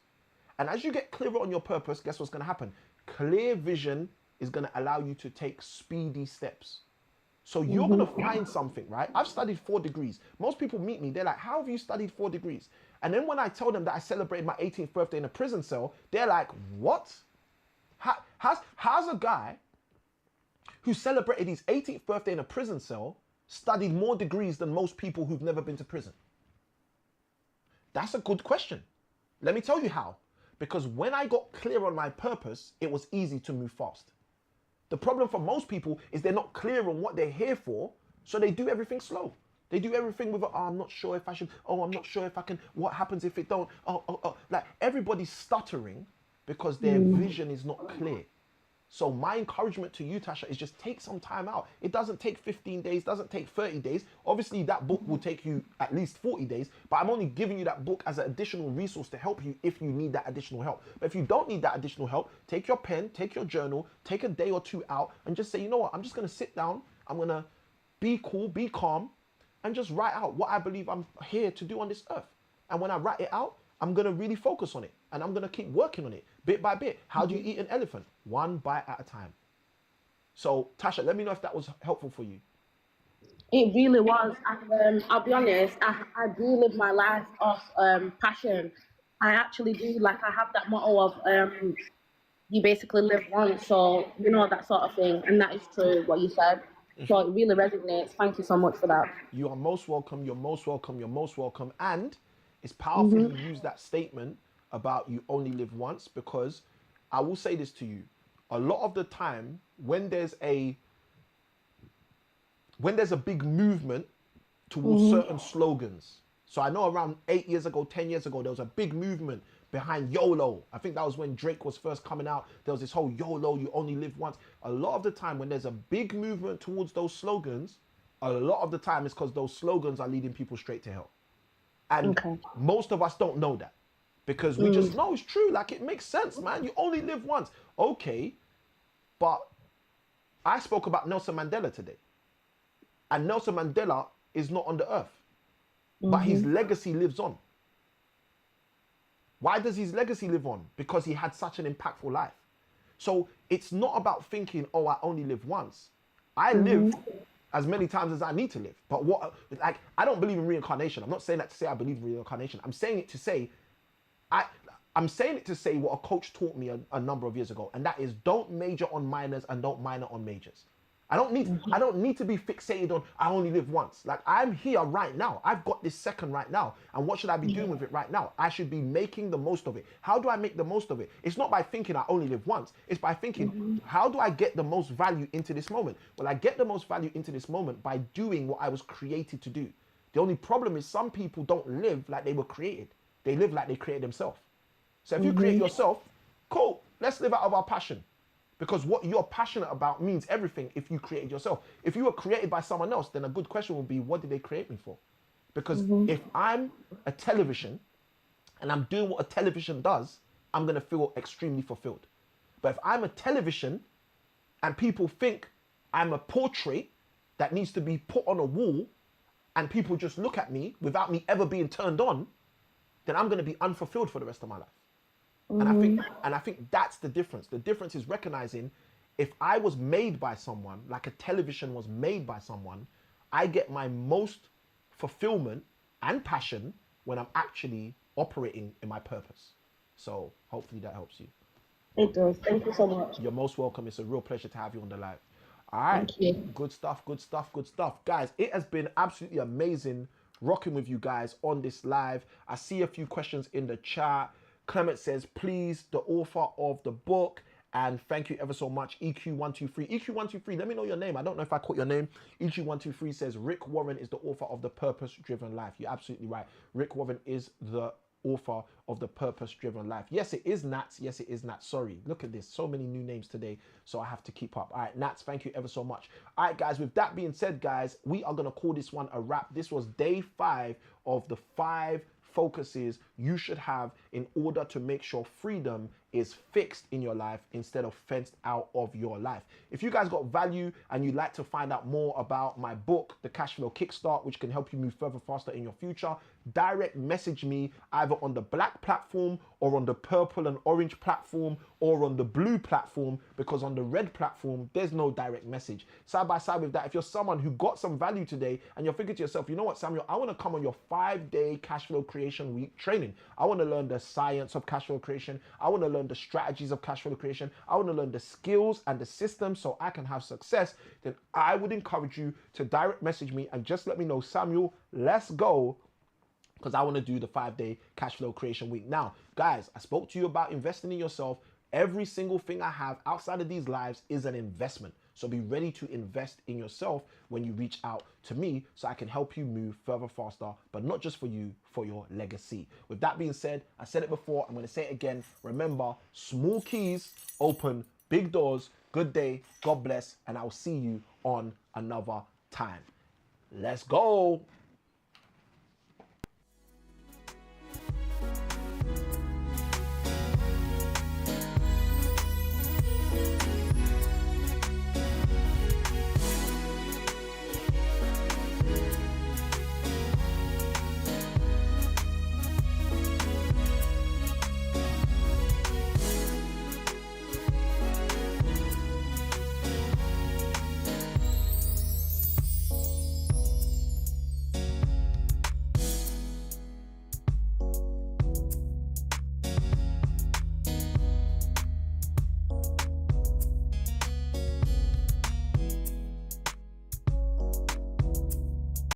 And as you get clearer on your purpose, guess what's going to happen? Clear vision is going to allow you to take speedy steps. So you're going to find something, right? I've studied 4 degrees. Most people meet me, they're like, how have you studied 4 degrees? And then when I tell them that I celebrated my 18th birthday in a prison cell, they're like, what? How's a guy who celebrated his 18th birthday in a prison cell studied more degrees than most people who've never been to prison? That's a good question. Let me tell you how. Because when I got clear on my purpose, it was easy to move fast. The problem for most people is they're not clear on what they're here for, so they do everything slow. They do everything with, I'm not sure if I should, I'm not sure if I can, what happens if it don't, Like, everybody's stuttering because their vision is not clear. So my encouragement to you, Tasha, is just take some time out. It doesn't take 15 days, doesn't take 30 days. Obviously, that book will take you at least 40 days, but I'm only giving you that book as an additional resource to help you if you need that additional help. But if you don't need that additional help, take your pen, take your journal, take a day or 2 out and just say, you know what, I'm just going to sit down. I'm going to be cool, be calm, and just write out what I believe I'm here to do on this earth. And when I write it out, I'm going to really focus on it and I'm going to keep working on it bit by bit. How do you eat an elephant? 1 bite at a time. So Tasha, let me know if that was helpful for you. It really was. And I'll be honest, I do live my life off passion. I actually do. Like, I have that motto of you basically live once, so you know, that sort of thing. And that is true, what you said. So it really resonates. Thank you so much for that. You are most welcome. You're most welcome. You're most welcome. And it's powerful Hmm. you use that statement about you only live once, because I will say this to you. A lot of the time, when there's a big movement towards certain slogans. So I know around 8 years ago, 10 years ago, there was a big movement behind YOLO. I think that was when Drake was first coming out. There was this whole YOLO, you only live once. A lot of the time when there's a big movement towards those slogans, a lot of the time it's because those slogans are leading people straight to hell. And Okay. most of us don't know that, because we just know it's true. Like, it makes sense, man. You only live once. Okay, but I spoke about Nelson Mandela today. And Nelson Mandela is not on the earth, but his legacy lives on. Why does his legacy live on? Because he had such an impactful life. So it's not about thinking, oh, I only live once. I live as many times as I need to live. But I don't believe in reincarnation. I'm not saying that to say I believe in reincarnation. I'm saying it to say, I'm saying it to say what a coach taught me a number of years ago, and that is, don't major on minors and don't minor on majors. I don't need to be fixated on I only live once. Like, I'm here right now. I've got this second right now. And what should I be doing with it right now? I should be making the most of it. How do I make the most of it? It's not by thinking I only live once. It's by thinking, how do I get the most value into this moment? Well, I get the most value into this moment by doing what I was created to do. The only problem is some people don't live like they were created. They live like they created themselves. So if you create yourself, cool, let's live out of our passion. Because what you're passionate about means everything if you created yourself. If you were created by someone else, then a good question would be, what did they create me for? Because if I'm a television and I'm doing what a television does, I'm going to feel extremely fulfilled. But if I'm a television and people think I'm a portrait that needs to be put on a wall and people just look at me without me ever being turned on, then I'm going to be unfulfilled for the rest of my life. And I think that's the difference. The difference is recognizing, if I was made by someone, like a television was made by someone, I get my most fulfillment and passion when I'm actually operating in my purpose. So hopefully that helps you. It does. Thank you so much. You're most welcome. It's a real pleasure to have you on the live. All right. Thank you. Good stuff, good stuff, good stuff. Guys, it has been absolutely amazing rocking with you guys on this live. I see a few questions in the chat. Clement says, please, the author of the book. And thank you ever so much, EQ123. EQ123, let me know your name. I don't know if I caught your name. EQ123 says, Rick Warren is the author of The Purpose-Driven Life. You're absolutely right. Rick Warren is the author of The Purpose-Driven Life. Yes, it is Nats. Yes, it is Nats. Sorry. Look at this. So many new names today, so I have to keep up. All right, Nats, thank you ever so much. All right, guys, with that being said, guys, we are going to call this one a wrap. This was day 5 of the 5 focuses you should have in order to make sure freedom is fixed in your life instead of fenced out of your life. If you guys got value and you'd like to find out more about my book, The Cashflow Kickstart, which can help you move further faster in your future, direct message me either on the black platform or on the purple and orange platform or on the blue platform, because on the red platform, there's no direct message. Side by side with that, if you're someone who got some value today and you're thinking to yourself, you know what, Samuel, I want to come on your 5-day cash flow creation week training. I want to learn the science of cash flow creation. I want to learn the strategies of cash flow creation. I want to learn the skills and the systems so I can have success. Then I would encourage you to direct message me and just let me know, Samuel, let's go, because I want to do the 5-day cash flow creation week. Now, guys, I spoke to you about investing in yourself. Every single thing I have outside of these lives is an investment. So be ready to invest in yourself when you reach out to me so I can help you move further faster, but not just for you, for your legacy. With that being said, I said it before, I'm going to say it again. Remember, small keys open big doors. Good day, God bless, and I'll see you on another time. Let's go.